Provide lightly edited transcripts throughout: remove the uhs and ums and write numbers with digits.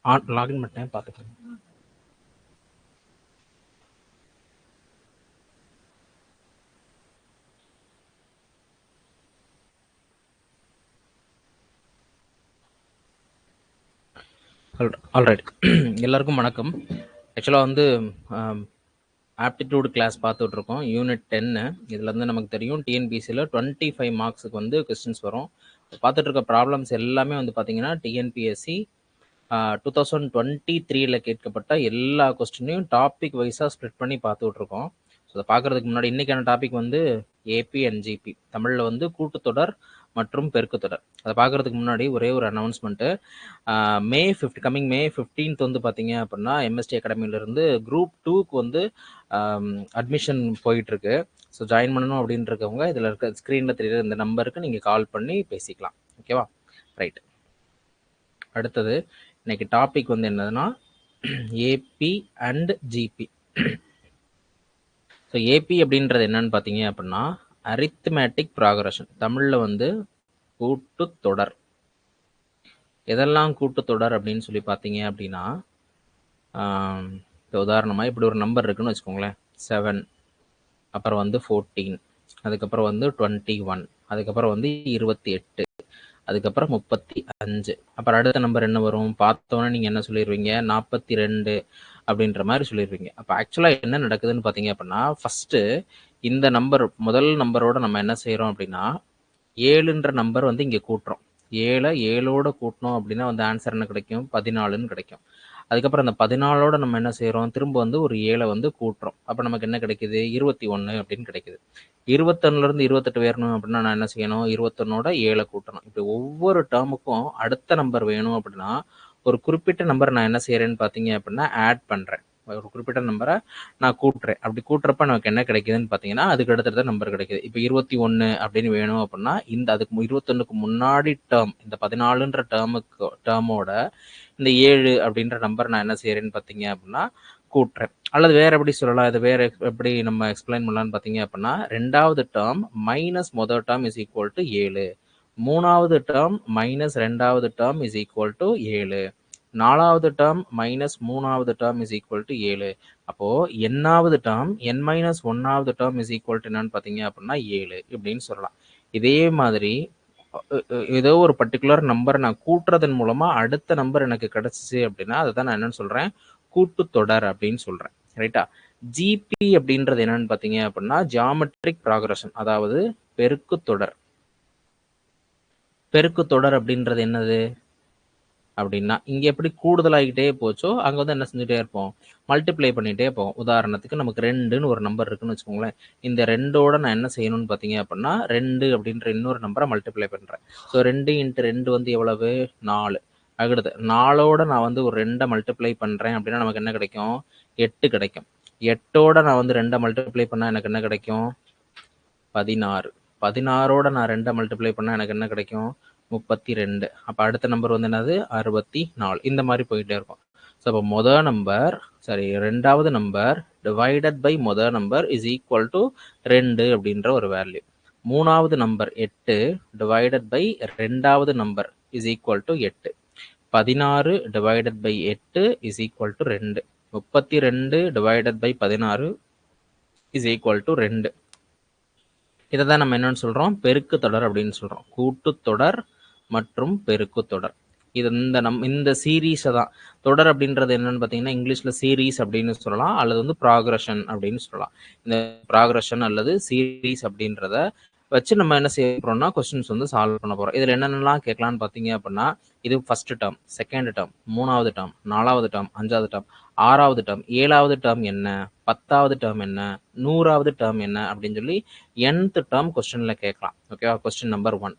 Login பண்ணிட்டேன், பார்த்துக்கோங்க. Alright. எல்லாருக்கும் வணக்கம். ஆக்சுவலாக வந்து ஆப்டிடியூட் கிளாஸ் பார்த்துட்ருக்கோம், யூனிட் 10. இதில் வந்து நமக்கு தெரியும் டிஎன்பிசியில் 25 மார்க்ஸுக்கு வந்து கொஸ்டின்ஸ் வரும். பார்த்துட்டு இருக்க ப்ராப்ளம்ஸ் எல்லாமே வந்து பார்த்தீங்கன்னா டிஎன்பிஎஸ்சி 2023 கேட்கப்பட்ட எல்லா கொஸ்டினையும் டாபிக் வைஸாக ஸ்ப்ளிட் பண்ணி பார்த்துட்ருக்கோம். ஸோ அதை பார்க்குறதுக்கு முன்னாடி இன்றைக்கான டாபிக் வந்து ஏபி அண்ட் ஜிபி, தமிழில் வந்து கூட்டுத்தொடர் மற்றும் பெருக்குத்தொடர். அதை பார்க்குறதுக்கு முன்னாடி ஒரே ஒரு அனௌன்ஸ்மெண்ட்டு. கமிங் மே 15th வந்து பார்த்தீங்க அப்படின்னா எம்எஸ்டி அகாடமியிலேருந்து குரூப் 2க்கு வந்து அட்மிஷன் போயிட்டுருக்கு. ஸோ ஜாயின் பண்ணணும் அப்படின்னு இருக்கவங்க இதில் இருக்க ஸ்க்ரீனில் தெரியுற இந்த நம்பருக்கு நீங்கள் கால் பண்ணி பேசிக்கலாம். ஓகேவா? ரைட். அடுத்தது இன்னைக்கு டாபிக் வந்து என்னதுன்னா AP and GP. So AP அப்படின்றது என்னன்னு பார்த்தீங்க அப்படின்னா அரித்மேட்டிக் ப்ராக்ரஷன், தமிழில் வந்து கூட்டுத்தொடர். எதெல்லாம் கூட்டுத்தொடர் அப்படின்னு சொல்லி பார்த்தீங்க அப்படின்னா, இப்போ உதாரணமாக இப்படி ஒரு நம்பர் இருக்குன்னு வச்சுக்கோங்களேன், 7, அப்புறம் வந்து 14, அதுக்கப்புறம் வந்து 21, அதுக்கப்புறம் வந்து 28, அதுக்கப்புறம் 35. அப்புறம் அடுத்த நம்பர் என்ன வரும் பார்த்தோன்னே நீங்கள் என்ன சொல்லிடுவீங்க, 42 அப்படின்ற மாதிரி சொல்லிடுவீங்க. அப்போ ஆக்சுவலாக என்ன நடக்குதுன்னு பார்த்தீங்க அப்படின்னா, ஃபஸ்ட்டு இந்த நம்பர் முதல் நம்பரோட நம்ம என்ன செய்கிறோம் அப்படின்னா 7ன்ற நம்பர் வந்து இங்கே கூட்டுறோம். 7ஓட கூட்டணும் அப்படின்னா வந்து ஆன்சர் என்ன கிடைக்கும், 14ன்னு கிடைக்கும். அதுக்கப்புறம் அந்த 14ஓட நம்ம என்ன செய்கிறோம், திரும்ப வந்து ஒரு 7 வந்து கூட்டுறோம். அப்போ நமக்கு என்ன கிடைக்குது, 21 அப்படின்னு கிடைக்குது. 21லேருந்து 28 வேணும் அப்படின்னா நான் என்ன செய்யணும், 21ஓட 7 கூட்டணும். இப்படி ஒவ்வொரு டேர்முக்கும் அடுத்த நம்பர் வேணும் அப்படின்னா ஒரு குறிப்பிட்ட நம்பர் நான் என்ன செய்கிறேன்னு பார்த்தீங்க அப்படின்னா ஆட் பண்ணுறேன். ஒரு குறிப்பிட்ட நம்பரை நான் கூட்டுறேன். அப்படி கூட்டுறப்ப நமக்கு என்ன கிடைக்குதுன்னு பார்த்தீங்கன்னா அதுக்கு அடுத்தடுத்த நம்பர் கிடைக்குது. இப்போ 21 அப்படின்னு வேணும் அப்படின்னா அதுக்கு 21க்கு முன்னாடி டேர்ம், இந்த 14ன்ற டேர்மோட இந்த 7 அப்படின்ற நம்பர் நான் என்ன செய்கிறேன்னு பார்த்தீங்க அப்படின்னா கூட்டுறேன். அல்லது வேற எப்படி சொல்லலாம், இது வேற எப்படி நம்ம எக்ஸ்பிளைன் பண்ணலான்னு பார்த்தீங்க அப்படின்னா, 2வது டேர்ம் மைனஸ் முதல் டேர்ம் இஸ் ஈக்குவல் டு 7, 3வது டேர்ம் மைனஸ் 2வது டேர்ம் இஸ் ஈக்குவல் டு 7, 4வது டேர்ம் மைனஸ் 3வது டேர்ம் இஸ் ஈக்குவல் டு 7. அப்போ nவது டேர்ம் n மைனஸ் 1வது டேர்ம் இஸ் ஈக்குவல் டு என்னன்னு பார்த்தீங்க அப்படின்னா 7 இப்படின்னு சொல்லலாம். இதே மாதிரி ஏதோ ஒரு பர்டிகுலர் நம்பரை நான் கூட்டுறதன் மூலமா அடுத்த நம்பர் எனக்கு கிடைச்சிச்சு அப்படின்னா அதுதான் நான் என்னன்னு சொல்றேன், கூட்டுத்தொடர் அப்படின்னு சொல்றேன். ரைட்டா? ஜிபி அப்படின்றது என்னன்னு பார்த்தீங்க அப்படின்னா ஜியாமெட்ரிக் ப்ராக்ரஷன், அதாவது பெருக்குத்தொடர். பெருக்குத்தொடர் அப்படின்றது என்னது அப்படின்னா, இங்கே எப்படி கூடுதலாகிட்டே போச்சோ அங்கே வந்து என்ன செஞ்சுட்டே இருப்போம், மல்டிப்ளை பண்ணிகிட்டே போவோம். உதாரணத்துக்கு நமக்கு 2ன்னு ஒரு நம்பர் இருக்குன்னு வச்சுக்கோங்களேன். இந்த 2ஓட நான் என்ன செய்யணும்னு பார்த்தீங்க அப்படின்னா 2 அப்படின்ற இன்னொரு நம்பரை மல்டிப்ளை பண்ணுறேன். ஸோ 2 × 2 வந்து எவ்வளவு, 4. அடுத்து 4ஓட நான் வந்து ஒரு 2 மல்டிப்ளை பண்ணுறேன் அப்படின்னா நமக்கு என்ன கிடைக்கும், 8 கிடைக்கும். 8ஓட நான் வந்து 2 மல்டிப்ளை பண்ணால் எனக்கு என்ன கிடைக்கும், 16. 16ஓட நான் 2 மல்டிப்ளை பண்ணால் எனக்கு என்ன கிடைக்கும், 32. அப்போ அடுத்த நம்பர் வந்து என்னது, 64. இந்த மாதிரி போயிட்டே இருக்கும். ஸோ அப்போ ரெண்டாவது நம்பர் டிவைடட் பை முதல் நம்பர் இஸ் ஈக்குவல் டு 2 அப்படின்ற ஒரு வேல்யூ. 3வது நம்பர் 8 டிவைடட் பை 2வது number is equal to 8. 16 divided by 8 is equal to 2. 32 divided by 16 is equal to 2. இதை தான் நம்ம என்னன்னு சொல்கிறோம், பெருக்குத்தொடர் அப்படின்னு சொல்கிறோம். கூட்டுத்தொடர் மற்றும் பெருக்குத்தொடர். இது இந்த சீரீஸை தான் தொடர் அப்படின்றது என்னன்னு பார்த்தீங்கன்னா இங்கிலீஷில் சீரீஸ் அப்படின்னு சொல்லலாம், அல்லது வந்து ப்ராக்ரஷன் அப்படின்னு சொல்லலாம். இந்த ப்ராக்ரஷன் அல்லது சீரீஸ் அப்படின்றத வச்சு நம்ம என்ன செய்ய போகிறோம்னா கொஸ்டின்ஸ் வந்து சால்வ் பண்ண போகிறோம். இதில் என்னென்னலாம் கேட்கலான்னு பார்த்தீங்க அப்படின்னா, இது ஃபர்ஸ்ட் டேர்ம், செகண்ட் டேர்ம், 3வது டேர்ம், 4வது டேர்ம், 5வது டேர்ம், 6வது டேர்ம், 7வது டேர்ம் என்ன, 10வது டேர்ம் என்ன, 100வது டேர்ம் என்ன அப்படின்னு சொல்லி nth டேர்ம் கொஸ்டின்ல கேட்கலாம். ஓகேவா? Question number 1.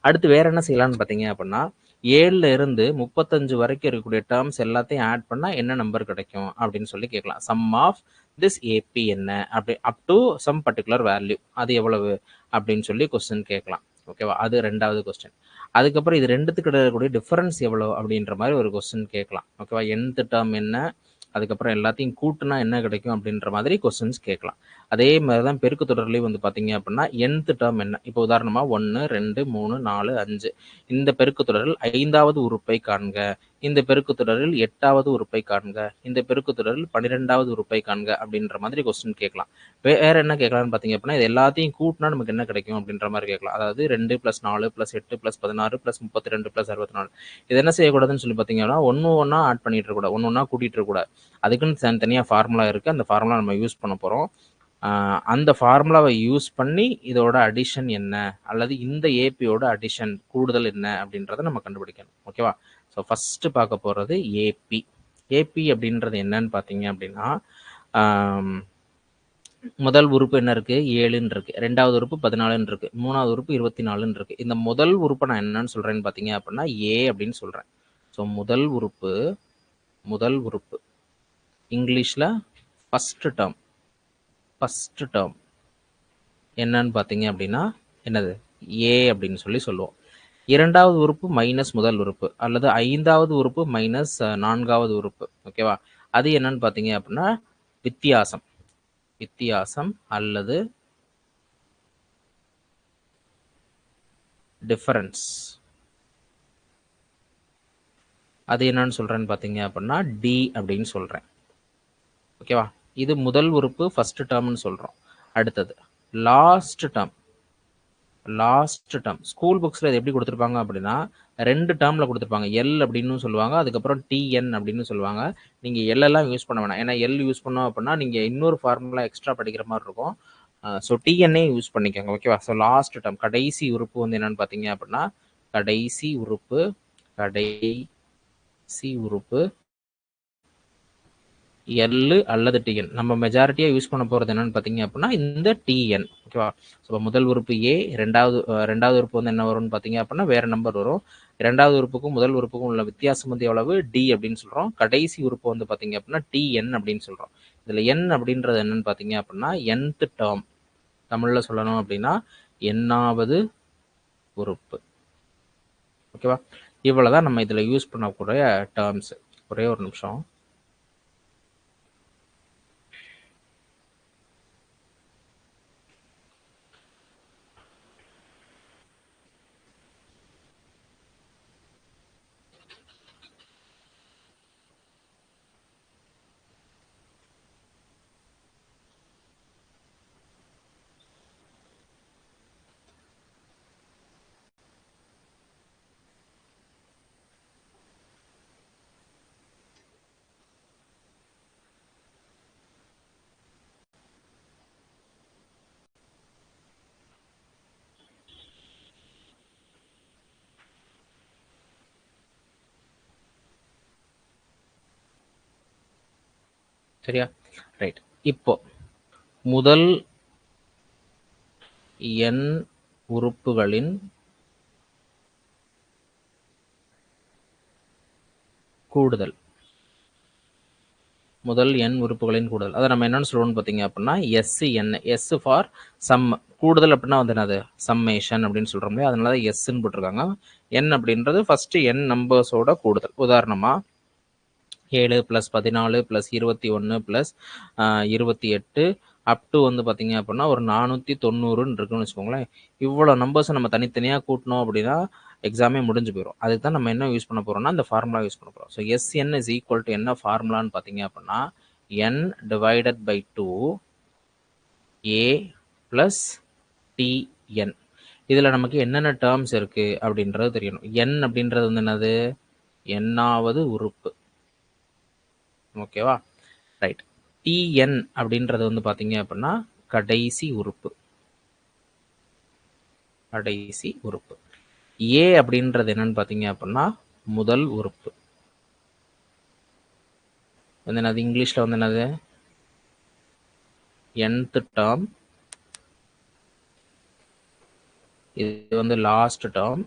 அடுத்து வேற என்ன செய்யலாம்னு பார்த்தீங்க அப்படின்னா 7ல இருந்து 35 வரைக்கும் இருக்கக்கூடிய டேர்ம்ஸ் எல்லாத்தையும் ஆட் பண்ணா என்ன நம்பர் கிடைக்கும் அப்படின்னு சொல்லி கேட்கலாம். சம் ஆஃப் திஸ் ஏபி என்ன அப்படி up to some particular value, அது எவ்வளவு அப்படின்னு சொல்லி கொஸ்டின் கேட்கலாம். ஓகேவா? அது 2வது கொஸ்டின். அதுக்கப்புறம் இது ரெண்டுத்துக்கு இருக்கக்கூடிய டிஃபரன்ஸ் எவ்வளோ அப்படின்ற மாதிரி ஒரு கொஸ்டின் கேட்கலாம். ஓகேவா? nth டேர்ம் என்ன, அதுக்கப்புறம் எல்லாத்தையும் கூட்டுனா என்ன கிடைக்கும் அப்படின்ற மாதிரி கொஸ்டின்ஸ் கேட்கலாம். அதே மாதிரி தான் பெருக்கு தொடர்லையும் வந்து பார்த்தீங்க அப்படின்னா nth டேர்ம் என்ன? இப்போ உதாரணமா 1, 2, 3, 4, 5 இந்த பெருக்கு தொடரில் 5வது உறுப்பை காண்க. இந்த பெருக்கு தொடரில் 8வது உறுப்பை காண்க. இந்த பெருக்கு தொடரில் 12வது உறுப்பை காண்க அப்படின்ற மாதிரி கொஸ்டின் கேட்கலாம். வேற என்ன கேட்கலாம்னு பார்த்தீங்க அப்படின்னா இது எல்லாத்தையும் கூட்டினா நமக்கு என்ன கிடைக்கும் அப்படின்ற மாதிரி கேட்கலாம். அதாவது 2 + 4 + 8 + 16 + 32 + 64 இது என்ன செய்யக்கூடாதுன்னு சொல்லி பார்த்தீங்கன்னா ஒன்றா ஆட் பண்ணிட்டு இருக்கக்கூடாது, ஒன்றா கூட்டிகிட்டு இருக்கக்கூடாது. அதுக்குன்னு தனியாக ஃபார்முலா இருக்குது. அந்த ஃபார்முலா நம்ம யூஸ் பண்ண போகிறோம். அந்த ஃபார்முலாவை யூஸ் பண்ணி இதோட அடிஷன் என்ன அல்லது இந்த ஏபியோட அடிஷன் கூடுதல் என்ன அப்படின்றத நம்ம கண்டுபிடிக்கணும். ஓகேவா? ஸோ ஃபஸ்ட்டு பார்க்க போகிறது ஏபி. ஏபி அப்படின்றது என்னன்னு பார்த்தீங்க அப்படின்னா முதல் உறுப்பு என்ன இருக்குது? 7ன்னு இருக்குது. ரெண்டாவது உறுப்பு 14ன்னு இருக்குது. மூணாவது உறுப்பு 24ன்னு இருக்குது. இந்த முதல் உறுப்பை நான் என்னன்னு சொல்கிறேன்னு பார்த்தீங்க அப்படின்னா ஏ அப்படின்னு சொல்கிறேன். ஸோ முதல் உறுப்பு இங்கிலீஷில் ஃபஸ்ட்டு டேர்ம் என்னன்னு பார்த்தீங்க அப்படின்னா என்னது? ஏ அப்படின்னு சொல்லுவோம். இரண்டாவது உறுப்பு மைனஸ் முதல் உறுப்பு அல்லது 5வது உறுப்பு மைனஸ் 4வது உறுப்பு. ஓகேவா? அது என்னன்னு பார்த்தீங்க அப்படின்னா வித்தியாசம் அல்லது டிஃபரன்ஸ். அது என்னன்னு சொல்கிறேன்னு பார்த்தீங்க அப்படின்னா டி அப்படின்னு சொல்கிறேன். ஓகேவா? இது முதல் உறுப்பு ஃபஸ்ட்டு டேர்ம்னு சொல்கிறோம். அடுத்தது லாஸ்ட் டேர்ம். ஸ்கூல் புக்ஸில் இது எப்படி கொடுத்துருப்பாங்க அப்படின்னா 2 டேர்மில் கொடுத்துருப்பாங்க. எல் அப்படின்னு சொல்லுவாங்க, அதுக்கப்புறம் டிஎன் அப்படின்னு சொல்லுவாங்க. நீங்கள் எல்லாம் யூஸ் பண்ண வேணாம். ஏன்னா எல் யூஸ் பண்ணோம் அப்படின்னா நீங்கள் இன்னொரு ஃபார்முலா எக்ஸ்ட்ரா படிக்கிற மாதிரி இருக்கும். ஸோ டிஎன்ஏ யூஸ் பண்ணிக்கோங்க. ஓகேவா? ஸோ லாஸ்ட் டேர்ம் கடைசி உறுப்பு வந்து என்னன்னு பார்த்தீங்க அப்படின்னா கடைசி உறுப்பு எல் அல்லது டிஎன். நம்ம மெஜாரிட்டியாக யூஸ் பண்ண போகிறது என்னன்னு பார்த்தீங்க அப்படின்னா இந்த டிஎன். ஓகேவா? ஸோ முதல் உறுப்பு ஏ, ரெண்டாவது உறுப்பு வந்து என்ன வரும்னு பார்த்தீங்க அப்படின்னா வேற நம்பர் வரும். இரண்டாவது உறுப்புக்கும் முதல் உறுப்புக்கும் உள்ள வித்தியாசம் வந்து எவ்வளவு? டி அப்படின்னு சொல்கிறோம். கடைசி உறுப்பு வந்து பார்த்தீங்க அப்படின்னா டிஎன் அப்படின்னு சொல்கிறோம். இதில் என் அப்படின்றது என்னன்னு பார்த்தீங்க அப்படின்னா nth டேர்ம். தமிழில் சொல்லணும் அப்படின்னா எண்ணாவது உறுப்பு. ஓகேவா? இவ்வளோதான் நம்ம இதில் யூஸ் பண்ணக்கூடிய டேர்ம்ஸ். ஒரே ஒரு நிமிஷம். சரியா? ரைட். இப்போ முதல் n உறுப்புகளின் கூடுதல். அதை நம்ம என்னன்னு சொல்லுவோம்னு பார்த்தீங்க அப்படின்னா SN. S for some. கூடுதல் அப்படின்னா வந்து என்னது? சம்மேஷன் அப்படின்னு சொல்கிறோம் இல்லையா? அதனால தான் எஸ்ன்னு போட்டிருக்காங்க. n அப்படின்றது ஃபஸ்ட்டு n நம்பர்ஸோட கூடுதல். உதாரணமாக 7 + 14 + 21 + 28 அப் டு வந்து பார்த்தீங்க அப்படின்னா ஒரு 490ன்னு இருக்குன்னு வச்சுக்கோங்களேன். இவ்வளோ நம்பர்ஸை நம்ம தனித்தனியாக கூட்டணும் அப்படின்னா எக்ஸாமே முடிஞ்சு போயிடும். அதுக்கு தான் நம்ம என்ன யூஸ் பண்ண போகிறோம்னா இந்த ஃபார்முலா யூஸ் பண்ண போகிறோம். So SN is equal to என்ன ஃபார்முலான்னு பார்த்தீங்க அப்படின்னா n divided by 2 A + TN. இதில் நமக்கு என்னென்ன டேர்ம்ஸ் இருக்குது அப்படின்றது தெரியணும். n அப்படின்றது வந்து என்னது? எண்ணாவது உறுப்பு. ஓகேவா? ரைட். டிஎன் அப்படின்றது வந்து பார்த்தீங்க அப்படின்னா கடைசி உறுப்பு. ஏ அப்படின்றது என்னன்னு பார்த்தீங்க அப்படின்னா முதல் உறுப்பு. வந்து என்னது? இங்கிலீஷில் வந்து என்னது? nth term. இது வந்து லாஸ்ட் டேர்ம்.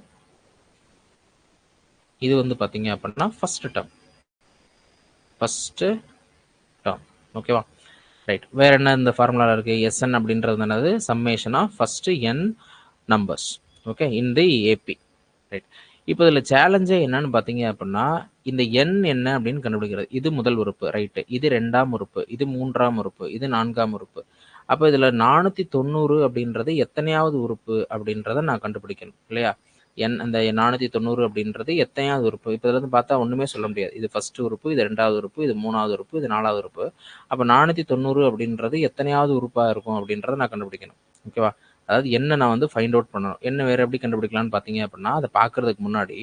இது வந்து பார்த்தீங்க அப்படின்னா ஃபர்ஸ்ட் டேர்ம். ஓகேவா? ரைட். வேற என்ன இந்த ஃபார்முலாவில் இருக்குது? SN அப்படின்றது என்னது? Summation of first n numbers. Okay, இந்த ஏபி. ரைட். இப்போ இதில் சேலஞ்சே என்னன்னு பார்த்தீங்க அப்படின்னா இந்த n என்ன அப்படின்னு கண்டுபிடிக்கிறது. இது முதல் உறுப்பு. ரைட்டு. இது ரெண்டாம் உறுப்பு, இது மூன்றாம் உறுப்பு, இது நான்காம் உறுப்பு. அப்போ இதில் 490 அப்படின்றது எத்தனையாவது உறுப்பு அப்படின்றத நான் கண்டுபிடிக்கணும் இல்லையா? அந்த 490 அப்படின்றது எத்தனையாவது உறுப்பு? இப்போ இதில் பார்த்தா ஒன்றுமே சொல்ல முடியாது. இது ஃபர்ஸ்ட் உறுப்பு, இது ரெண்டாவது உறுப்பு, இது மூணாவது உறுப்பு, இது நாலாவது உறுப்பு. அப்போ 490 அப்படின்றது எத்தனையாவது உறுப்பாக இருக்கும் அப்படின்றத நான் கண்டுபிடிக்கணும். ஓகேவா? அதாவது என்ன நான் வந்து ஃபைண்ட் அவுட் பண்ணணும். என்ன வேறு எப்படி கண்டுபிடிக்கலான்னு பார்த்தீங்க அப்படின்னா, அதை பார்க்கறதுக்கு முன்னாடி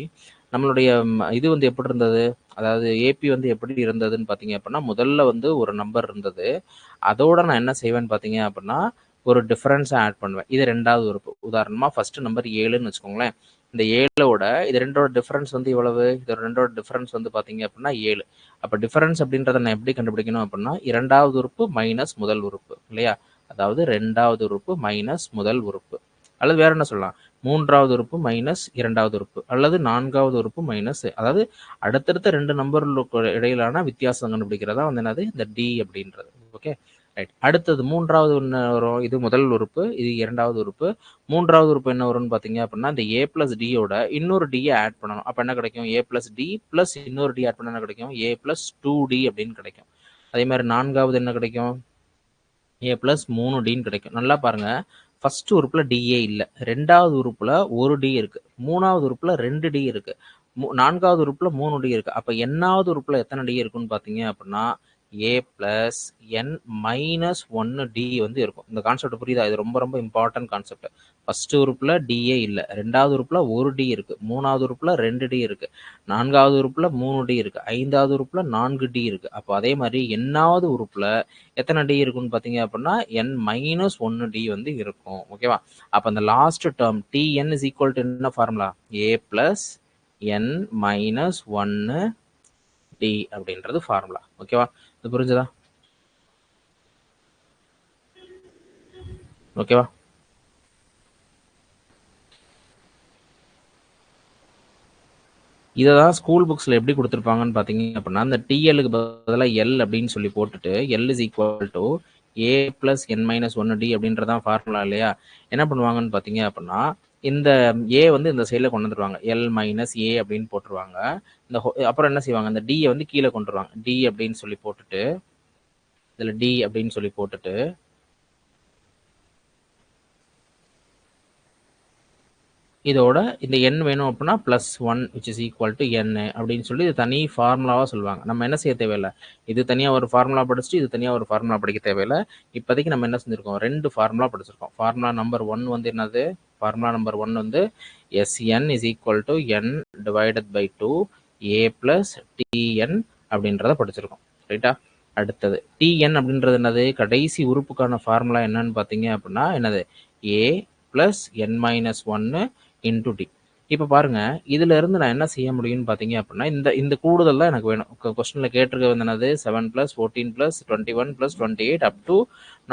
நம்மளுடைய இது வந்து எப்படி இருந்தது, அதாவது ஏபி வந்து எப்படி இருந்ததுன்னு பார்த்தீங்க அப்படின்னா, முதல்ல வந்து ஒரு நம்பர் இருந்தது. அதோட நான் என்ன செய்வேன்னு பார்த்தீங்க அப்படின்னா, ஒரு டிஃபரன்ஸை ஆட் பண்ணுவேன். இது ரெண்டாவது உறுப்பு. உதாரணமாக ஃபர்ஸ்ட் நம்பர் 7ன்னு வச்சுக்கோங்களேன். இந்த 7ஓட இது ரெண்டோட டிஃபரன்ஸ் வந்து எவ்வளவு? இது ரெண்டோட டிஃபரன்ஸ் வந்து பார்த்தீங்க அப்படின்னா 7. அப்போ டிஃபரன்ஸ் அப்படின்றத நான் எப்படி கண்டுபிடிக்கணும் அப்படின்னா, இரண்டாவது உறுப்பு மைனஸ் முதல் உறுப்பு இல்லையா? அதாவது ரெண்டாவது உறுப்பு மைனஸ் முதல் உறுப்பு. அல்லது வேற என்ன சொல்லலாம், மூன்றாவது உறுப்பு மைனஸ் இரண்டாவது உறுப்பு, அல்லது நான்காவது உறுப்பு மைனஸ், அதாவது அடுத்தடுத்த ரெண்டு நம்பர்களுக்கு இடையிலான வித்தியாசம் கண்டுபிடிக்கிறதா வந்து என்னது இந்த டி அப்படின்றது. Okay right. அடுத்தது மூன்றாவது என்ன வரும்? இது முதல் உறுப்பு, இது இரண்டாவது உறுப்பு. மூன்றாவது உறுப்பு என்ன வரும்னு பார்த்தீங்க அப்படின்னா, இந்த ஏ பிளஸ் டியோட இன்னொரு டியை ஆட் பண்ணணும். அப்போ என்ன கிடைக்கும்? ஏ பிளஸ் டி பிளஸ் இன்னொரு டி ஆட் பண்ண என்ன கிடைக்கும்? ஏ பிளஸ் 2d அப்படின்னு கிடைக்கும். அதே மாதிரி நான்காவது என்ன கிடைக்கும்? ஏ பிளஸ் 3dன்னு கிடைக்கும். நல்லா பாருங்க, ஃபர்ஸ்ட் உறுப்புல டிஏ இல்லை, ரெண்டாவது உறுப்புல ஒரு டி இருக்கு, மூணாவது உறுப்புல 2 டி இருக்கு, நான்காவது உறுப்புல 3 டி இருக்கு. அப்ப என்னாவது உறுப்புல எத்தனை டி இருக்குன்னு பாத்தீங்க அப்படின்னா ஏ பிளஸ் என் மைனஸ் 1d வந்து இருக்கும். இந்த கான்செப்ட் புரியுதா? இது ரொம்ப ரொம்ப இம்பார்ட்டன்ட் கான்செப்ட். ஃபர்ஸ்ட் உறுப்புல டிஏ இல்லை, ரெண்டாவது உறுப்புல ஒரு டி இருக்கு, மூணாவது உறுப்புல 2 டி இருக்கு, நான்காவது உறுப்புல 3 டி இருக்கு, ஐந்தாவது உறுப்புல 4 டி இருக்கு. அப்போ அதே மாதிரி என்னாவது உறுப்புல எத்தனை டி இருக்குன்னு பார்த்தீங்க அப்படின்னா என் மைனஸ் 1d வந்து இருக்கும். ஓகேவா? அப்போ அந்த last term TN is equal to என்ன ஃபார்முலா? ஏ பிளஸ் என் மைனஸ் 1d அப்படின்றது ஃபார்முலா. ஓகேவா? இது புரிஞ்சுதா? ஓகேவா? இதை தான் ஸ்கூல் புக்ஸில் எப்படி கொடுத்துருப்பாங்கன்னு பார்த்தீங்க அப்படின்னா, இந்த டிஎல்லுக்கு பதிலாக எல் அப்படின்னு சொல்லி போட்டுட்டு L is equal to A plus N minus 1d அப்படின்றதான் ஃபார்முலா இல்லையா? என்ன பண்ணுவாங்கன்னு பார்த்தீங்க அப்படின்னா, இந்த ஏ வந்து இந்த சைடில் கொண்டு வந்துருவாங்க, எல் மைனஸ் ஏ அப்படின்னு போட்டுருவாங்க. இந்த அப்புறம் என்ன செய்வாங்க, இந்த டியை வந்து கீழே கொண்டு வருவாங்க, டி அப்படின்னு சொல்லி போட்டுட்டு, இதில் டி அப்படின்னு சொல்லி போட்டுட்டு, இதோட இந்த என் வேணும் அப்படின்னா plus 1 which is equal to n அப்படின்னு சொல்லி இது தனி ஃபார்முலாவாக சொல்லுவாங்க. நம்ம என்ன செய்ய தேவையில்லை, இது தனியாக ஒரு ஃபார்முலா படிச்சுட்டு இது தனியாக ஒரு ஃபார்முலா படிக்க தேவையில்லை. இப்போதைக்கு நம்ம என்ன செஞ்சுருக்கோம், ரெண்டு ஃபார்முலா படிச்சிருக்கோம். ஃபார்முலா நம்பர் 1 வந்து என்னது? ஃபார்முலா நம்பர் 1 வந்து SN is equal to n divided by 2 A plus TN அப்படின்றத படிச்சிருக்கோம். ரைட்டா? அடுத்தது டிஎன் அப்படின்றது என்னது? கடைசி உறுப்புக்கான ஃபார்முலா என்னன்னு பார்த்தீங்க அப்படின்னா என்னது? ஏ plus N minus 1 into D. இப்போ பாருங்க, இதுல இருந்து நான் என்ன செய்ய முடியும்னு பார்த்தீங்க அப்படின்னா, இந்த கூடுதல் தான் எனக்கு வேணும். கொஸ்டின்ல கேட்டிருக்க வந்து என்னது? 7 + 14 + 21 + 28 அப் டு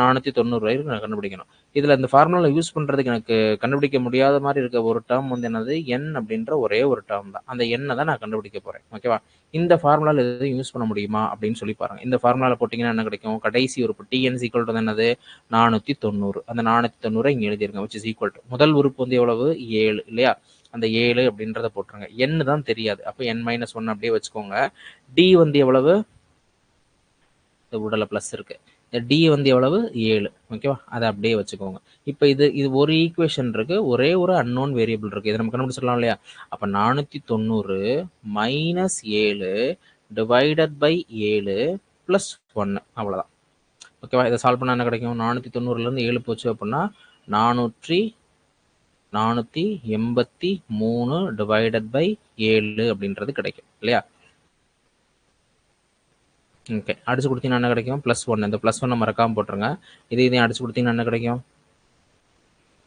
490 வரைக்கும் நான் கண்டுபிடிக்கணும். இதுல இந்த ஃபார்முலா யூஸ் பண்றதுக்கு எனக்கு கண்டுபிடிக்க முடியாத மாதிரி இருக்க ஒரு டேர்ம் வந்து என்னது? என் அப்படின்ற ஒரே ஒரு டேர்ம் தான். அந்த எண்ணை தான் நான் கண்டுபிடிக்க போறேன். ஓகேவா? இந்த ஃபார்முலால எதுவும் யூஸ் பண்ண முடியுமா அப்படின்னு சொல்லி பாருங்க. இந்த ஃபார்முலால போட்டிங்கன்னா என்ன கிடைக்கும்? கடைசி உறுப்பு டிஎன் ஈக்குவல் டு என்னது? 490. அந்த 490 இங்கே எழுதிருங்க, விச் இஸ் ஈக்குவல் டு முதல் உறுப்பு வந்து எவ்வளவு? 7 இல்லையா? அந்த 7 அப்படின்றத போட்டுருங்க. என் தான் தெரியாது, அப்போ என் மைனஸ் 1 அப்படியே வச்சுக்கோங்க. டி வந்து எவ்வளவு? இந்த உடல பிளஸ் இருக்கு. இந்த டி வந்து எவ்வளவு? 7. ஓகேவா? அதை அப்படியே வச்சுக்கோங்க. இப்போ இது ஒரு ஈக்குவேஷன் இருக்கு, ஒரே ஒரு அன்னோன் வேரியபிள் இருக்கு. இதை நம்ம கண்டுபிடிச்சிடலாம் இல்லையா? அப்போ 490 மைனஸ் 7 டிவைடட் பை 7 பிளஸ் 1 அவ்வளோதான். ஓகேவா? இதை சால்வ் பண்ணால் என்ன கிடைக்கும்? 490லேருந்து 7 போச்சு அப்படின்னா 483 டிவைடட் பை 7 அப்படின்றது கிடைக்கும் இல்லையா? ஓகே, அடிச்சு கொடுத்தீங்கன்னா என்ன கிடைக்கும்? ப்ளஸ் 1. இந்த ப்ளஸ் 1 மறக்காமல் போட்டுருங்க. இதையும் அடிச்சு கொடுத்தீங்கன்னா என்ன கிடைக்கும்?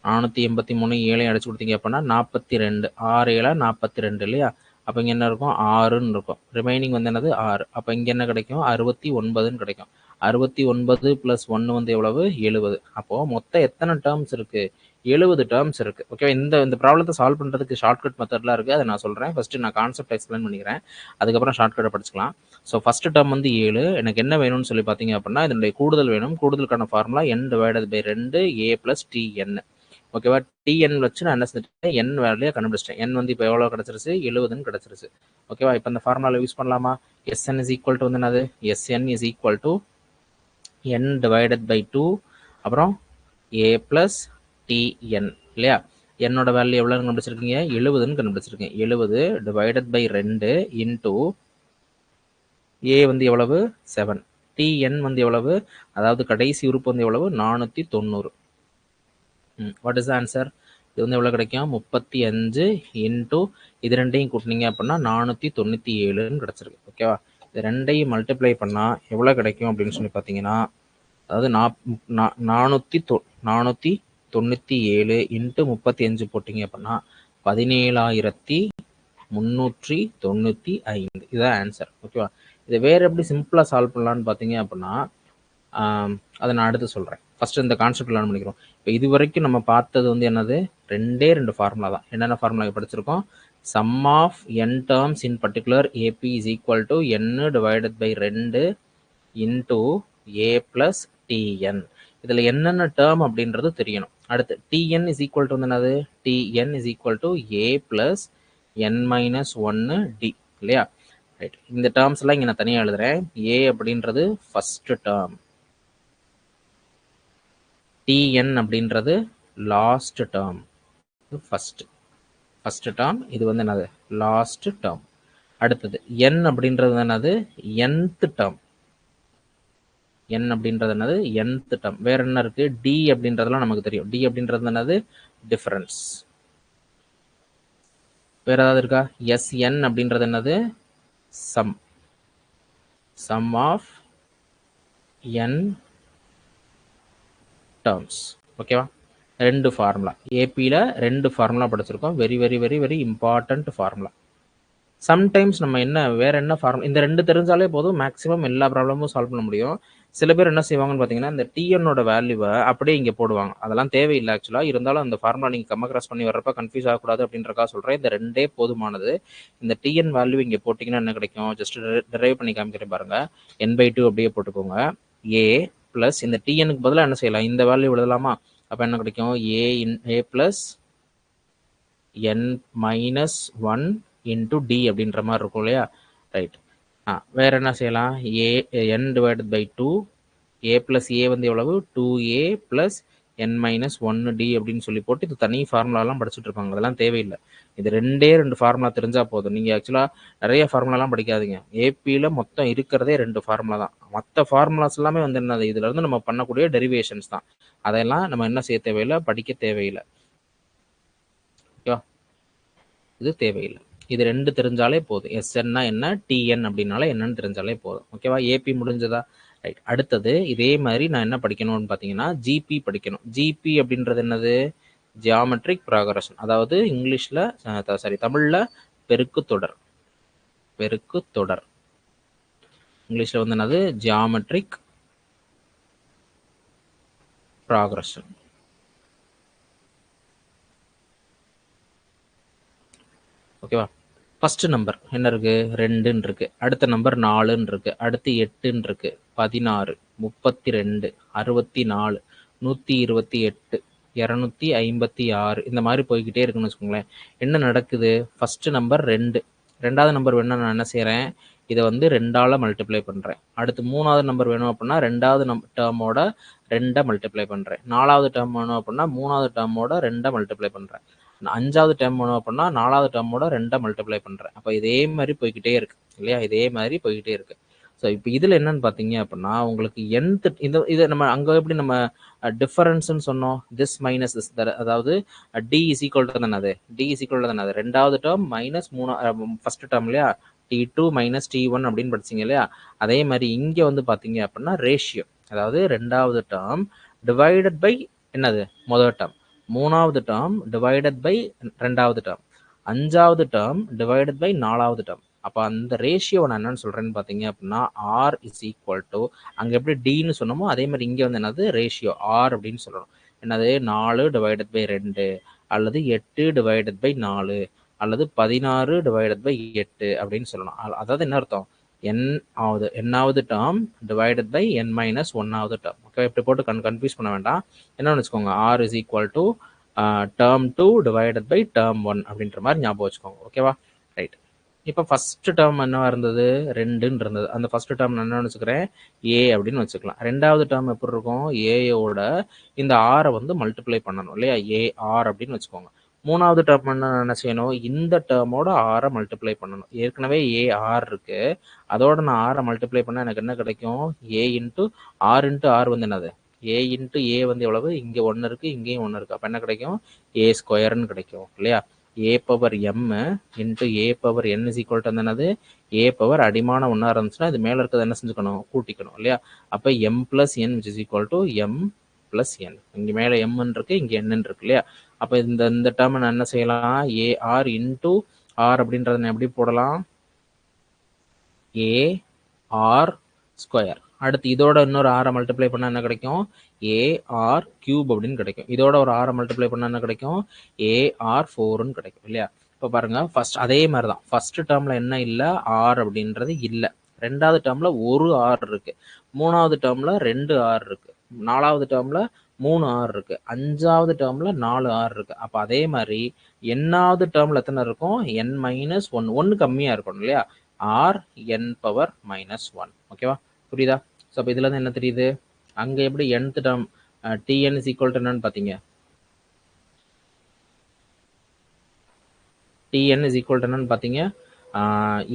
483 7 அடிச்சு கொடுத்தீங்க அப்படின்னா 42. 6 7 42 இல்லையா? அப்போ இங்கே என்ன இருக்கும்? 6ன்னு இருக்கும். ரிமைனிங் வந்து என்னது? 6. அப்போ இங்கே என்ன கிடைக்கும்? 69ன்னு கிடைக்கும். 69 + 1 வந்து எவ்வளவு? 70. அப்போது மொத்தம் எத்தனை டேர்ம்ஸ் இருக்குது? 70 டேர்ம்ஸ் இருக்குது. ஓகே, இந்த ப்ராப்ளத்தை சால்வ் பண்ணுறதுக்கு ஷார்ட்கட் மெத்தட்லாம் இருக்குது, அதை நான் சொல்கிறேன். ஃபஸ்ட்டு நான் கான்செப்ட் எக்ஸ்பிளைன் பண்ணிக்கிறேன், அதுக்கப்புறம் ஷார்ட்கட்டை படிச்சுக்கலாம். ஸோ ஃபஸ்ட்டு டேர்ம் வந்து 7. எனக்கு என்ன வேணும்னு சொல்லி பார்த்தீங்க அப்படின்னா, இதனுடைய கூடுதல் வேணும். கூடுதலுக்கான formula n divided by 2 a + tn. ஓகேவா? டிஎன் வச்சு நான் என்ன செஞ்சுட்டேன்? என் வேலையை கண்டுபிடிச்சிட்டேன். என் வந்து இப்போ எவ்வளோ கிடச்சிருச்சு? 70ன்னு கிடச்சிருச்சு. ஓகேவா? இப்போ இந்த ஃபார்முலாவில் யூஸ் பண்ணலாமா? எஸ்என் இஸ் ஈக்குவல் டு வந்து என்னது? SN is equal to n divided by 2 அப்புறம் ஏ ப்ளஸ் டிஎன் இல்லையா? என்னோட வேல்யூ எவ்வளோன்னு கண்டுபிடிச்சிருக்கீங்க? 70ன்னு கண்டுபிடிச்சிருக்கேன். 70 டிவைடட் பை 2 இன்டூ ஏ வந்து எவ்வளவு? 7. டிஎன் வந்து எவ்வளவு? அதாவது கடைசி உறுப்பு வந்து எவ்வளவு? 490. What is the answer? இது வந்து எவ்வளோ கிடைக்கும்? 35 இன்டூ இது ரெண்டையும் கூட்டினீங்க அப்படின்னா 497ன்னு கிடச்சிருக்கு. ஓகேவா? இது ரெண்டையும் மல்டிப்ளை பண்ணால் எவ்வளோ கிடைக்கும் அப்படின்னு சொல்லி பார்த்தீங்கன்னா, அதாவது 497 இன்ட்டு 35 போட்டிங்க அப்படின்னா 17,395. இதுதான் ஆன்சர். ஓகேவா? இதை வேறு எப்படி சிம்பிளாக சால்வ் பண்ணலான்னு பார்த்தீங்க அப்படின்னா, அதை நான் அடுத்து சொல்கிறேன். ஃபஸ்ட்டு இந்த கான்செப்ட் லேர்ன் பண்ணிக்கிறோம். இப்போ இது வரைக்கும் நம்ம பார்த்தது வந்து என்னது? ரெண்டு ஃபார்முலா தான். என்னென்ன ஃபார்முலா படிச்சிருக்கோம்? Sum of n terms in particular AP is equal to n divided by 2 into A plus TN. இதில் என்னென்ன டேர்ம் அப்படின்றது தெரியணும். அடுத்து டிஎன் இஸ் ஈக்குவல் டு வந்து என்னது? TN is equal to A plus n minus 1 D இல்லையா? Right. இந்த terms எல்லாம் இங்கே நான் தனியாக எழுதுறேன். ஏ அப்படின்றது ஃபர்ஸ்ட் டேர்ம், டிஎன் அப்படின்றது லாஸ்ட் டேர்ம். ஃபர்ஸ்ட் டேர்ம், இது வந்து என்னது? Last term. அடுத்தது n அப்படின்றது என்னது? nth term. n அப்படின்றது என்னது? nth term. வேற என்ன இருக்கு? d அப்படின்றதெல்லாம் நமக்கு தெரியும். d அப்படின்றது என்னது? டிஃபரன்ஸ். வேற ஏதாவது இருக்கா? sn அப்படின்றது என்னது? Sum. Sum of n terms. ஓகேவா? ரெண்டு ஃபார்முலா. ஏபியில் ரெண்டு ஃபார்முலா படிச்சிருக்கோம். Very very very very important formula. Sometimes நம்ம வேற என்ன ஃபார்முலா, இந்த ரெண்டு தெரிஞ்சாலே போதும், மேக்ஸிமம் எல்லா ப்ராப்ளமும் சால்வ் பண்ண முடியும். சில பேர் என்ன செய்வாங்கன்னு பார்த்தீங்கன்னா, இந்த டிஎன்னோட வேல்யூவை அப்படியே இங்கே போடுவாங்க. அதெல்லாம் தேவையில்லை ஆக்சுவலாக. இருந்தாலும் அந்த ஃபார்முலா நீங்கள் கம்ம பண்ணி வர்றப்ப கன்ஃபியூஸ் ஆகக்கூடாது அப்படின்றக்கா சொல்கிறேன். இந்த ரெண்டே போதுமானது. இந்த டிஎன் வேல்யூ இங்கே போட்டிங்கன்னா என்ன கிடைக்கும்? ஜஸ்ட் டிரைவ் பண்ணி காமிக்கிறேன் பாருங்க. n/2 அப்படியே போட்டுக்கோங்க. ஏ ப்ளஸ் இந்த டிஎனுக்கு பதிலாக என்ன செய்யலாம்? இந்த வேல்யூ எழுதலாமா? அப்போ என்ன கிடைக்கும்? A plus n minus 1 into d அப்படின்ற மாதிரி இருக்கும் இல்லையா? ரைட். வேற என்ன செய்யலாம்? n divided by 2, a plus a வந்து எவ்வளவு? 2a plus n minus 1d அப்படின்னு சொல்லி போட்டு இது தனி ஃபார்முலாலாம் படிச்சுட்டு இருப்பாங்க. அதெல்லாம் தேவையில்லை. இது ரெண்டு ஃபார்முலா தெரிஞ்சா போதும். நீங்கள் ஆக்சுவலாக நிறைய ஃபார்முலாலாம் படிக்காதீங்க. ஏபியில் மொத்தம் இருக்கிறதே 2 ஃபார்முலா தான். மற்ற ஃபார்முலாஸ் எல்லாமே வந்து என்னது? இதுல இருந்து நம்ம பண்ணக்கூடிய டெரிவேஷன்ஸ் தான். அதெல்லாம் நம்ம என்ன செய்ய தேவையில்லை? படிக்க தேவையில்லை. ஓகேவா? இது தேவையில்லை. இது ரெண்டு தெரிஞ்சாலே போதும். எஸ்என்னா என்ன, டிஎன் அப்படின்னால என்னன்னு தெரிஞ்சாலே போதும். ஓகேவா? ஏபி முடிஞ்சதா? ரைட். அடுத்தது இதே மாதிரி நான் என்ன படிக்கணும்னு பார்த்தீங்கன்னா, ஜிபி படிக்கணும். ஜிபி அப்படின்றது என்னது? Geometric progression. அதாவது இங்கிலீஷில் தமிழில் பெருக்கு தொடர். பெருக்கு தொடர். இங்கிலீஷில் வந்து என்னது? Geometric progression. ஓகேவா? ஃபர்ஸ்ட் நம்பர் என்ன இருக்கு? 2ன்னு இருக்கு. அடுத்த நம்பர் 4ன்னு இருக்கு. அடுத்து 8ன்னு இருக்கு. 16, 32, 64, 128, 256 இந்த மாதிரி போய்கிட்டே இருக்குன்னு வச்சுக்கோங்களேன். என்ன நடக்குது? First number 2. ரெண்டாவது நம்பர் வேணும்னா நான் என்ன செய்கிறேன்? இதை வந்து 2ஆல் மல்டிப்ளை பண்ணுறேன். அடுத்து 3வது நம்பர் வேணும் அப்படின்னா 2வது டேர்மோட 2 மல்டிப்ளை பண்ணுறேன். 4வது டேர்ம் வேணும் அப்படின்னா 3வது டேர்மோட 2 மல்டிப்ளை பண்ணுறேன். 5வது டேர்ம் வேணும் அப்படின்னா 4வது டேர்மோட 2 மல்டிப்ளை பண்ணுறேன். அப்போ இதே மாதிரி போய்கிட்டே இருக்கு இல்லையா? இதே மாதிரி போய்கிட்டே இருக்கு. ஸோ இப்போ இதில் என்னன்னு பார்த்தீங்க அப்படின்னா, உங்களுக்கு இதை நம்ம அங்கே எப்படி நம்ம டிஃபரன்ஸ்ன்னு சொன்னோம்? திஸ் மைனஸ் திஸ், அதாவது டி இஸ் ஈக்குவல் டு தானே? டி இஸ் ஈக்குவல் டு தானே? ரெண்டாவது டேர்ம் மைனஸ் ஃபர்ஸ்ட் டேர்ம் இல்லையா? T2 மைனஸ் T1 அப்படின்னு படிச்சிங்க இல்லையா? அதே மாதிரி இங்கே வந்து பார்த்தீங்க அப்படின்னா ரேஷியோ, அதாவது ரெண்டாவது டேர்ம் டிவைடட் பை என்னது? முதல் டேர்ம். மூணாவது டேர்ம் டிவைடட் பை ரெண்டாவது டேர்ம். 5வது டேர்ம் டிவைடட் பை 4வது டேர்ம். அப்போ அந்த ரேஷியோ நான் என்னன்னு சொல்கிறேன்னு பார்த்தீங்க அப்படின்னா ஆர் இஸ் ஈக்குவல் டு, அங்கே எப்படி டின்னு சொன்னோமோ அதே மாதிரி இங்கே வந்து என்னது? ரேஷியோ ஆர் அப்படின்னு சொல்லணும். என்னது? 4 டிவைடட் பை 2 அல்லது 8 டிவைடட் பை 4 அல்லது 16 டிவைடட் பை 8 அப்படின்னு சொல்லணும். அதாவது என்ன அர்த்தம்? என்னாவது term divided by n minus 1வது டேர்ம். ஓகே, இப்படி போட்டு கன்ஃபியூஸ் பண்ண வேண்டாம். என்னன்னு வச்சுக்கோங்க, r is equal to term 2 divided by term 1 அப்படின்ற மாதிரி ஞாபகம் வச்சுக்கோங்க. ஓகேவா? ரைட். இப்போ ஃபர்ஸ்ட் டேர்ம் என்னவா இருந்தது, 2ன்னு இருந்தது. அந்த ஃபர்ஸ்ட் டேர்ம் நான் என்ன வச்சுக்கிறேன், ஏ அப்படின்னு வச்சுக்கலாம். ரெண்டாவது டேர்ம் எப்படி இருக்கும், ஏயோட இந்த ஆரை வந்து மல்டிப்ளை பண்ணணும் இல்லையா, ஏஆர் அப்படின்னு வச்சுக்கோங்க. மூணாவது டேர்ம் என்ன செய்யணும், இந்த டேர்மோட ஆரை மல்டிப்ளை பண்ணணும். ஏற்கனவே ஏஆர் இருக்கு, அதோட நான் ஆரை மல்டிப்ளை பண்ணால் எனக்கு என்ன கிடைக்கும், ஏ இன்ட்டு ஆர் வந்து என்னது, ஏ இன்ட்டு ஏ வந்து எவ்வளவு, இங்கே 1 இருக்கு, இங்கேயும் 1 இருக்கு. அப்போ என்ன கிடைக்கும், ஏ ஸ்கொயர்னு கிடைக்கும் இல்லையா. A power m into a power n is equal to என்னது, ஏ பவர் அடிமான ஒன்றா இருந்துச்சுன்னா இது மேலே இருக்கிறது என்ன செஞ்சுக்கணும், கூட்டிக்கணும் இல்லையா. அப்போ m plus n which is equal to m plus n. இங்கே மேலே எம்ன்னு இருக்கு, இங்கே என்னன்னு இருக்கு இல்லையா. அப்போ இந்த டேர்ம் நான் என்ன செய்யலாம், ஏஆர் இன்டூ ஆர் அப்படின்றத நான் எப்படி போடலாம், ஏஆர் ஸ்கொயர். அடுத்து இதோட இன்னொரு ஆரை மல்டிப்ளை பண்ணால் என்ன கிடைக்கும், ஏஆர் கியூப் அப்படின்னு கிடைக்கும். இதோட ஒரு ஆரை மல்டிப்ளை பண்ணால் என்ன கிடைக்கும், ஏஆர் 4ன்னு கிடைக்கும் இல்லையா. இப்போ பாருங்க, ஃபர்ஸ்ட் அதே மாதிரி தான், ஃபர்ஸ்ட் டேர்மில் என்ன இல்லை, ஆர் அப்படின்றது இல்லை. ரெண்டாவது டேர்மில் ஒரு ஆர் இருக்கு, மூணாவது டேர்மில் 2 ஆர் இருக்கு, நாலாவது டேர்மில் 3 ஆர் இருக்கு, அஞ்சாவது டேர்மில் 4 ஆர் இருக்கு. அப்போ அதே மாதிரி என்னாவது டேர்மில் எத்தனை இருக்கும், என் மைனஸ் ஒன், ஒன்று கம்மியாக இருக்கணும் இல்லையா, R N power minus one. ஓகேவா, புரியுதா. ஸோ அப்போ இதுல இருந்து என்ன தெரியுது, அங்கே எப்படி nth term TN is equal to என்னன்னு பார்த்தீங்க, டிஎன் இஸ் ஈக்குவல் டு என்னன்னு பார்த்தீங்க,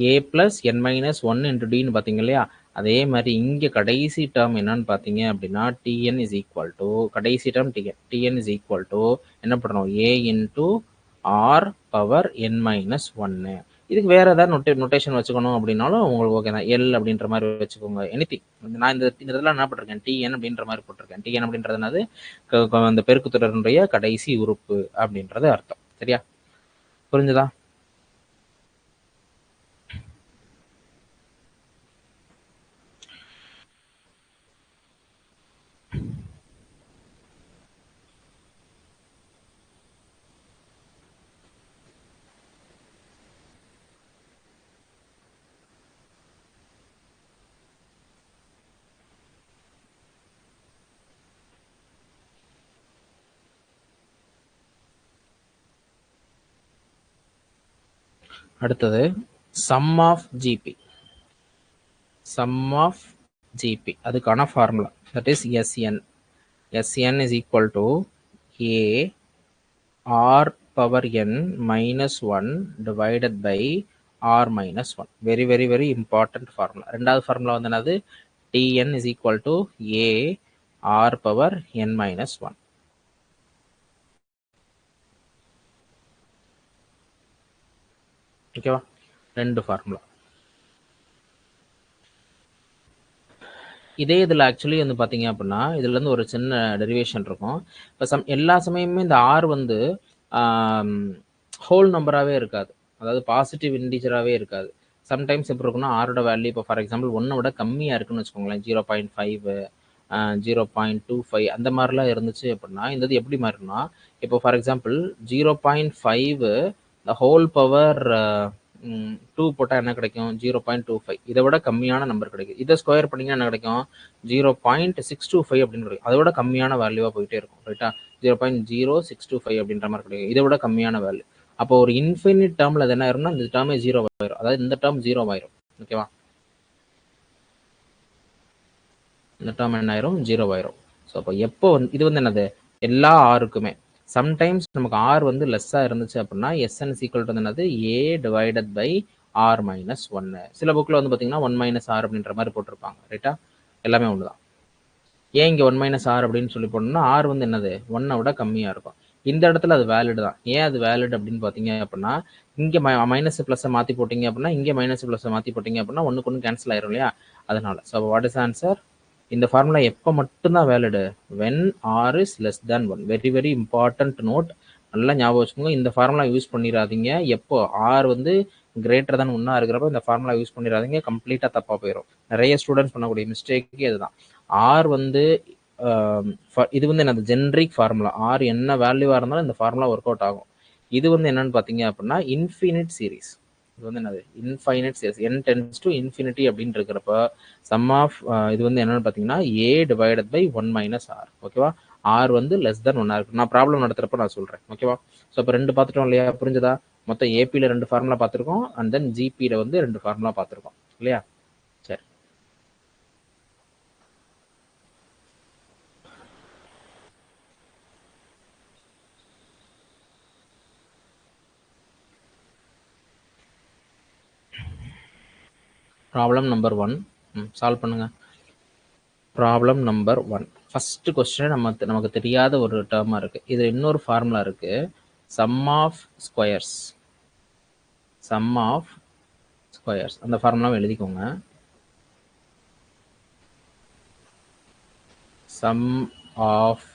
ஏ plus N minus one into டின்னு பார்த்தீங்க இல்லையா. அதே மாதிரி இங்கே கடைசி டேர்ம் என்னன்னு பார்த்தீங்க அப்படின்னா டிஎன் இஸ் ஈக்குவல் டு, கடைசி term TN is equal to என்ன பண்ணுறோம், A into R power n minus ஒன்னு. இதுக்கு வேற ஏதாவது நொட்டேஷன் வச்சுக்கணும் அப்படின்னாலும் உங்களுக்கு ஓகே தான், எல் அப்படின்ற மாதிரி வச்சுக்கோங்க, எனிதிங். நான் இந்த இதெல்லாம் என்ன போட்டிருக்கேன், டிஎன் அப்படின்ற மாதிரி போட்டிருக்கேன். டிஎன் அப்படின்றது என்னது, அந்த பெருக்குத்தொடரினுடைய கடைசி உறுப்பு அப்படின்றது அர்த்தம். சரியா, புரிஞ்சுதா. அடுத்தது sum of GP. Sum of GP அதுக்கான formula that is SN. SN is equal to a r power n minus one divided by r minus one. Very very very important formula. ரெண்டாவது ஃபார்முலா வந்து என்னது, TN is equal to a r power n minus one. ஓகேவா, ரெண்டு formula. இதே இதில் actually வந்து பார்த்தீங்க அப்படின்னா இதுலேருந்து ஒரு சின்ன டெரிவேஷன் இருக்கும். இப்போ எல்லா சமயமுமே இந்த ஆர் வந்து ஹோல் நம்பராகவே இருக்காது, அதாவது பாசிட்டிவ் இன்டீஜராகவே இருக்காது. சம்டைம்ஸ் எப்படி இருக்குன்னா ஆரோட வேல்யூ இப்போ ஃபார் எக்ஸாம்பிள் 1 விட கம்மியாக இருக்குன்னு வச்சுக்கோங்களேன், 0.5 0.25 அந்த மாதிரிலாம் இருந்துச்சு அப்படின்னா இந்த இது எப்படி மாறினா, இப்போ for example 0.5 the whole power 2 போட்டால் என்ன கிடைக்கும், 0.25. இதை விட கம்மியான நம்பர் கிடைக்கும். இதை ஸ்கொயர் பண்ணிங்கன்னா என்ன கிடைக்கும், 0.625 அப்படின்னு கிடைக்கும். அதை விட கம்மியான வேல்யூவாக போயிட்டே இருக்கும் ரைட்டா. 0.0625 அப்படின்ற மாதிரி கிடைக்கும், இதை விட கம்மியான வேல்யூ. அப்போ ஒரு இன்ஃபினிட் டேர்மில் அது என்ன ஆயிரும்னா இந்த டேர்மே 0 ஆயிரும், அதாவது இந்த டேர்ம் 0 ஆயிரும். ஓகேவா, இந்த டேர்ம் என்ன ஆயிரும், 0 ஆயிரும். ஸோ அப்போ எப்போ இது வந்து என்னது, எல்லா ஆருக்குமே சம்டைம்ஸ் நமக்கு ஆர் வந்து லெஸ்ஸாக இருந்துச்சு அப்படின்னா எஸ்என் ஈக்குவல் டு என்னது, ஏ டிவைடட் பை ஆர் மைனஸ் ஒன்று. சில புக்கில் வந்து பார்த்தீங்கன்னா 1 மைனஸ் ஆர் அப்படின்ற மாதிரி போட்டிருப்பாங்க ரைட்டா. எல்லாமே ஒன்று தான். ஏன் இங்கே 1 மைனஸ் ஆர் அப்படின்னு சொல்லி போனோம்னா ஆர் வந்து என்னது 1 விட கம்மியாக இருக்கும். இந்த இடத்துல அது வேலிடு தான். ஏன் அது வேலிட் அப்படின்னு பார்த்தீங்க அப்படின்னா இங்கே மைனஸ் ப்ளஸை மாற்றி போட்டிங்க அப்படின்னா இங்கே மைனஸ் ப்ளஸை மாற்றி போட்டிங்க அப்படின்னா ஒன்றுக்கு ஒன்று கேன்சல் ஆயிரும் இல்லையா, அதனால. ஸோ வாட் இஸ் ஆன்சர், இந்த ஃபார்முலா எப்போ மட்டும்தான் valid, when R is less than 1. Very very important note, நல்லா ஞாபகம் வச்சுக்கோங்க. இந்த ஃபார்முலா யூஸ் பண்ணிடாதீங்க எப்போ ஆர் வந்து கிரேட்டர் தான் 1 இருக்கிறப்ப இந்த ஃபார்முலா யூஸ் பண்ணிடாதீங்க, கம்ப்ளீட்டாக தப்பாக போயிடும். நிறைய ஸ்டூடெண்ட்ஸ் பண்ணக்கூடிய மிஸ்டேக்கு இதுதான். ஆர் வந்து இது வந்து என்னது ஜென்ரிக் ஃபார்முலா, ஆர் என்ன வேல்யூவாக இருந்தாலும் இந்த ஃபார்முலா ஒர்க் அவுட் ஆகும். இது வந்து என்னன்னு பார்த்தீங்க அப்படின்னா இன்ஃபினிட் சீரீஸ். இது வந்து என்னது, infinite series, n tends to infinity அப்படின்னு இருக்கிறப்ப சம் ஆஃப் இது வந்து என்னன்னு பார்த்தீங்கன்னா ஏ டிவைடட் பை 1 மைனஸ் ஆர். ஓகேவா, ஆர் வந்து லெஸ் தென் 1 இருக்கு. நான் ப்ராப்ளம் நடத்துறப்ப நான் சொல்றேன். ஓகேவா, ஸோ இப்போ 2 பார்த்துட்டோம் இல்லையா, புரிஞ்சதா. மொத்தம் ஏபியில் 2 ஃபார்முலா பார்த்துருக்கோம், அண்ட் தென் ஜிபியில் வந்து 2 ஃபார்முலா பார்த்துருக்கோம் இல்லையா? சரி, ப்ராப்ளம் நம்பர் 1 சால்வ் பண்ணுங்க. ப்ராப்ளம் நம்பர் 1 ஃபர்ஸ்ட் கொஸ்டின் நமக்கு தெரியாத ஒரு டேர்மா இருக்கு. இது இன்னொரு ஃபார்முலா இருக்கு, sum of squares. Sum of squares அந்த ஃபார்முலாவை எழுதிக்கோங்க. சம் ஆஃப்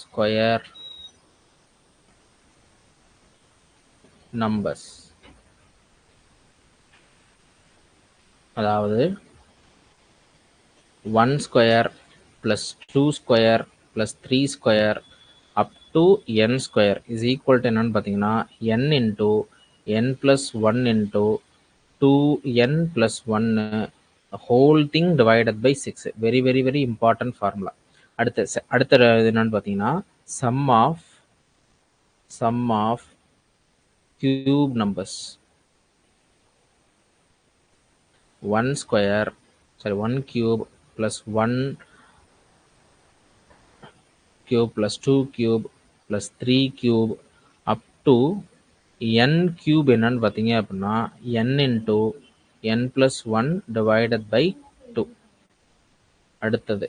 ஸ்கொயர் நம்பர்ஸ், அதாவது 1 square plus 2 square plus 3 square up to n square is equal to என்னன்னு பார்த்தீங்கன்னா n into n plus 1 into 2n plus 1 whole thing divided by 6. very very very important formula. அடுத்த என்னன்னு பார்த்தீங்கன்னா sum of cube numbers. 1 square, sorry 1 cube plus 1 cube plus 2 cube plus 3 cube up to n cube என்னன்னு பார்த்தீங்க அப்படின்னா n into n plus 1 divided by 2. அடுத்தது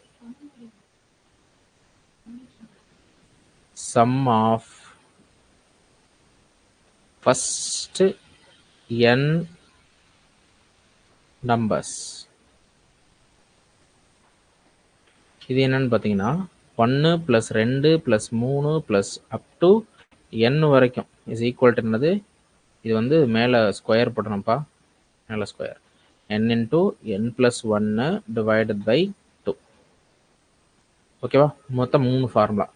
sum of first n numbers. இது என்னன்னு பார்த்தீங்கன்னா 1 plus 2 plus 3 plus up to n வரைக்கும் is equal to என்னது, இது வந்து மேலே ஸ்கொயர் போட்டணும்ப்பா, மேலே square n into n plus 1 divided by 2. ஓகேவா? மொத்தம் 3 ஃபார்முலா.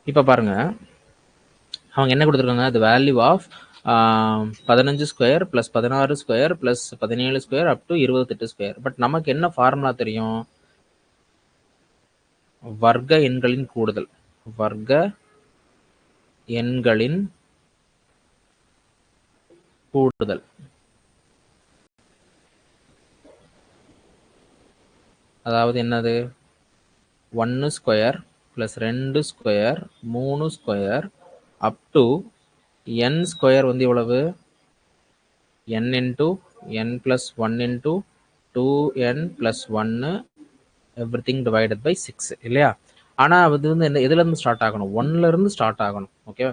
இப்போ பாருங்க, அவங்க என்ன கொடுத்துருக்காங்க, the value of 15 square plus 16 square plus 17 square up to 28 square. But நமக்கு என்ன ஃபார்முலா தெரியும், வர்க்க எண்களின் கூடுதல். வர்க்க எண்களின் கூடுதல் அதாவது என்னது, 1 square plus 2 square 3 square up to n square வந்து எவ்வளவு, n into n plus 1 into 2n plus 1 everything divided by 6 இல்லையா? ஆனால் அது வந்து என்ன, எதுலேருந்து ஸ்டார்ட் ஆகணும், 1லேருந்து ஸ்டார்ட் ஆகணும். ஓகே,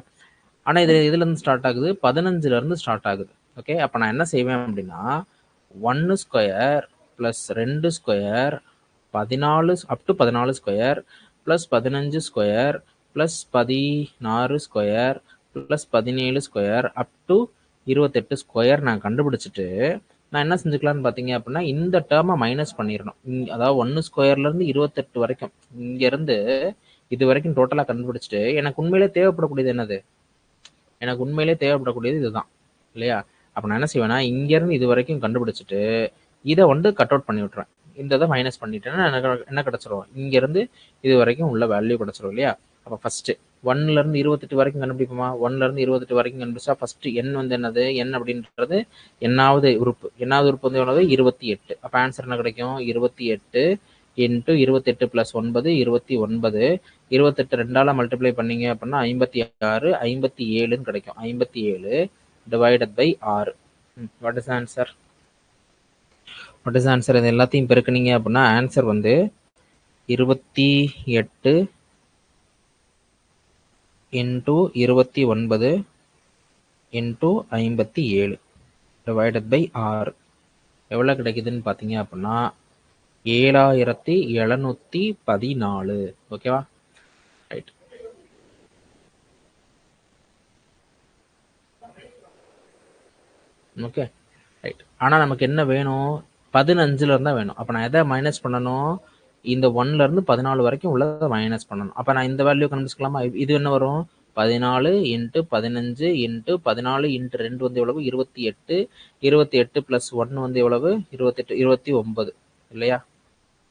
ஆனால் இது எதுலேருந்து ஸ்டார்ட் ஆகுது, 15லேருந்து ஸ்டார்ட் ஆகுது. ஓகே, அப்போ நான் என்ன செய்வேன் அப்படின்னா 1 square plus 2 square 14 up to 14 square plus 15 square plus 16 square plus 17 square up to 28 square நான் கண்டுபிடிச்சிட்டு நான் என்ன செஞ்சுக்கலான்னு பார்த்தீங்க அப்படின்னா இந்த டேர்மை மைனஸ் பண்ணிடணும். அதாவது 1 ஸ்கொயர்லேருந்து 28 வரைக்கும் இங்கேருந்து இது வரைக்கும் டோட்டலாக கண்டுபிடிச்சிட்டு எனக்கு உண்மையிலே தேவைப்படக்கூடியது என்னது, எனக்கு உண்மையிலே தேவைப்படக்கூடியது இதுதான் இல்லையா? அப்போ நான் என்ன செய்வேன்னா இங்கேருந்து இது வரைக்கும் கண்டுபிடிச்சிட்டு இதை வந்து கட் அவுட் பண்ணி விட்ருவேன். இந்த இதை மைனஸ் பண்ணிட்டேன்னா எனக்கு என்ன கிடச்சிரும், இங்கேருந்து இது வரைக்கும் உள்ள வேல்யூ கிடச்சிரும் இல்லையா? அப்போ ஃபஸ்ட்டு 1லேருந்து 28 வரைக்கும் கண்டுபிடிப்போமா, 1லேருந்து 28 வரைக்கும் கண்டுபிடிச்சா ஃபஸ்ட்டு எண் வந்து என்னது, எண் அப்படின்றது என்னாவது உறுப்பு, என்னாவது உறுப்பு வந்து எவ்வளவு, 28. அப்போ ஆன்சர் என்ன கிடைக்கும், 28 இன்ட்டு 28 ப்ளஸ் 9 29, 28 2ஆல் மல்டிப்ளை பண்ணிங்க அப்படின்னா 56, 57ன்னு கிடைக்கும். 57 divided by 6. What is answer, what is answer, இது எல்லாத்தையும் பெருக்குனீங்க அப்படின்னா ஆன்சர் வந்து 28 இன்ட்டு 29 இன்ட்டு 57 டிவைடட் பை 6 எவ்வளோ கிடைக்குதுன்னு பார்த்தீங்க அப்படின்னா 7714. ஓகேவா? ரைட். Okay right. ஆனால் நமக்கு என்ன வேணும், 15 இருந்தால் வேணும். அப்போ நான் எதை மைனஸ் பண்ணணும், இந்த 1லேருந்து 14 வரைக்கும் உள்ளதை மைனஸ் பண்ணணும். அப்போ நான் இந்த வேல்யூ கண்டுபிடிச்சிக்கலாமா, இது என்ன வரும், 14 இன்ட்டு 15 இன்ட்டு 14 இன்ட்டு 2 வந்து எவ்வளவு, 28, 28 ப்ளஸ் 1 வந்து எவ்வளவு, 28, 29 இல்லையா?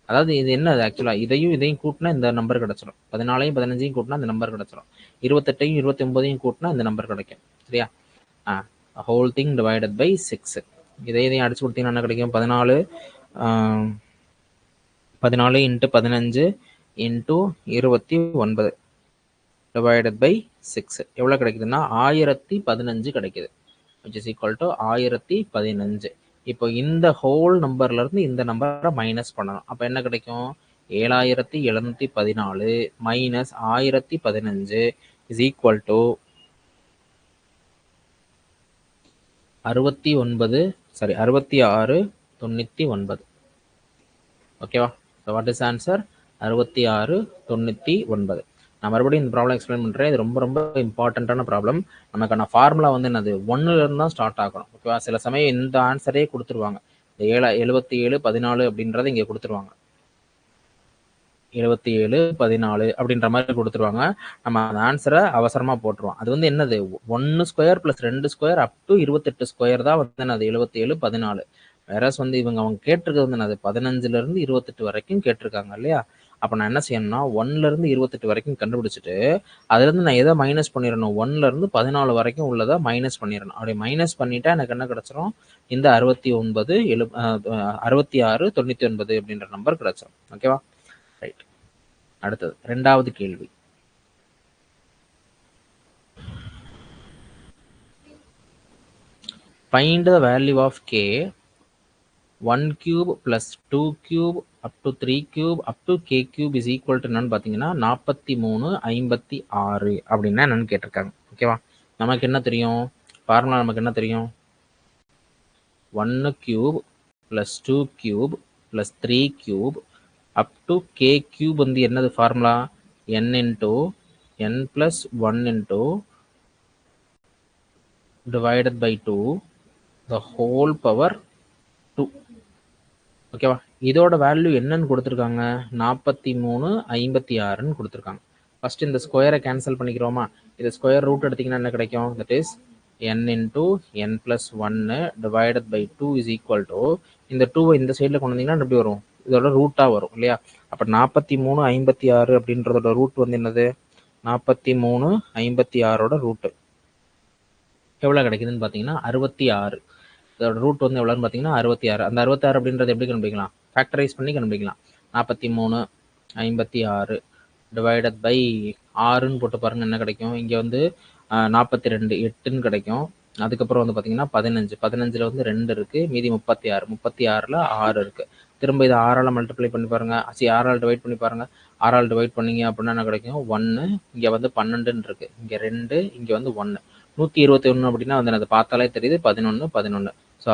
அதாவது இது என்ன ஆக்சுவலாக, இதையும் கூட்டினா இந்த நம்பர் கிடச்சிடும், 14ஐயும் 15ஐயும் கூட்டினா இந்த நம்பர் கிடச்சிடும், 28ஐயும் 29ஐயும் கூட்டினா இந்த நம்பர் கிடைக்கும் சரியா? Whole thing divided by 6. இதையும் அடிச்சு கொடுத்தீங்கன்னா என்ன கிடைக்கும்? 14 இன்ட்டு 15 இன்ட்டு 29 டிவைடட் பை 6 எவ்வளோ கிடைக்குதுன்னா 1015 கிடைக்குது, which is equal to 1015. இப்போ இந்த ஹோல் நம்பர்ல இருந்து இந்த நம்பரை மைனஸ் பண்ணணும். அப்போ என்ன கிடைக்கும்? 7714 மைனஸ் 1015 இஸ் ஈக்குவல் டு 6699. ஓகேவா? So what is answer? 6699. நான் மறுபடியும் இந்த ப்ராப்ளம் எக்ஸ்பிளைன் பண்ணுறேன். இது ரொம்ப ரொம்ப இம்பார்ட்டண்ட்டான ப்ராப்ளம். நமக்கான ஃபார்முலா வந்து என்னது? 1லேருந்து தான் ஸ்டார்ட் ஆகணும். ஓகேவா? சில சமயம் இந்த ஆன்சரே கொடுத்துருவாங்க. இந்த 7714 அப்படின்றத இங்கே கொடுத்துருவாங்க. 7714 அப்படின்ற மாதிரி கொடுத்துருவாங்க. நம்ம அந்த ஆன்சரை அவசரமாக போட்டுருவோம். அது வந்து என்னது? 1 square plus 2 square up to 28 square தான் வந்து என்னது? 7714. வேறஸ் வந்து அவங்க கேட்டிருக்கிறது வந்து என்னது? 15லேருந்து 28 வரைக்கும் கேட்டிருக்காங்க இல்லையா? அப்போ நான் என்ன செய்யணும்னா 1லேருந்து 28 வரைக்கும் கண்டுபிடிச்சிட்டு அதுலேருந்து நான் எதை மைனஸ் பண்ணிடணும்? 1லேருந்து 14 வரைக்கும் உள்ளதை மைனஸ் பண்ணிடணும். அப்படி மைனஸ் பண்ணிட்டா எனக்கு என்ன கிடைச்சிரும்? இந்த 6699 அப்படின்ற நம்பர் கிடைச்சிரும். ஓகேவா? ரைட். அடுத்தது ரெண்டாவது கேள்வி. Find the value of k 1 cube plus 2 cube up to 3 cube up to k cube is equal to என்னன்னு பார்த்தீங்கன்னா 4356 அப்படின்னா என்னன்னு கேட்டிருக்காங்க. ஓகேவா? நமக்கு என்ன தெரியும்? ஃபார்முலா நமக்கு என்ன தெரியும்? 1 cube plus 2 cube plus 3 cube up to k cube வந்து என்னது formula? n into n plus 1 into divided by 2 the whole power 2. ஓகேவா? இதோட வேல்யூ என்னன்னு கொடுத்துருக்காங்க? 4356ன்னு கொடுத்துருக்காங்க. ஃபர்ஸ்ட் இந்த ஸ்கொயரை கேன்சல் பண்ணிக்கிறோமா? இது ஸ்கொயர் ரூட் எடுத்தீங்கன்னா என்ன கிடைக்கும்? That is n into n plus 1 divided by 2 is equal to இந்த 2வை இந்த சைடில் கொண்டு வந்தீங்கன்னா எப்படி வரும்? இதோட ரூட்டாக வரும் இல்லையா? அப்போ 4356 அப்படின்றதோட ரூட் வந்து என்னது? 4356ஓட ரூட்டு எவ்வளோ கிடைக்குதுன்னு பார்த்தீங்கன்னா 66. இதோட ரூட் வந்து எவ்வளோன்னு பார்த்தீங்கன்னா 66. அந்த 66 அப்படின்றது எப்படி கண்டுபிடிக்கலாம்? ஃபேக்டரைஸ் பண்ணி கண்டுபிடிக்கலாம். 4356 டிவைடட் பை 6ன்னு போட்டு பாருங்கள் என்ன கிடைக்கும்? இங்கே வந்து 42 8ன்னு கிடைக்கும். அதுக்கப்புறம் வந்து பார்த்தீங்கன்னா 15 வந்து 2 இருக்குது, மீதி 36ல் 6 இருக்குது. திரும்ப இதை 6ஆல் மல்டிப்ளை பண்ணி பாருங்கள். 6ஆல் டிவைட் பண்ணி பாருங்கள். 6ஆல் டிவைட் பண்ணிங்க அப்படின்னா என்ன கிடைக்கும்? 1. இங்கே வந்து 12ன்னு இருக்குது, இங்கே 2, இங்கே வந்து 1. 121 அப்படின்னா வந்து அதை பார்த்தாலே தெரியுது 11. ஸோ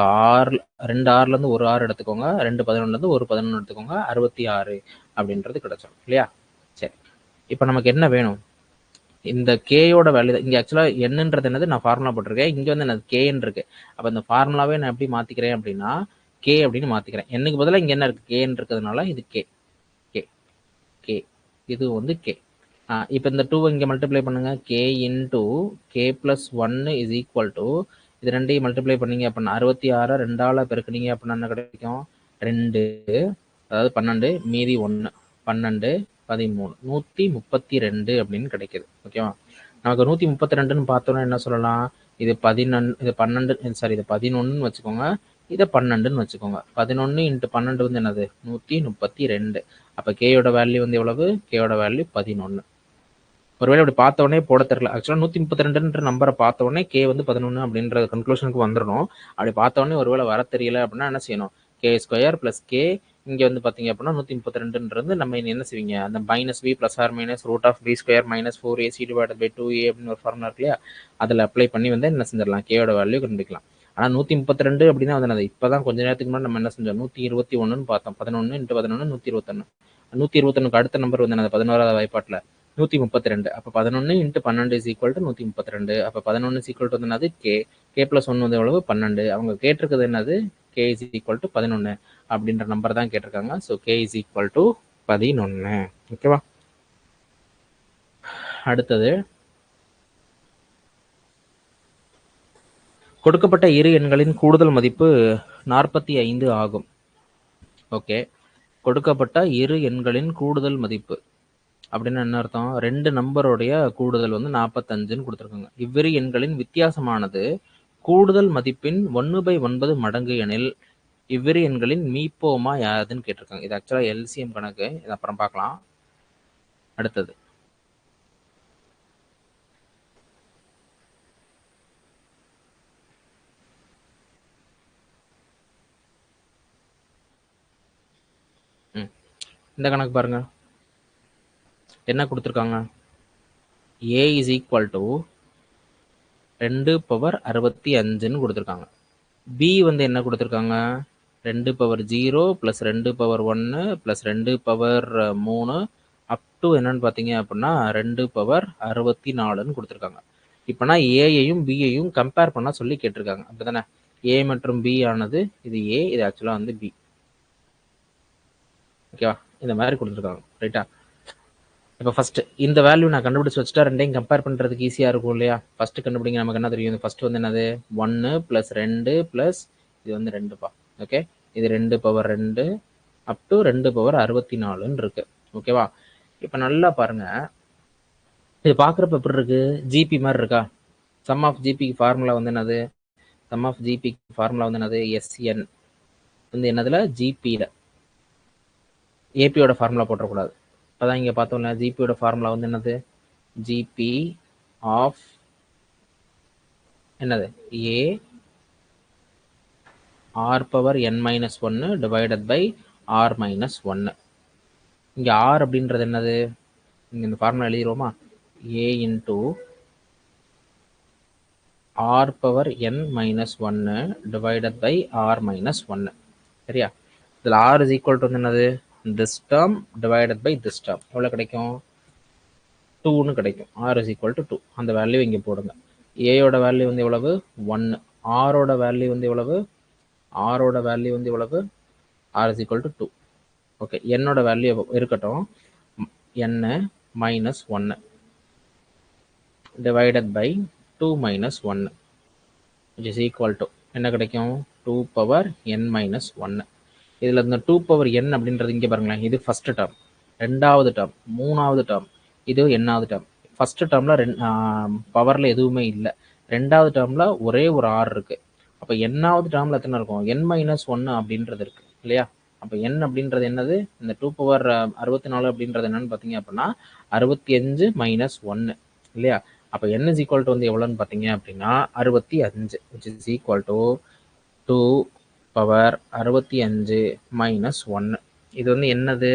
2 6லேருந்து ஒரு 6 எடுத்துக்கோங்க, 2 11லேருந்து ஒரு 11 எடுத்துக்கோங்க, 66 அப்படின்றது கிடைச்சிடும் இல்லையா? சரி, இப்போ நமக்கு என்ன வேணும்? இந்த கேயோட வேல்யூ தான் இங்கே ஆக்சுவலாக என்னன்றது என்னது? நான் ஃபார்முலா போட்டிருக்கேன். இங்கே வந்து எனக்கு கேன்னு இருக்கு. அப்போ இந்த ஃபார்முலாவே நான் எப்படி மாற்றிக்கிறேன் அப்படின்னா கே அப்படின்னு மாற்றிக்கிறேன். என்னுக்கு பதிலாக இங்கே என்ன இருக்குது? கேன்னு இருக்கிறதுனால இது கே. இது வந்து கே. இப்போ இந்த 2 இங்கே மல்டிப்ளை பண்ணுங்க. K into K plus 1 is equal to இது ரெண்டையும் மல்டிப்ளை பண்ணீங்க அப்படின்னா 66 2ஆல் பெருக்குனீங்க அப்படின்னா என்ன கிடைக்கும்? 2, அதாவது 12, மீதி 1, 12, 13, 132 அப்படின்னு கிடைக்குது. ஓகேவா? நமக்கு 132ன்னு பார்த்தோன்னா என்ன சொல்லலாம்? இது 11ன்னு வச்சுக்கோங்க, இதை 12ன்னு வச்சுக்கோங்க. 11 × 12 வந்து என்னது? 132. அப்போ கேயோட வேல்யூ வந்து எவ்வளவு? கேயோட வேல்யூ 11. ஒருவேளை இப்படி பார்த்த உடனே போட தெரியல. ஆக்சுவலாக 132ன்ற நம்பரை பார்த்த உடனே கே வந்து 11 அப்படின்ற கன்க்ளூஷனுக்கு வந்துடணும். அப்படி பார்த்த உடனே ஒருவேளை வர தெரியல அப்படின்னா என்ன செய்யணும்? கே ஸ்கொயர் ப்ளஸ் கே இங்கே வந்து பார்த்தீங்க அப்படின்னா 132ன்றது நம்ம என்ன செய்வீங்க? அந்த minus B plus or minus root of B square minus 4ac divided by 2a அப்படின்னு ஒரு ஃபார்முலா இருக்கு இல்லையா? அதில் அப்ளை பண்ணி வந்து என்ன செஞ்சிடலாம்? கேயோட வேல்யூ கண்டுபிடிக்கலாம். ஆனால் 132 அப்படின்னா வந்து என்னது? இப்போ தான் கொஞ்ச நேரத்துக்கு முன்னாடி நம்ம என்ன செஞ்சோம்? 121ன்னு பார்த்தோம். 11 × 11 121. 121க்கு அடுத்த நம்பர் வந்து என்னது? 11வது வாய்ப்பாட்டில் 132. அப்போ 11 × 12 இஸ் ஈக்குவல் டு 132. அப்போ 11 இஸ் ஈக்குவல் டு வந்து என்னது? கே. கே ப்ளஸ் 1 வந்து எவ்வளவு? 12. அவங்க கேட்டிருக்கிறது என்னது? கே இஸ் ஈக்குவல் டு 11 அப்படின்ற நம்பர் தான் கேட்டிருக்காங்க. So K is equal to 11. ஓகேவா? அடுத்தது கொடுக்கப்பட்ட இரு எண்களின் கூடுதல் மதிப்பு 45 ஆகும். ஓகே, கொடுக்கப்பட்ட இரு எண்களின் கூடுதல் மதிப்பு அப்படின்னு என்ன அர்த்தம்? 2 நம்பருடைய கூடுதல் வந்து 45ன்னு கொடுத்துருக்காங்க. இவ்விரு எண்களின் வித்தியாசமானது கூடுதல் மதிப்பின் 1/9 மடங்கு எனில் இவ்விரு எண்களின் மீப்போமா யாதுன்னு கேட்டிருக்காங்க. இது ஆக்சுவலாக எல்சிஎம் கணக்கு. இது அப்புறம் பார்க்கலாம். அடுத்தது இந்த கணக்கு பாருங்க. என்ன கொடுத்துருக்காங்க? a is equal to 2/65ன்னு கொடுத்துருக்காங்க. b வந்து என்ன கொடுத்துருக்காங்க? 2/0 + 2/1 + 2/3 அப் டு என்னன்னு பார்த்தீங்க அப்படின்னா 2/64ன்னு கொடுத்துருக்காங்க. இப்போனா ஏயையும் பியையும் கம்பேர் பண்ண சொல்லி கேட்டிருக்காங்க. அப்படிதானே? ஏ மற்றும் பி ஆனது இது ஏ, இது ஆக்சுவலாக வந்து பி. ஓகேவா? இந்த மாதிரி கொடுத்துருக்காங்க. ரைட்டா? இப்போ ஃபர்ஸ்ட் இந்த வேல்யூ நான் கண்டுபிடிச்சு வச்சுட்டா ரெண்டையும் கம்பேர் பண்ணுறதுக்கு ஈஸியாக இருக்கும் இல்லையா? ஃபர்ஸ்ட் கண்டுபிடிங்க. நமக்கு என்ன தெரியும்? ஃபர்ஸ்ட் வந்து என்னது? 1 + 2 + இது வந்து 2பா. ஓகே, இது 2/2 அப் டு 2/64ன்னு இருக்கு. ஓகேவா? இப்போ நல்லா பாருங்க. இது பார்க்குறப்ப எப்படி இருக்கு? ஜிபி மாதிரி இருக்கா? சம் ஆஃப் ஜிபிக்கு ஃபார்முலா வந்து என்னது? சம் ஆஃப் ஜிபிக்கு ஃபார்முலா வந்து என்னது? எஸ்என் வந்து என்னதுல? ஜிபியில். ஏபியோட ஃபார்முலா போட்டக்கூடாது. இப்போதான் இங்கே பார்த்தோம்ல, ஜிபியோட ஃபார்முலா வந்து என்னது? ஜிபி ஆஃப் என்னது? A r⁻n-1 divided by r-1. இங்கே r அப்படின்றது என்னது? இங்கே இந்த ஃபார்முலா எழுதிடுவோமா? a into r⁻n-1 divided by r-1. சரியா? இதில் r இஸ் ஈக்குவல் டு என்னது? This term divided by this term. எவ்வளோ கிடைக்கும்? 2ன்னு கிடைக்கும். r is equal to 2. அந்த வேல்யூ இங்கே போடுங்க. ஏயோட வேல்யூ வந்து எவ்வளவு? 1. ஆரோட வேல்யூ வந்து எவ்வளவு? ஆரோட வேல்யூ வந்து எவ்வளவு? r is equal to 2. Okay, என்னோட வேல்யூ இருக்கட்டும். n -1 divided by 2 - 1 which is equal to என்ன கிடைக்கும்? 2/n-1. இதில் இந்த 2/n அப்படின்றது இங்கே பாருங்களேன். இது ஃபர்ஸ்ட் டேர்ம், ரெண்டாவது டேர்ம், மூணாவது டேர்ம், இது என்னாவது டேர்ம். ஃபர்ஸ்ட் டேர்மில் பவரில் எதுவுமே இல்லை. ரெண்டாவது டேர்மில் ஒரே ஒரு ஆர் இருக்குது. அப்போ என்னாவது டேர்மில் எத்தனை இருக்கும்? n-1 அப்படின்றது இருக்குது இல்லையா? அப்போ n அப்படின்றது என்னது? இந்த 2/64 அப்படின்றது என்னன்னு பார்த்தீங்க அப்படின்னா 65 - 1 இல்லையா? அப்போ n இஸ் ஈக்குவல் டு வந்து எவ்வளோன்னு பார்த்தீங்க அப்படின்னா 65 which is equal to 2/65 - 1. இது வந்து என்னது?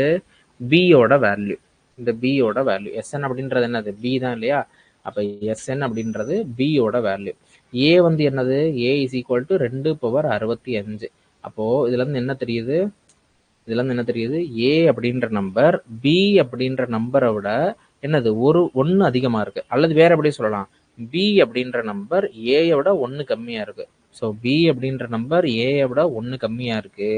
பியோட வேல்யூ. இந்த பியோட வேல்யூ எஸ்என் அப்படின்றது என்னது? பி தான் இல்லையா? அப்போ எஸ்என் அப்படின்றது பியோட வேல்யூ. ஏ வந்து என்னது? ஏ இஸ் ஈக்குவல் டு 2/65. அப்போது இதுல இருந்து என்ன தெரியுது? இதுல இருந்து என்ன தெரியுது? ஏ அப்படின்ற நம்பர் பி அப்படின்ற நம்பரை விட என்னது? ஒன்று அதிகமாக இருக்கு. அல்லது வேற எப்படி சொல்லலாம்? பி அப்படின்ற நம்பர் ஏயை விட 1 கம்மியாக இருக்கு. ஸோ பி அப்படின்ற நம்பர் ஏயை விட 1 கம்மியாக இருக்கு,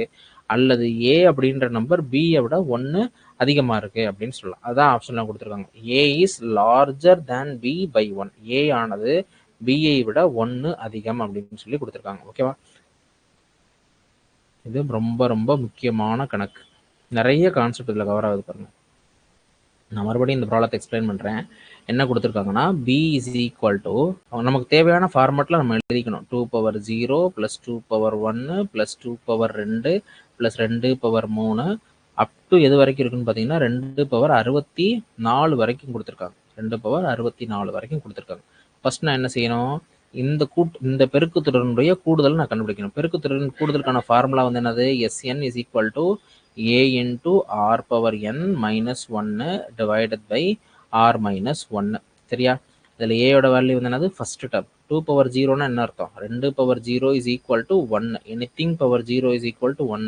அல்லது ஏ அப்படின்ற நம்பர் பியை விட 1 அதிகமாக இருக்கு அப்படின்னு சொல்லலாம். அதான் ஆப்ஷன்லாம் கொடுத்துருக்காங்க. A is larger than b by 1. ஏ ஆனது பிஐ விட 1 அதிகம் அப்படின்னு சொல்லி கொடுத்துருக்காங்க. ஓகேவா? இது ரொம்ப ரொம்ப முக்கியமான கணக்கு. நிறைய கான்செப்ட் இதில் கவர் ஆகுது பாருங்க. நான் மறுபடியும் இந்த ப்ராப்ளத்தை எக்ஸ்பிளைன் பண்ணுறேன். என்ன கொடுத்துருக்காங்கன்னா b இஸ் ஈக்குவல் டு நமக்கு தேவையான ஃபார்மேட்டில் நம்ம எழுதிக்கணும். 2/0 + 2/1 + 2/2 + 2/3 அப் டு எது வரைக்கும் இருக்குன்னு பார்த்தீங்கன்னா 2/64 வரைக்கும் கொடுத்துருக்காங்க. 2/64 வரைக்கும் கொடுத்துருக்காங்க. ஃபர்ஸ்ட் நான் என்ன செய்யணும்? இந்த பெருக்குத்தொடருடைய கூடுதல் நான் கண்டுபிடிக்கணும். பெருக்குத்தொடரின் கூடுதலுக்கான ஃபார்முலா வந்து என்னது? Sn is equal to a into r⁻n-1 divided by r-1. சரியா? இதில் ஏயோட வேல்யூ வந்து என்னது? First term. 2/0னா என்ன அர்த்தம்? 2/0 is equal to 1. Anything power 0 is equal to 1.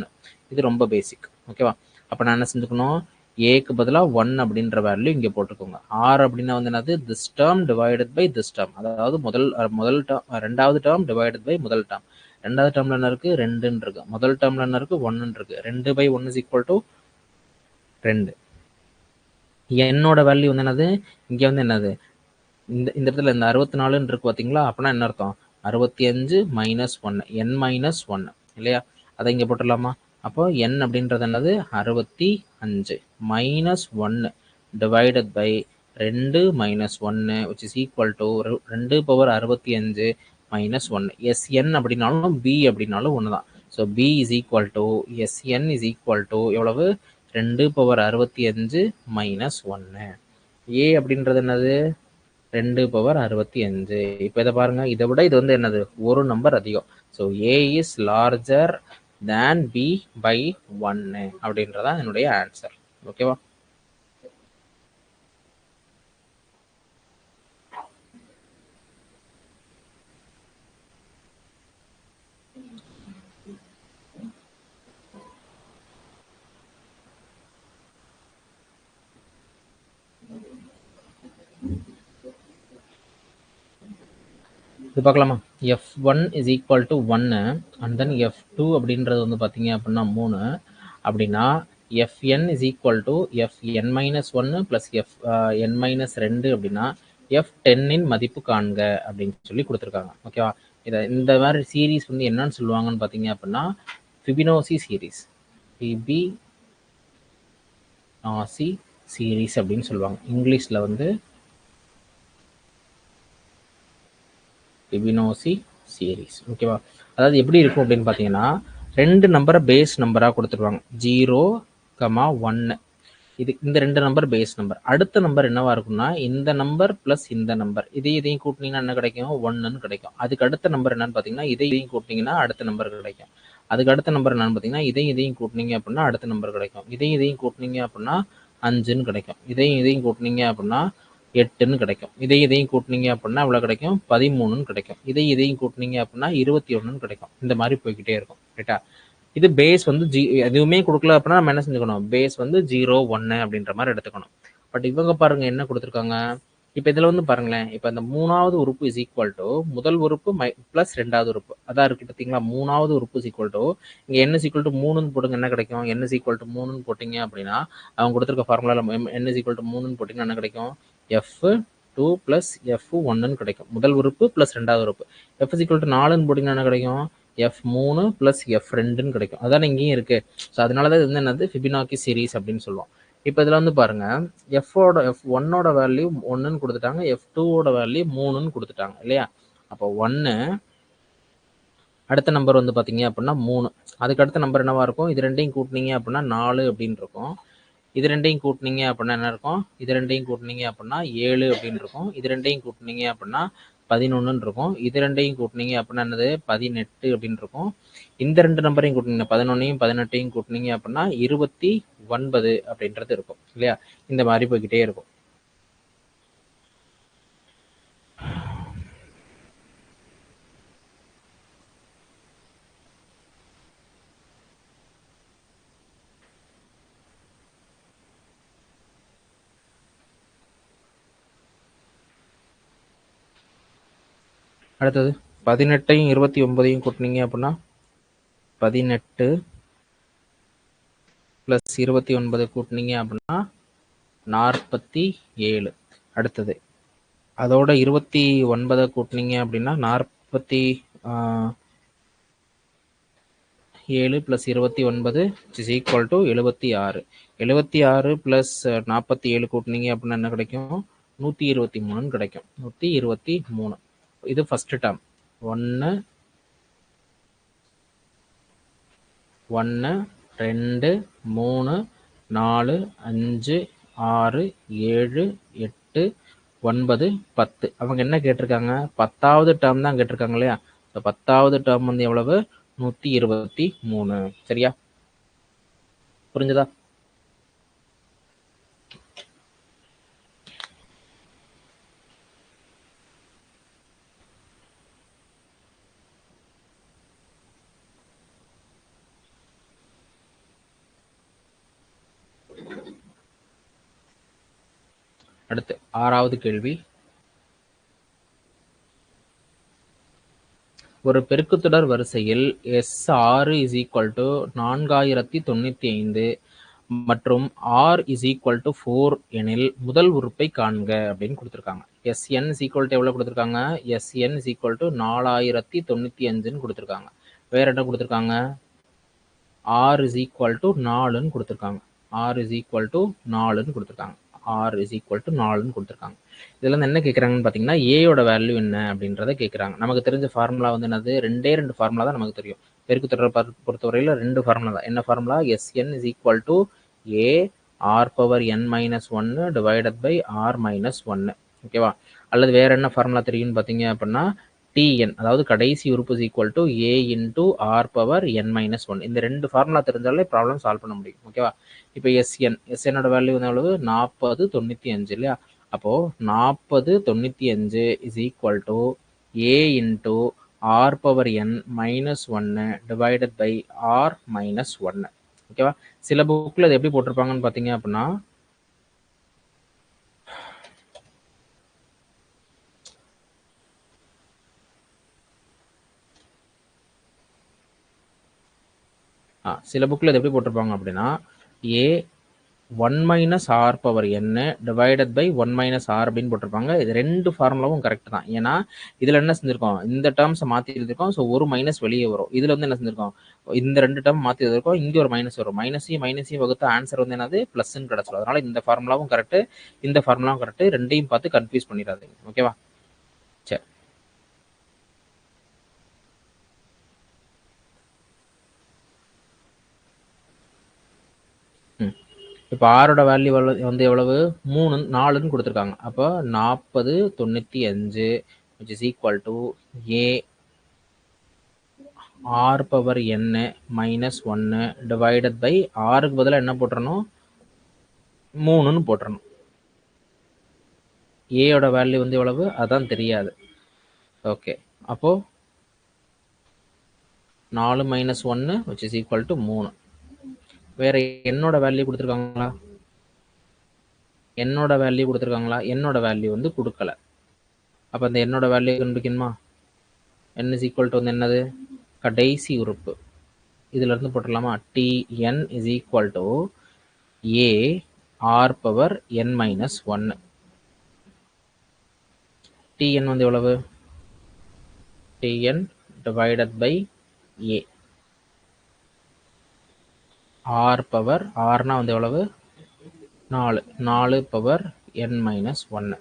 இது ரொம்ப பேசிக். ஓகேவா? அப்போ நான் என்ன செஞ்சுக்கணும்? ஏக்கு பதிலாக 1 அப்படின்ற வேல்யூ இங்கே போட்டுக்கோங்க. ஆர் அப்படின்னா வந்து என்னது? This term divided by this term. அதாவது முதல் டேர்ம், ரெண்டாவது டேர்ம் டிவைடட் பை முதல் டேர்ம். ரெண்டாவது டேர்ம்ல என்ன இருக்கு? 2ன்னு இருக்கு. முதல் டேர்ம்ல என்ன இருக்கு? 1ன்னு இருக்கு. 2/1 இஸ் ஈக்குவல் டு 2. என்னோட வேல்யூ வந்து என்னது? இங்கே வந்து என்னது? இந்த இடத்துல இந்த 64ன்னு இருக்கு பார்த்தீங்களா? அப்படின்னா என்ன அர்த்தம்? 65 - 1 n-1 இல்லையா? அதை இங்கே போட்டுடலாமா? அப்போ n அப்படின்றது என்னது? 65 -1 divided by 2 - 1 which is equal to 2/65 minus 1. Sn அப்படின்னாலும் b அப்படின்னாலும் ஒன்று தான். So b is equal to Sn is equal to எவ்வளவு 2 பவர் 65 மைனஸ் 1. a அப்படின்றது என்னது 2 பவர் 65. இப்போ இதை பாருங்க, இதை விட இது வந்து என்னது ஒரு நம்பர் அதிகம். So a is larger than b by 1 அப்படின்றதான் என்னுடைய ஆன்சர். ஓகேவா? இது பார்க்கலாமா? f1 is equal to 1 and then f2 அப்படின்றது வந்து பார்த்தீங்க அப்படின்னா 3 அப்படின்னா fn is equal to fn minus 1 plus fn minus 2 அப்படின்னா f10 மதிப்பு காண்க அப்படின்னு சொல்லி கொடுத்துருக்காங்க. ஓகேவா? இந்த மாதிரி சீரீஸ் வந்து என்னன்னு சொல்லுவாங்கன்னு பார்த்தீங்க அப்படின்னா ஃபிபனாச்சி சீரீஸ், ஃபிபனாச்சி சீரீஸ் அப்படின்னு சொல்லுவாங்க. இங்கிலீஷில் வந்து ஃபிபனாச்சி சீரீஸ். ஓகேவா? அதாவது எப்படி இருக்கும் அப்படின்னு பார்த்தீங்கன்னா 2 நம்பரை பேஸ் நம்பராக கொடுத்துருவாங்க, 0, 1. இந்த 2 நம்பர் பேஸ் நம்பர். அடுத்த நம்பர் என்னவா இருக்கும்னா இந்த நம்பர் பிளஸ் இந்த நம்பர், இதையும் கூட்டினீங்கன்னா என்ன கிடைக்கும் 1ன்னு கிடைக்கும். அதுக்கு அடுத்த நம்பர் என்னன்னு பார்த்தீங்கன்னா இதையும் கூட்டினீங்கன்னா அடுத்த நம்பர் கிடைக்கும். அதுக்கு அடுத்த நம்பர் என்னன்னு பார்த்தீங்கன்னா இதையும் கூட்டினீங்க அப்படின்னா அடுத்த நம்பர் கிடைக்கும். இதையும் கூட்டினீங்க அப்படின்னா 5ன்னு கிடைக்கும். இதையும் கூட்டினீங்க அப்படின்னா 8ன்னு கிடைக்கும். இதையும் கூட்டினீங்க அப்படின்னா எவ்வளோ கிடைக்கும் 13ன்னு கிடைக்கும். இதையும் கூட்டினீங்க அப்படின்னா 21ன்னு கிடைக்கும். இந்த மாதிரி போய்கிட்டே இருக்கும். ரைட்டா? இது பேஸ் வந்து எதுவுமே கொடுக்கல அப்படின்னா நம்ம என்ன செஞ்சுக்கணும், பேஸ் வந்து 0, 1 அப்படின்ற மாதிரி எடுத்துக்கணும். பட் இவங்க பாருங்க என்ன கொடுத்துருக்காங்க. இப்போ இதில் வந்து பாருங்களேன், இப்போ இந்த 3வது உறுப்பு இஸ் ஈக்குவல் டு முதல் உறுப்பு ப்ளஸ் 2வது உறுப்பு அதான் இருக்குது பார்த்தீங்களா. 3வது உறுப்பு இஸ் ஈக்குவல் டு இங்கே n இஸ் ஈக்குவல் டு 3ன்னு போட்டுங்க, என்ன கிடைக்கும் n இஸ் ஈக்குவல் டு 3ன்னு போட்டிங்க அப்படின்னா அவங்க கொடுத்துருக்க ஃபார்முலாவில் n இஸ் ஈக்குவல் டு 3ன்னு போட்டிங்கன்னா என்ன கிடைக்கும் f2 ப்ளஸ் f1ன்னு கிடைக்கும். முதல் உறுப்பு ப்ளஸ் 2வது உறுப்பு. f இஸ் ஈக்குவல் டு 4ன்னு போட்டிங்கன்னா என்ன கிடைக்கும் f3 ப்ளஸ் f2ன்னு கிடைக்கும். அதான் இங்கேயும் இருக்கு. ஸோ அதனால தான் இது வந்து என்னது ஃபிபனாச்சி சீரீஸ் அப்படின்னு சொல்லுவோம். இப்போ இதில் வந்து பாருங்க f1ஓட வேல்யூ 1ன்னு கொடுத்துட்டாங்க, f2ஓட வேல்யூ 3ன்னு கொடுத்துட்டாங்க இல்லையா. அப்போ 1 அடுத்த நம்பர் வந்து பார்த்தீங்க அப்படின்னா 3. அதுக்கு அடுத்த நம்பர் என்னவா இருக்கும், இது ரெண்டையும் கூட்டினீங்க அப்படின்னா 4 அப்படின்னு இருக்கும். இது ரெண்டையும் கூட்டினீங்க அப்படின்னா என்ன இருக்கும், இது ரெண்டையும் கூட்டினீங்க அப்படின்னா 7 அப்படின்னு இருக்கும். இது ரெண்டையும் கூட்டினீங்க அப்படின்னா 11ன்னு இருக்கும். இது ரெண்டையும் கூட்டினீங்க அப்படின்னா என்னது 18 அப்படின்னு இருக்கும். இந்த 2 நம்பரையும் கூட்டினீங்க 11ஐயும் 18ஐயும் கூட்டினீங்க அப்படின்னா 29 அப்படின்றது இருக்கும் இல்லையா. இந்த மாதிரி போய்கிட்டே இருக்கும். அடுத்தது 18ஐயும் 29ஐயும் கூட்டினீங்க அப்படின்னா 18 ப்ளஸ் 29 கூட்டினீங்க அப்படின்னா 47. அடுத்தது அதோட 29 கூட்டினீங்க அப்படின்னா 47 plus 29 is equal to 76. 76 plus 47 கூட்டினீங்க அப்படின்னா என்ன கிடைக்கும் 123ன்னு கிடைக்கும். 123. இது ஃபர்ஸ்ட் டேர்ம். 1 1 2 3 4 5 6 7 8 9 10. அவங்க என்ன கேட்டிருக்காங்க 10வது டேர்ம் தான் கேட்டிருக்காங்க இல்லையா. 10வது டேர்ம் வந்து எவ்வளவு 123. சரியா? புரிஞ்சுதா? அடுத்து 6வது கேள்வி. ஒரு பெருக்குத்தொடர் வரிசையில் S6 is equal to 4095 மற்றும் R is equal to 4 எனில் முதல் உறுப்பை காண்க அப்படின்னு கொடுத்துருக்காங்க. Sn is equal to எவ்வளோ கொடுத்துருக்காங்க, Sn is equal to 4095ன்னு கொடுத்துருக்காங்க. வேற என்ன கொடுத்துருக்காங்க, R is equal to 4ன்னு கொடுத்துருக்காங்க. R is equal to 4ன்னு கொடுத்துருக்காங்க. r is equal to 4ன்னு கொடுத்துருக்காங்க. இதில் வந்து என்ன கேட்குறாங்கன்னு பார்த்தீங்கன்னா ஏயோட வேல்யூ என்ன அப்படின்றத கேட்குறாங்க. நமக்கு தெரிஞ்ச ஃபார்முலா வந்து என்னது, ரெண்டு ஃபார்முலா தான் நமக்கு தெரியும். பெருக்கு தொடரை பொறுத்தவரையில் 2 ஃபார்முலா தான். என்ன formula? Sn is equal to a r power n minus 1 divided by r minus 1. ஓகேவா? அல்லது வேற என்ன ஃபார்முலா தெரியும்னு பார்த்தீங்க அப்படின்னா tn, அதாவது கடைசி உறுப்பு is equal to a into r power n minus 1. இந்த 2 ஃபார்முலா தெரிஞ்சாலே ப்ராப்ளம் சால்வ் பண்ண முடியும். ஓகேவா? இப்போ snோட வேல்யூ வந்து எவ்வளவு? 4095 இல்லையா? அப்போ 4095 is equal to a into r power n minus 1 divided by r minus 1. ஓகேவா? சில புக்ல இது எப்படி போட்டிருப்பாங்கன்னு பார்த்தீங்க அப்படின்னா சில புக்கில் இது எப்படி போட்டிருப்பாங்க அப்படின்னா ஏ 1 மைனஸ் ஆர் பவர் என்ன டிவைடட் பை 1 மைனஸ் ஆர் அப்படின்னு போட்டிருப்பாங்க. இது 2 ஃபார்முலாவும் கரெக்ட் தான். ஏன்னா இதில் என்ன செஞ்சிருக்கோம், இந்த டேர்ம்ஸை மாற்றி எழுதிருக்கோம். ஸோ ஒரு மைனஸ் வெளியே வரும். இதில் வந்து என்ன செஞ்சிருக்கோம், இந்த 2 டேர்ம் மாற்றி எழுதிருக்கோம். இங்கே ஒரு மைனஸ் வரும். மைனஸையும் வகுத்த ஆன்சர் வந்து என்னது, ப்ளஸ்ன்னு கிடச்சிடும். அதனால இந்த ஃபார்முலாவும் கரெக்ட், இந்த ஃபார்முலாவும் கரெக்ட். ரெண்டையும் பார்த்து கன்ஃபியூஸ் பண்ணிடாதீங்க. ஓகேவா? சரி, இப்போ ஆரோட வேல்யூ வந்து எவ்வளவு, 4ன்னு கொடுத்துருக்காங்க. அப்போ 4095 which is equal to a r power n minus 1 divided by ஆருக்கு பதிலாக என்ன போட்டுறணும், 3ன்னு போட்டுறணும். ஏயோட வேல்யூ வந்து எவ்வளவு அதான் தெரியாது. ஓகே, அப்போ 4 minus 1 which is equal to 3. வேற என்னோட வேல்யூ கொடுத்துருக்காங்களா? என்னோட வேல்யூ வந்து கொடுக்கல. அப்போ அந்த என்னோட value கண்டுபிடிக்கணுமா? n is equal to வந்து என்னது, கடைசி உறுப்பு. இதுல இருந்து போட்டுடலாமா? tn is equal to a r power n minus 1. tn வந்து எவ்வளவு, tn divided by a, r power rனா வந்து எவ்வளவு, 4 power n minus 1.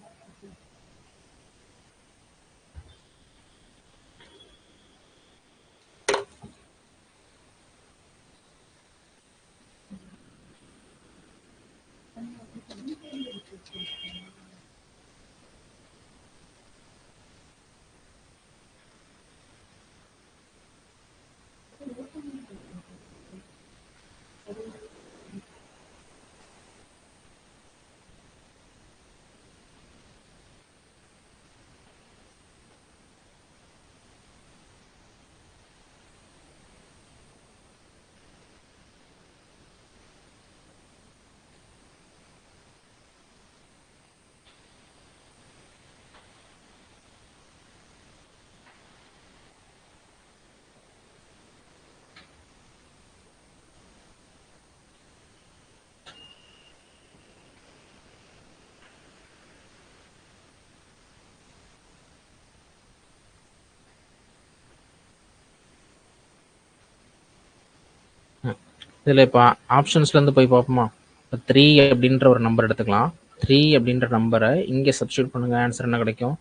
இதில் இப்போ ஆப்ஷன்ஸ்லேருந்து போய் பார்ப்போமா? இப்போ 3 அப்படின்ற ஒரு நம்பர் எடுத்துக்கலாம். 3 அப்படின்ற நம்பரை இங்கே சப்ஸ்டியூட் பண்ணுங்கள். ஆன்சர் என்ன கிடைக்கும்,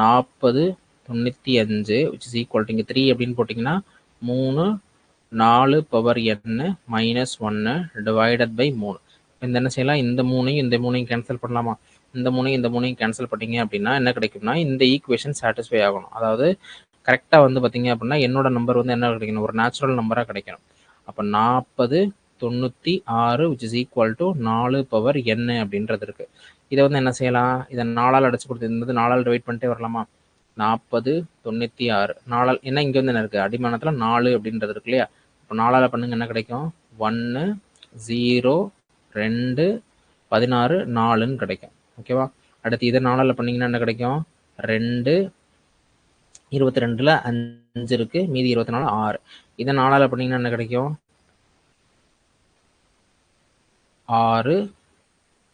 4095 which is equal to இங்கே 3 அப்படின்னு போட்டிங்கன்னா 3 4 power n minus 1 divided by 3. இந்த என்ன செய்யலாம், இந்த 3ஐயும் கேன்சல் பண்ணலாமா? இந்த 3ஐயும் கேன்சல் பண்ணிங்க அப்படின்னா என்ன கிடைக்கும்னா இந்த ஈக்குவேஷன் சாட்டிஸ்ஃபை ஆகணும். அதாவது கரெக்டாக வந்து பார்த்தீங்க அப்படின்னா என்னோட நம்பர் வந்து என்ன கிடைக்கணும், ஒரு நேச்சுரல் நம்பராக கிடைக்கணும். அப்போ 4096 which is equal to 4 power n அப்படின்றது இருக்கு. இதை வந்து என்ன செய்யலாம், இதை 4ஆல் அடைச்சு கொடுத்து 4ஆல் டிவைட் பண்ணிட்டே வரலாமா? 4096 4ஆல், என்ன இங்கே வந்து என்ன இருக்குது, அடிமானத்தில் 4 அப்படின்றது இருக்கு இல்லையா? இப்போ 4ஆல் பண்ணுங்க, என்ன கிடைக்கும், 1 0 2 16 4ன்னு கிடைக்கும். ஓகேவா? அடுத்து இதை 4ஆல் பண்ணிங்கன்னா என்ன கிடைக்கும், 2 22ல் 5 இருக்குது, மீதி 24 6. இதை 4ஆல் பண்ணிங்கன்னா என்ன கிடைக்கும், 6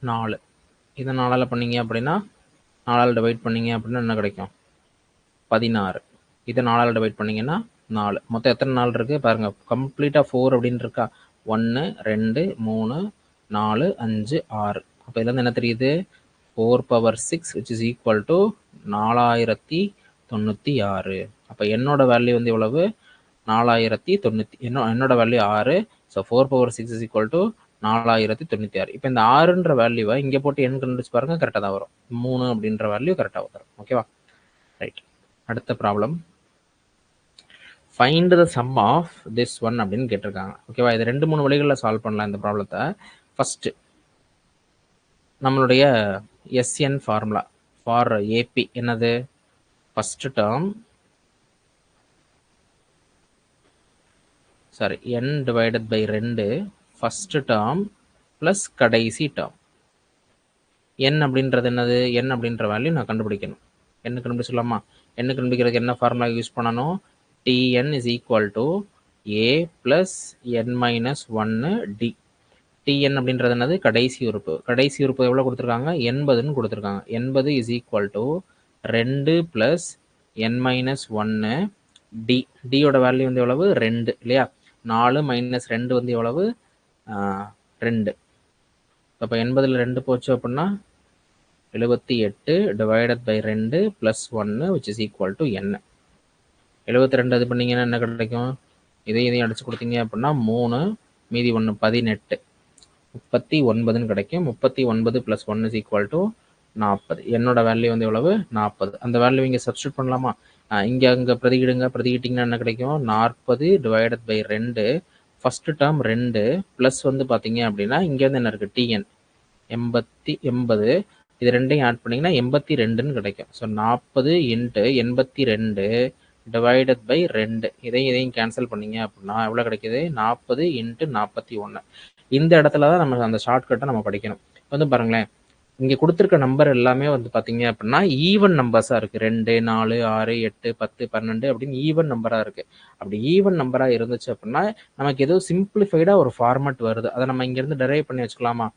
4. இதை 4ஆல் பண்ணிங்க அப்படின்னா 4ஆல் டிவைட் பண்ணிங்க அப்படின்னா என்ன கிடைக்கும், 16. இதை 4ஆல் டிவைட் பண்ணிங்கன்னா 4. மொத்தம் எத்தனை 4 இருக்குது பாருங்கள், கம்ப்ளீட்டாக 4 அப்படின்னு இருக்கா. 1 2 3 4 5 6. அப்போ இதுலேருந்து என்ன தெரியுது, 4/6 which is equal to 4096. அப்போ என்னோட வேல்யூ வந்து எவ்வளவு, 4090. என்னோட value 6. So 4/6 is equal to 4096. இப்போ இந்த 6ன்ற வேல்யூவை இங்கே போட்டு எண் கண்டுபிடிச்சு பாருங்க, கரெக்டாக தான் வரும். 3 அப்படின்ற வேல்யூ கரெக்டாக வரும். ஓகேவா, ரைட். அடுத்த problem, find the sum of this one அப்படின்னு கேட்டிருக்காங்க. ஓகேவா, இது 2-3 வழிகளில் சால்வ் பண்ணலாம் இந்த ப்ராப்ளத்தை. ஃபர்ஸ்ட் நம்மளுடைய எஸ்என் ஃபார்முலா ஃபார் ஏபி என்னது, first term sorry n divided by 2 first term plus கடைசி டேர்ம். n அப்படின்றது என்னது, n அப்படின்ற வேல்யூ நான் கண்டுபிடிக்கணும். n கண்டுபிடிச்சிடலாமா, n கண்டுபிடிக்கிறதுக்கு என்ன ஃபார்முலா யூஸ் பண்ணணும், tn is equal to a plus n minus 1 d. tn அப்படின்றது என்னது, கடைசி உறுப்பு. கடைசி உறுப்பு எவ்வளோ கொடுத்துருக்காங்க, 80ன்னு கொடுத்துருக்காங்க. 80 is equal to 2 plus n minus 1 d. dயோட value வந்து எவ்வளவு, 2 இல்லையா. 4 மைனஸ் 2 வந்து எவ்வளவு, 2. அப்போ 80ல் 2 போச்சு அப்படின்னா 78 divided by 2 plus 1 which is equal to n. 72 இது பண்ணிங்கன்னா என்ன கிடைக்கும், இதையும் அடிச்சு கொடுத்தீங்க அப்படின்னா 3 மீதி 1 18, 39ன்னு கிடைக்கும். 39 ப்ளஸ் 1 இஸ் ஈக்குவல் டு 40. என்னோட வேல்யூ வந்து எவ்வளவு, 40. அந்த வேல்யூ இங்கே சப்ஸ்டியூட் பண்ணலாமா, இங்கே அங்கே பிரதிக்கிட்டிங்கன்னா என்ன கிடைக்கும், 40 divided by 2 first term 2 plus வந்து பார்த்தீங்க அப்படின்னா இங்கே வந்து என்ன இருக்குது, டிஎன் 80. இது ரெண்டையும் ஆட் பண்ணிங்கன்னா 82ன்னு கிடைக்கும். ஸோ 40 இன்ட்டு 82 டிவைடட் பை 2, இதையும் கேன்சல் பண்ணிங்க அப்படின்னா எவ்வளோ கிடைக்குது, 40 இன்ட்டு 41. இந்த இடத்துல தான் நம்ம அந்த ஷார்ட்கட்டை நம்ம படிக்கணும். வந்து பாருங்களேன், இங்கே கொடுத்துருக்க நம்பர் எல்லாமே வந்து பார்த்தீங்க அப்படின்னா ஈவன் நம்பர்ஸாக இருக்குது. 2, 4, 6, 8, 10, 12 அப்படின்னு ஈவன் நம்பராக இருக்குது. அப்படி ஈவன் நம்பராக இருந்துச்சு அப்படின்னா நமக்கு ஏதோ சிம்பிளிஃபைடாக ஒரு ஃபார்மட் வருது, அதை நம்ம இங்கேருந்து டெரைவ் பண்ணி வச்சுக்கலாமா.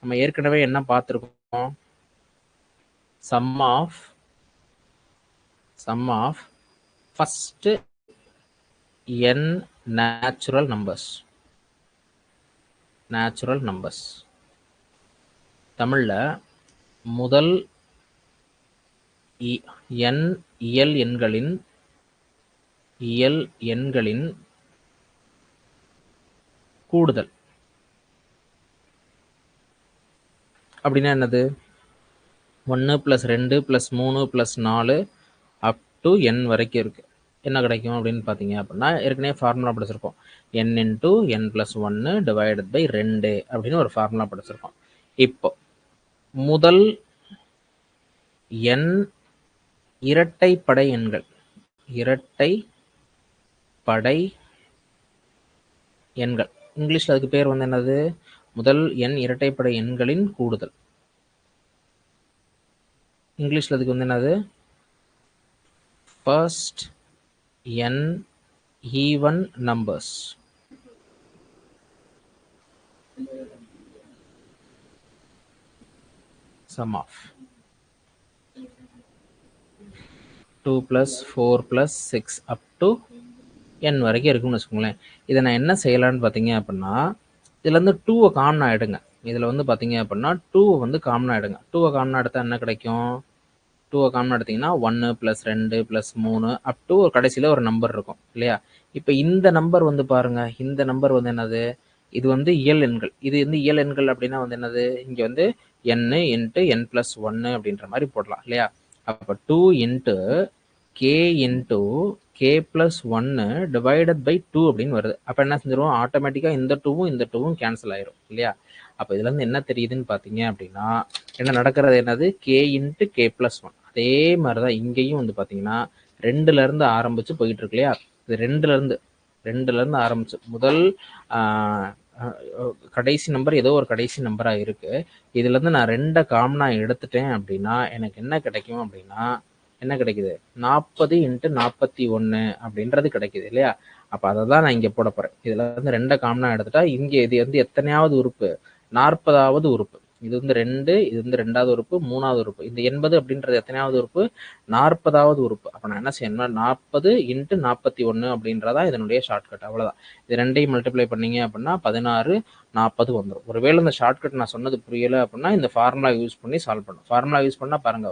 நம்ம ஏற்கனவே என்ன பார்த்துருக்கோம், sum of first n natural numbers. தமிழில் முதல் n இயல் எண்களின் கூடுதல். அப்படின்னா என்னது, 1 + 2 + 3 + 4 அப் டு n வரைக்கும் இருக்குது. என்ன கிடைக்கும் அப்படின்னு பார்த்தீங்க அப்படின்னா ஏற்கனவே ஃபார்முலா படிச்சிருக்கோம், n × n + 1 டிவைடட் பை 2 அப்படின்னு ஒரு ஃபார்முலா படிச்சிருக்கோம். இப்போ முதல் n இரட்டைப்படை எண்கள், இங்கிலீஷில் அதுக்கு பேர் வந்து என்னது, முதல் n இரட்டைப்படை எண்களின் கூடுதல். இங்கிலீஷில் அதுக்கு வந்து என்னது, first n even numbers. sum of 2 + 4 + 6 up to n வரைக்கும் இருக்குன்னு வச்சுக்கோங்களேன். இதை நான் என்ன செய்யலான்னு பார்த்தீங்க அப்படின்னா, இதில் வந்து 2வை காமனாக எடுங்க. இதில் வந்து பார்த்தீங்க அப்படின்னா 2வை வந்து காமனாக எடுங்க. 2வை காமனாக எடுத்தால் என்ன கிடைக்கும், 2வை காமனாக எடுத்திங்கன்னா 1 + 2 + 3 அப் டு ஒரு கடைசியில் ஒரு நம்பர் இருக்கும் இல்லையா. இப்போ இந்த நம்பர் வந்து பாருங்கள், இந்த நம்பர் வந்து என்னது, இது வந்து இயல் எண்கள். இது வந்து இயல் எண்கள் அப்படின்னா வந்து என்னது, இங்கே வந்து n × n + 1 அப்படின்ற மாதிரி போடலாம் இல்லையா. அப்போ 2 × k × k + 1 டிவைடட் பை 2 அப்படின்னு வருது. அப்போ என்ன செஞ்சிருவோம், ஆட்டோமேட்டிக்காக இந்த 2வும் கேன்சல் ஆயிரும் இல்லையா. அப்போ இதுல இருந்து என்ன தெரியுதுன்னு பார்த்தீங்க அப்படின்னா என்ன நடக்கிறது, என்னது, k × k + 1. அதே மாதிரி தான் இங்கேயும் வந்து பார்த்தீங்கன்னா 2லேருந்து ஆரம்பிச்சு போயிட்டு இருக்கு இல்லையா. இது 2லேருந்து ஆரம்பிச்சு முதல் கடைசி நம்பர் ஏதோ ஒரு கடைசி நம்பராக இருக்கு. இதுலேருந்து நான் 2 காமனாக எடுத்துட்டேன் அப்படின்னா எனக்கு என்ன கிடைக்கும் அப்படின்னா, என்ன கிடைக்குது, 40 × 41 அப்படின்றது கிடைக்குது இல்லையா. அப்போ அதை தான் நான் இங்கே போட போகிறேன். இதில் வந்து 2 காமனாக எடுத்துட்டா இங்கே இது வந்து எத்தனையாவது உறுப்பு, 40வது உறுப்பு. இது வந்து 2, இது வந்து 2வது உறுப்பு, 3வது உறுப்பு. இந்த 80 அப்படின்றது எத்தனையாவது உறுப்பு? 40வது உறுப்பு. அப்ப நான் என்ன செய்யணும்னா 40 × 41 அப்படின்றதா இதனுடைய ஷார்ட்கட். அவ்வளவுதான். இது ரெண்டையும் மல்டிப்ளை பண்ணீங்க அப்படின்னா 16, 40 வந்துடும். ஒருவேளை இந்த ஷார்ட்கட் நான் சொன்னது புரியல அப்படின்னா இந்த ஃபார்முலா யூஸ் பண்ணி சால்வ் பண்ணும். ஃபார்முலா யூஸ் பண்ணா பாருங்க,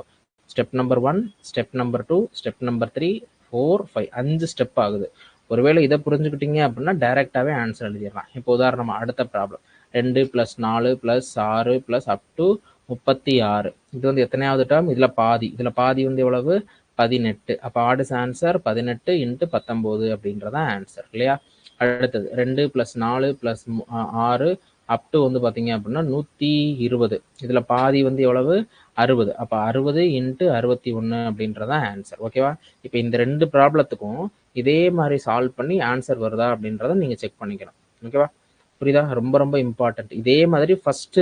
step number 1, step number 2, step number 3, 4, 5 5 step ஆகுது. ஒருவேளை இதை புரிஞ்சுக்கிட்டீங்க அப்படின்னா டைரக்டாவே ஆன்சர் எழுதிடலாம். இப்போ உதாரணமா அடுத்த ப்ராப்ளம் 2 + 4 + 6 + up to 36. இது வந்து எத்தனையாவது டேர்ம்? இதுல பாதி வந்து எவ்வளவு? 18. அப்ப வாட் இஸ் ஆன்சர்? 18 × 19 அப்படின்றதா ஆன்சர் இல்லையா? அடுத்தது 2 + 4 + 6 up to வந்து பாத்தீங்க அப்படின்னா 120. இதுல பாதி வந்து எவ்வளவு? 60. அப்ப 60 × 61 அப்படின்றதா ஆன்சர். ஓகேவா? இப்ப இந்த ரெண்டு ப்ராப்ளத்துக்கும் இதே மாதிரி சால்வ் பண்ணி ஆன்சர் வருதா அப்படின்றத நீங்க செக் பண்ணிக்கணும். ஓகேவா? புரியுதா? ரொம்ப ரொம்ப இம்பார்ட்டன்ட். இதே மாதிரி ஃபர்ஸ்ட்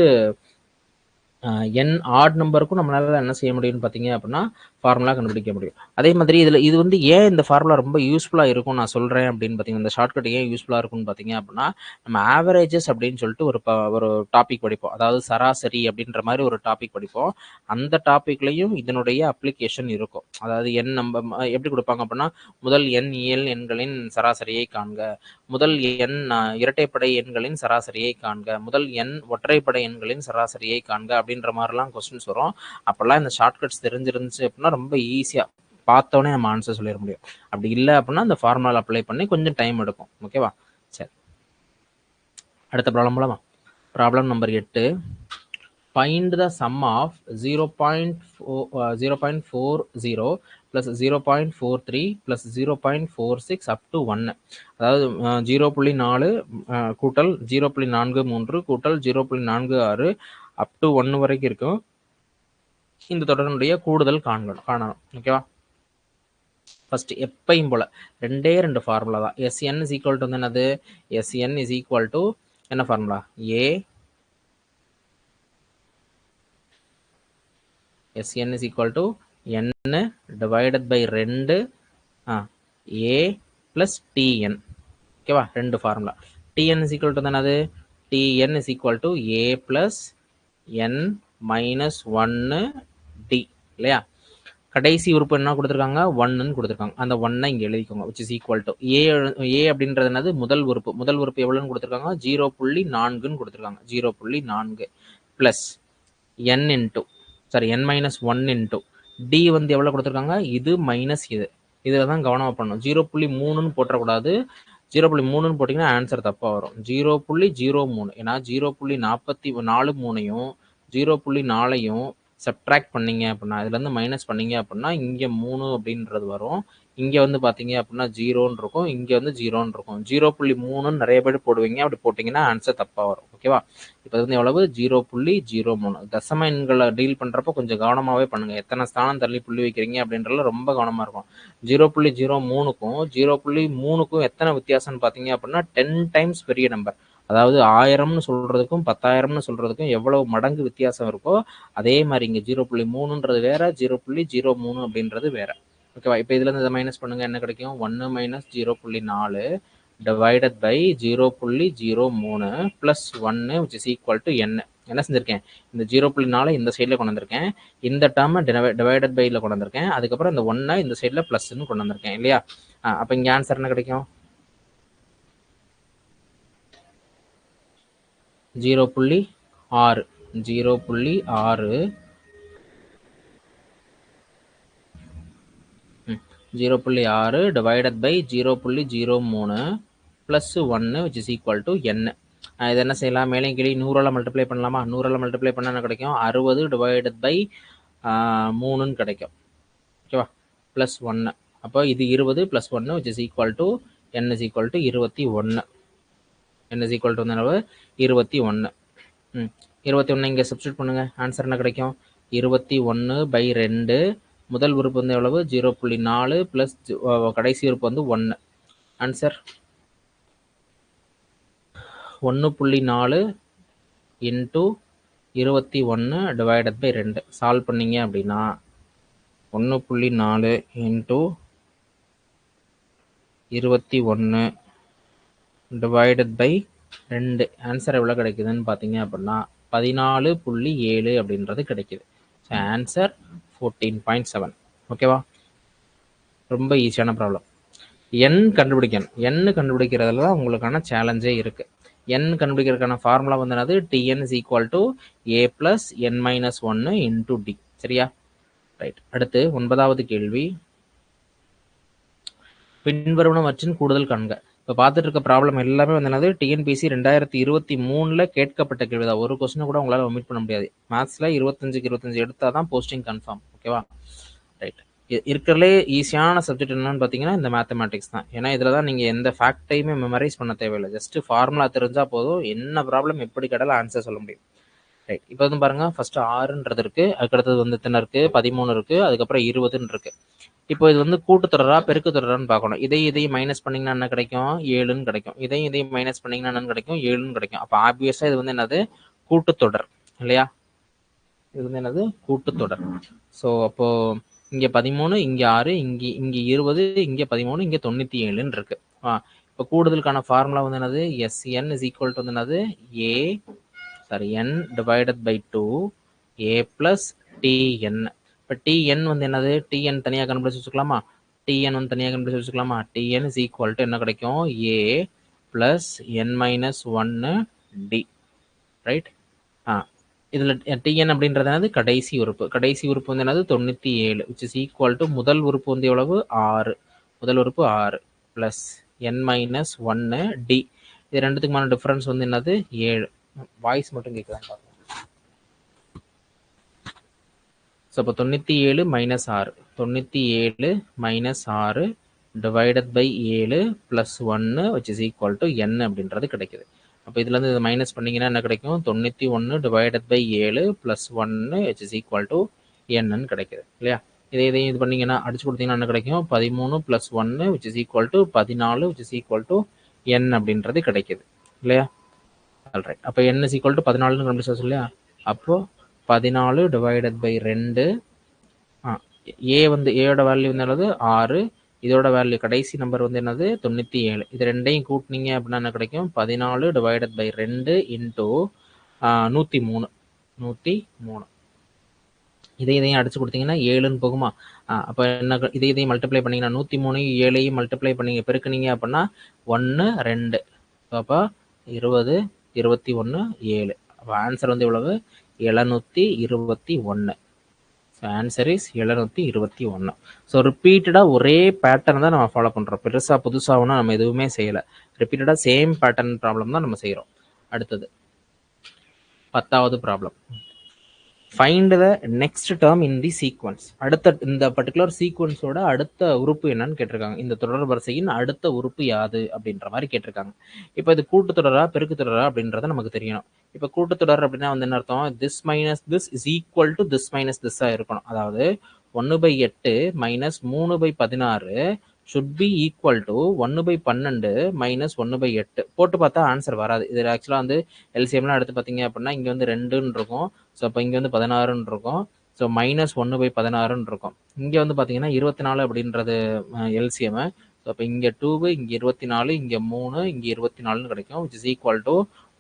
n ஆட் நம்பருக்கும் நம்மளால என்ன செய்ய முடியும்னு பார்த்தீங்க அப்படின்னா ஃபார்முலா கண்டுபிடிக்க முடியும். அதே மாதிரி இது வந்து ஏன் இந்த ஃபார்முலா ரொம்ப யூஸ்ஃபுல்லாக இருக்கும் நான் சொல்கிறேன் அப்படின்னு பார்த்தீங்கன்னா, இந்த ஷார்ட்கட் ஏன் யூஸ்ஃபுல்லாக இருக்கும்னு பார்த்தீங்க அப்படின்னா, நம்ம ஆவரேஜஸ் அப்படின்னு சொல்லிட்டு ஒரு டாபிக் படிப்போம். அதாவது சராசரி அப்படின்ற மாதிரி ஒரு டாபிக் படிப்போம். அந்த டாபிக்லையும் இதனுடைய அப்ளிகேஷன் இருக்கும். அதாவது எப்படி கொடுப்பாங்க அப்படின்னா, முதல் n இயல் எண்களின் சராசரியை காண்க, முதல் n இரட்டைப்படை எண்களின் சராசரியை காண்க, முதல் n ஒற்றைப்படை எண்களின் சராசரியை காண்க அப்படின்ற மாதிரிலாம் கொஸ்டின்ஸ் வரும். அப்பெல்லாம் இந்த ஷார்ட்கட்ஸ் தெரிஞ்சிருந்துச்சு அப்படின்னா ரொம்ப ஈஸியா பார்த்தோன்னே நம்ம ஆன்சர் சொல்லிட முடியும். அப்படி இல்லை அப்படின்னா அந்த ஃபார்முலா அப்ளை பண்ணி கொஞ்சம் டைம் எடுக்கும். ஓகேவா? சரி, அடுத்த ப்ராப்ளம் போலாமா? Problem number 8. Find the sum of 0.40 plus 0.43 plus 0.46 up to 1. அதாவது 0.4 கூட்டல் 0.43 கூட்டல் 0.46 up to 1 வரைக்கும் இருக்கும். இந்த தொடருடைய கூடுதல் காணணும். ஓகேவா? ஃபர்ஸ்ட் எப்பையும் போல ரெண்டு ஃபார்முலா தான். Sn is equal to என்னது? Sn is equal to என்ன formula? Sn is equal to n divided by 2 a plus tn. ஓகேவா? ரெண்டு formula. tn is equal to என்னது? tn is equal to a plus n minus 1 d இல்லையா? கடைசி உறுப்பு என்ன கொடுத்துருக்காங்க? 1ன்னு கொடுத்துருக்காங்க. அந்த 1 இங்க எழுதிக்கோங்க. which is equal to a அப்படின்றது என்னது? முதல் உறுப்பு எவ்வளவுன்னு கொடுத்துருக்காங்க? 0.4ன்னு கொடுத்துருக்காங்க. 0.4 plus n into n minus 1 into d வந்து எவ்வளவு கொடுத்துருக்காங்க? இது மைனஸ் இதுல தான் கவனமா பண்ணணும். 0.3ன்னு போட்டக்கூடாது. 0.3ன்னு போட்டீங்கன்னா ஆன்சர் தப்பா வரும். 0.03 ஏன்னா 0.43யும் 0.4யும் சப்ட்ராக்ட் பண்ணீங்க அப்படின்னா, இதுல இருந்து மைனஸ் பண்ணீங்க அப்படின்னா இங்க 3 அப்படின்றது வரும். இங்க வந்து பாத்தீங்க அப்படின்னா 0ன்னு இருக்கும், இங்க வந்து 0ன்னு இருக்கும். 0.3ன்னு நிறைய பேர் போடுவீங்க. அப்படி போட்டீங்கன்னா ஆன்சர் தப்பா வரும். ஓகேவா? இப்போ வந்து எவ்வளவு? 0.03. தசம எண்களை டீல் பண்றப்ப கொஞ்சம் கவனமாவே பண்ணுங்க. எத்தனை ஸ்தானம் தள்ளி புள்ளி வைக்கிறீங்க அப்படின்றதுல ரொம்ப கவனமா இருக்கும். 0.03க்கும் 0.3க்கும் எத்தனை வித்தியாசம்னு பாத்தீங்க அப்படின்னா 10 டைம்ஸ் பெரிய நம்பர். அதாவது 1000ன்னு சொல்றதுக்கும் 10,000ன்னு சொல்றதுக்கும் எவ்வளவு மடங்கு வித்தியாசம் இருக்கோ அதே மாதிரி இங்க 0.3ன்றது வேற, 0.03 அப்படின்றது வேற. ஓகேவா? இப்போ இதுல இருந்து இதை மைனஸ் பண்ணுங்க. என்ன கிடைக்கும்? 1 minus 0.4 divided by 0.03 plus 1 which is equal to n. என்ன செஞ்சிருக்கேன்? இந்த 0.4 இந்த சைட்ல கொண்டு வந்திருக்கேன், இந்த டேர்மை டிவைடட் பைல கொண்டு வந்திருக்கேன், அதுக்கப்புறம் இந்த 1 இந்த சைட்ல பிளஸ்ன்னு கொண்டு வந்திருக்கேன் இல்லையா? அப்ப இங்க ஆன்சர் என்ன கிடைக்கும்? 0.6 0.6 divided by 0.03 plus 1 which is equal to n. இது என்ன செய்யலாம்? மேலே கீழே 100ஆல மல்டிப்ளை பண்ணலாமா? 100ஆல மல்டிப்ளை பண்ணா என்ன கிடைக்கும்? 60 டிவைடட் பை 3ன்னு கிடைக்கும். ஓகேவா? பிளஸ் 1. அப்போ இது 20 plus 1 which is equal to n is equal to 21. n is equal to 21. 21 இங்க சப்ஸ்டிட்யூட் பண்ணுங்க. ஆன்சர் என்ன கிடைக்கும்? 21/2. முதல் உறுப்பு வந்து எவ்வளவு? 0.4 பிளஸ் கடைசி உறுப்பு வந்து 1. Answer 1.4 into 21 divided by 2. Solve பண்ணீங்க அப்படின்னா 1.4 இன்டூ 21 டிவைடட் பை 2 ஆன்சர் எவ்வளோ கிடைக்குதுன்னு பார்த்தீங்க அப்படின்னா 14.7 அப்படின்றது கிடைக்குது. So answer 14.7. ஓகேவா? ரொம்ப ஈஸியான ப்ராப்ளம். என் கண்டுபிடிக்கணும். என் கண்டுபிடிக்கிறதுல தான் உங்களுக்கான சேலஞ்சே இருக்கு. என் கண்டுபிடிக்கிறதுக்கான ஃபார்முலா வந்து என்னது? Tn is equal to a plus n minus 1 into d. சரியா? ரைட். அடுத்து 9வது கேள்வி. பின்வருவனவற்றின் கூடுதல் காண்க. இப்போ பார்த்துட்டு இருக்க ப்ராப்ளம் எல்லாமே வந்து என்னது? டிஎன்பிசி 2023ல கேட்கப்பட்ட கேள்வி தான். ஒரு கொஸ்டின் கூட உங்களால் ஒமிட் பண்ண முடியாது. மேத்ஸில் 25க்கு 25 எடுத்தால் தான் போஸ்டிங் கன்ஃபார்ம். ஓகேவா? ரைட். இருக்கிறதுலே ஈஸியான சப்ஜெக்ட் என்னன்னு பார்த்தீங்கன்னா இந்த மேத்தமேட்டிக்ஸ் தான். ஏன்னா இதில் தான் நீங்கள் எந்த ஃபேக்டையுமே மெமரைஸ் பண்ண தேவையில்லை. ஜஸ்ட் ஃபார்முலா தெரிஞ்சால் போதும், என்ன ப்ராப்ளம் எப்படி கேட்டாலும் ஆன்சர் சொல்ல முடியும். ரைட். இப்போ வந்து பாருங்க, ஃபர்ஸ்ட் 6ன்றது இருக்கு, அதுக்கடுத்தது வந்து எத்தனை இருக்கு? 13 இருக்கு, அதுக்கப்புறம் 20ன்னு இருக்கு. இப்போ இது வந்து கூட்டுத்தொடரா பெருக்குத்தொடரான்னு பார்க்கணும். இதையும் மைனஸ் பண்ணீங்கன்னா என்ன கிடைக்கும்? 7ன்னு கிடைக்கும். இதையும் மைனஸ் பண்ணீங்கன்னா என்னன்னு கிடைக்கும்? 7ன்னு கிடைக்கும். அப்போ ஆப்வியஸா இது வந்து என்னது? கூட்டுத்தொடர் இல்லையா? இது வந்து என்னது? கூட்டுத்தொடர். ஸோ அப்போ இங்க 13, இங்க 6, இங்க 20, இங்க 13, இங்க 97ன்னு இருக்கு. இப்போ கூடுதலுக்கான ஃபார்முலா வந்து என்னது? Sn is equal to வந்து என்னது? n divided by 2 a plus tn. இப்போ tn வந்து என்னது? tn தனியாக கண்டுபிடிச்சு வச்சுக்கலாமா? tn வந்து தனியாக கண்டுபிடிச்சு வச்சுக்கலாமா? tn is equal to என்ன கிடைக்கும்? a plus n minus 1 d. Right. இதில் tn அப்படின்றது என்னது? கடைசி உறுப்பு. கடைசி உறுப்பு வந்து என்னது? 97, which is equal to முதல் உறுப்பு வந்து எவ்வளவு? 6. முதல் உறுப்பு 6 plus n minus 1 d. இது ரெண்டுத்துக்குமான டிஃபரன்ஸ் வந்து என்னது? 7. வாய்ஸ் மட்டும் கேட்குறாங்க. ஸோ அப்போ 97 minus 6, 97 minus 6 divided by 7 plus 1 which is equal to n அப்படின்றது கிடைக்குது. அப்போ இதுலேருந்து இதை மைனஸ் பண்ணிங்கன்னா என்ன கிடைக்கும்? 91 divided by 7 plus 1 which is equal to n கிடைக்குது இல்லையா? இதையும் இது பண்ணிங்கன்னா அடிச்சு கொடுத்தீங்கன்னா என்ன கிடைக்கும்? 13 plus 1 which is equal to 14 which is equal to n அப்படின்றது கிடைக்குது இல்லையா? ஆல்ரைட். அப்போ n is equal to 14ன்னு கண்டுபிடிச்சா இல்லையா? அப்போ 14 டிவைடட் பை 2, ஏ வந்து ஏயோட வேல்யூ வந்து என்னது? 6, இதோட வேல்யூ கடைசி நம்பர் வந்து என்னது? 97. இது ரெண்டையும் கூட்டினீங்க அப்படின்னா என்ன கிடைக்கும்? 14 டிவைடட் பை 2 இன்டூ 103. 103. இதையும் அடிச்சு கொடுத்தீங்கன்னா 7ன்னு போகுமா? அப்போ என்ன? இதையும் மல்டிப்ளை பண்ணீங்கன்னா 103 7ஐயும் மல்டிப்ளை பண்ணீங்க பெருக்குனீங்க அப்படின்னா 1 2. அப்போ 20 21 7. அப்போ ஆன்சர் வந்து எவ்வளவு? 721. So answer is 721. ஸோ ரிப்பீட்டடாக ஒரே பேட்டர்ன் தான் நம்ம ஃபாலோ பண்ணுறோம். பெருசாக புதுசாகனா நம்ம எதுவுமே செய்யலை. ரிப்பீட்டடாக சேம் பேட்டர்ன் ப்ராப்ளம் தான் நம்ம செய்கிறோம். அடுத்தது 10வது problem. Find the next term in the sequence. அடுத்த இந்த பர்டிகுலர் சீக்வன்ஸோட அடுத்த உறுப்பு என்னன்னு கேட்டிருக்காங்க. இந்த தொடர் வரிசையின் அடுத்த உறுப்பு யாது அப்படின்ற மாதிரி கேட்டிருக்காங்க. இப்போ இது கூட்டுத்தொடரா பெருக்குத்தொடரா அப்படின்றத நமக்கு தெரியணும். இப்போ கூட்டுத்தொடர் அப்படின்னா வந்து என்ன அர்த்தம்? This minus this is equal to this minus திஸ்ஸாக இருக்கணும். அதாவது 1/8 minus 3/16 should be equal to 1/12 minus 1/8. போட்டு பார்த்தா ஆன்சர் வராது. இது ஆக்சுவலாக வந்து எல்சிஎம்லாம் எடுத்து பார்த்தீங்க அப்படின்னா இங்கே வந்து 2ன்னு இருக்கும். ஸோ அப்போ இங்கே வந்து 16ன்னு இருக்கும். ஸோ மைனஸ் 1/16ன்னு இருக்கும். இங்கே வந்து பார்த்தீங்கன்னா 24 அப்படின்றது எல்சிஎம். ஸோ அப்போ இங்கே 2, இங்கே 24, இங்கே 3, இங்கே 24ன்னு கிடைக்கும். விச் இஸ் ஈக்குவல் டு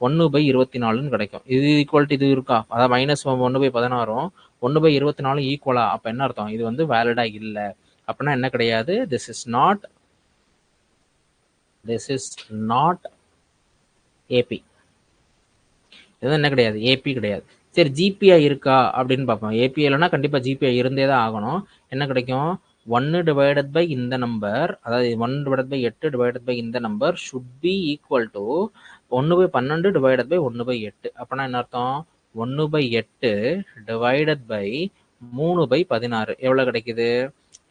1/24ன்னு கிடைக்கும். இது ஈக்குவல் டு இது இருக்கா? அதாவது மைனஸ் 1/16ம் 1/24 ஈக்குவலா? அப்போ என்ன அர்த்தம்? இது வந்து வேலிடாக இல்லை. அப்படின்னா என்ன கிடையாது? This is not AP. இது என்ன கிடையாது? ஏபி கிடையாது. சரி, ஜிபிஐ இருக்கா அப்படின்னு பார்ப்போம். ஏபி இல்லைன்னா கண்டிப்பாக ஜிபிஐ இருந்தே தான் ஆகணும். என்ன கிடைக்கும்? 1 டிவைடட் பை இந்த நம்பர், அதாவது 1 டிவைடட் பை 8 டிவைடட் பை இந்த number should be equal to 1/12 divided by 1/8. அப்படின்னா என்ன அர்த்தம்? 1/8 டிவைடட் பை 3/16 எவ்வளோ கிடைக்குது?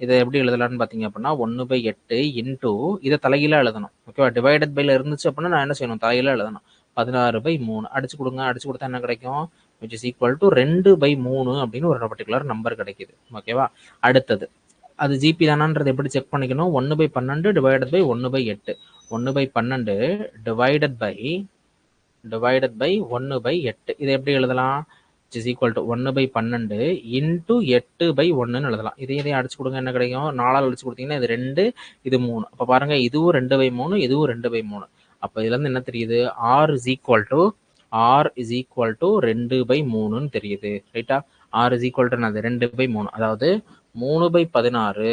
இதை எப்படி எழுதலாம்னு பார்த்தீங்க அப்படின்னா 1/8 இன்டூ இதை தலைகீழாக எழுதணும். ஓகேவா? டிவைடட் பைல இருந்துச்சு அப்படின்னா நான் என்ன செய்யணும்? தலைகீழாக எழுதணும். 16/3 அடிச்சு கொடுங்க. அடிச்சு கொடுத்தா என்ன கிடைக்கும்? விச் இஸ் ஈக்குவல் டு 2/3 அப்படின்னு ஒரு பர்டிகுலர் நம்பர் கிடைக்குது. ஓகேவா? அடுத்தது அது ஜிபி தானான்றது எப்படி செக் பண்ணிக்கணும்? 1/12 டிவைடட் பை 1/8. 1/12 divided by 1/8. இதை எப்படி எழுதலாம்? which is equal to 1/12 into 8/1ன்னு எழுதலாம். இதையும் அடிச்சு கொடுங்க. என்ன கிடைக்கும்? 4ஆல் அடிச்சு கொடுத்தீங்கன்னா இது 2, இது 3. அப்போ பாருங்க, இதுவும் 2/3, இதுவும் 2/3. அப்போ இதுல இருந்து என்ன தெரியுது? R is equal to r is equal to 2/3ன்னு தெரியுது. ரைட்டா? ஆர் இஸ் ஈக்குவல் டு என்னது? 2/3. அதாவது 3/16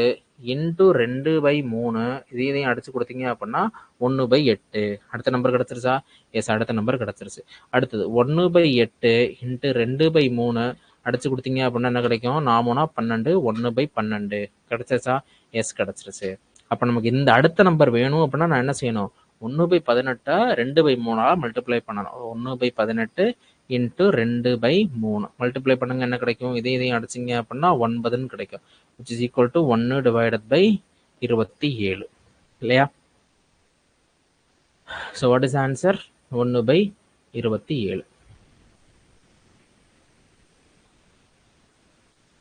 இன்ட்டு 2/3 இதையும் அடிச்சு கொடுத்தீங்க அப்படின்னா 1/8. அடுத்த நம்பர் கிடைச்சிருச்சா? எஸ், அடுத்த நம்பர் கிடைச்சிருச்சு. அடுத்தது 1/8 இன்ட்டு 2/3 அடிச்சு கொடுத்தீங்க அப்படின்னா என்ன கிடைக்கும்? 4×12 1/12 கிடைச்சிருச்சா? எஸ், கிடைச்சிருச்சு. அப்போ நமக்கு இந்த அடுத்த நம்பர் வேணும் அப்படின்னா நான் என்ன செய்யணும்? 1/18 2/3 மல்டிப்ளை பண்ணணும். 1/18 இன்ட்டு 2/3 மல்டிப்ளை பண்ணுங்க, என்ன கிடைக்கும்? இதையும் அடிச்சிங்க அப்படின்னா 9ன்னு கிடைக்கும். which is equal to 1/27 இல்லையா? so what is the answer? 1/27.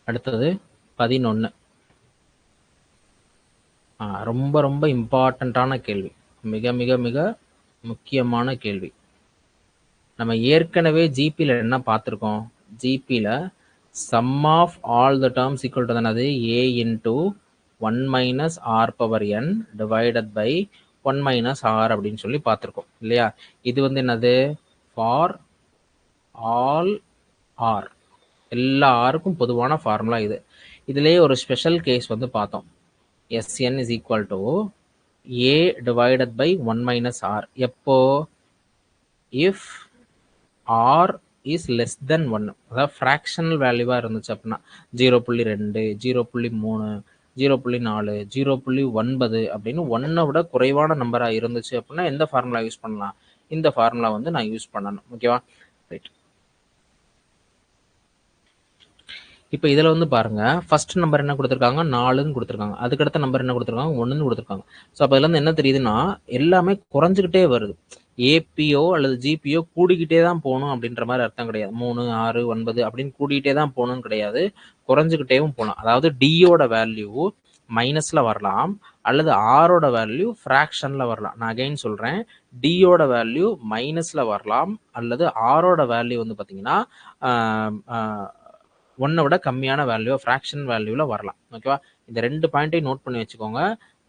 அடுத்தது 11. ரொம்ப ரொம்ப இம்பார்ட்டண்ட்டான கேள்வி, மிக மிக மிக முக்கியமான கேள்வி. நம்ம ஏற்கனவே ஜிபியில் என்ன பார்த்துருக்கோம்? ஜிபியில் sum of all the terms equal to தானது a into 1 - r⁻n divided by 1 - r அப்படின்னு சொல்லி பார்த்துருக்கோம் இல்லையா? இது வந்து என்னது? ஃபார் ஆல் ஆர், எல்லா ஆருக்கும் பொதுவான ஃபார்முலா இது. இதுலேயே ஒரு ஸ்பெஷல் கேஸ் வந்து பார்த்தோம். Sn is equal to a divided by 1 - r. எப்போ? if r is less than 1, அதாவது ஃப்ராக்ஷனல் வேல்யூவா இருந்துச்சு அப்படின்னா 0.2 0.3 0.4 0.9 அப்படின்னு 1 விட குறைவான நம்பரா இருந்துச்சு அப்படின்னா எந்த ஃபார்முலா யூஸ் பண்ணலாம்? இந்த ஃபார்முலா வந்து நான் யூஸ் பண்ணணும். ஓகேவா? ரைட். இப்போ இதில் வந்து பாருங்க, ஃபர்ஸ்ட் நம்பர் என்ன கொடுத்துருக்காங்க? 4ன்னு கொடுத்துருக்காங்க. அதுக்கடுத்த நம்பர் என்ன கொடுத்துருக்காங்க? 1ன்னு கொடுத்துருக்காங்க. ஸோ அப்போ இதுல இருந்து என்ன தெரியுதுன்னா எல்லாமே குறைஞ்சிக்கிட்டே வருது. ஏபிஓ அல்லது ஜிபிஓ கூடிக்கிட்டே தான் போகணும் அப்படின்ற மாதிரி அர்த்தம் கிடையாது. 3 6 9 அப்படின்னு கூடிக்கிட்டே தான் போகணும்னு கிடையாது, குறைஞ்சிக்கிட்டேவும் போகலாம். அதாவது டியோட வேல்யூ மைனஸ்ல வரலாம் அல்லது ஆரோட வேல்யூ ஃப்ராக்ஷன்ல வரலாம். நான் அகைன் சொல்றேன், டியோட வேல்யூ மைனஸ்ல வரலாம் அல்லது ஆரோட வேல்யூ வந்து பார்த்தீங்கன்னா 1 விட கம்மியான வேல்யூ ஃப்ராக்ஷன் வேல்யூவில் வரலாம். ஓகேவா? இந்த 2 பாயிண்ட்டையும் நோட் பண்ணி வச்சுக்கோங்க.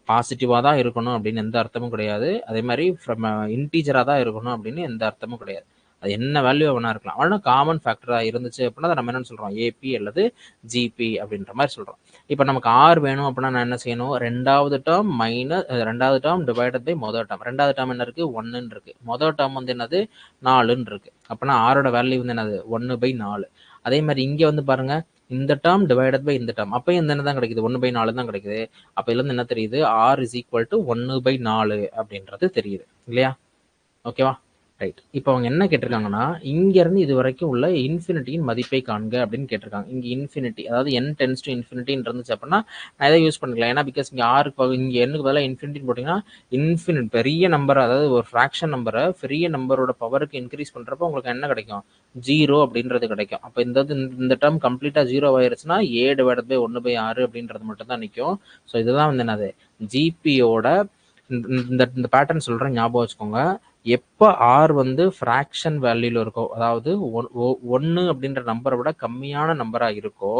பாசிட்டிவாக தான் இருக்கணும் அப்படின்னு எந்த அர்த்தமும் கிடையாது, அதே மாதிரி ஃப்ரம் இன்டீஜராக தான் இருக்கணும் அப்படின்னு எந்த அர்த்தமும் கிடையாது. அது என்ன வேல்யூ வேணா இருக்கலாம். ஆனால் காமன் ஃபேக்டராக இருந்துச்சு அப்படின்னா அதை நம்ம என்னன்னு சொல்கிறோம்? ஏபி அல்லது ஜிபி அப்படின்ற மாதிரி சொல்கிறோம். இப்போ நமக்கு ஆர் வேணும் அப்படின்னா நான் என்ன செய்யணும்? ரெண்டாவது டேர்ம் டிவைடட் பை மொதல் டேர்ம். ரெண்டாவது டேர்ம் என்ன இருக்குது? 1ன்னு இருக்குது. மொதல் டேர்ம் வந்து என்னது? 4ன்னு இருக்குது. அப்படின்னா ஆரோட வேல்யூ வந்து என்னது? 1/4. அதே மாதிரி இங்கே வந்து பாருங்க, இந்த டேர்ம் டிவைடட் பை இந்த டேர்ம், அப்போ இந்த என்ன தான் கிடைக்குது? 1/4 தான் கிடைக்குது. அப்போ இதுலேருந்து என்ன தெரியுது? r இஸ் ஈக்குவல் டு 1/4 அப்படின்றது தெரியுது இல்லையா? ஓகேவா? ரைட். இப்போ அவங்க என்ன கேட்டிருக்காங்கன்னா, இங்கேருந்து இது வரைக்கும் உள்ள இன்ஃபினிட்டியின் மதிப்பை காண்க அப்படின்னு கேட்டிருக்காங்க. இங்கே இன்ஃபினிட்டி, அதாவது n டென்ஸ் டு இன்ஃபினிட்டின்னு இருந்துச்சு அப்படின்னா நான் இதை யூஸ் பண்ணிக்கலாம். ஏன்னா பிகாஸ் இங்கே இங்கே என்னுக்கு பதிலாக இன்ஃபினிட்டின்னு போட்டிங்கன்னா பெரிய நம்பர், அதாவது ஒரு ஃப்ராக்ஷன் நம்பரை பெரிய நம்பரோட பவருக்கு இன்க்ரீஸ் பண்ணுறப்போ உங்களுக்கு என்ன கிடைக்கும்? 0 அப்படின்றது கிடைக்கும். அப்போ இந்த டேர்ம் கம்ப்ளீட்டாக 0 ஆயிருச்சுன்னா a டிவைடட் பை 1/6 அப்படின்றது மட்டும் தான் நிற்கும். ஸோ இதுதான் வந்து என்னது? ஜிபியோட இந்த பேட்டர்ன் சொல்கிறேன், ஞாபகம் வச்சுக்கோங்க. எப்போ ஆர் வந்து ஃப்ராக்ஷன் வேல்யூல இருக்கோ, அதாவது 1 அப்படின்ற நம்பரை விட கம்மியான நம்பராக இருக்கோ,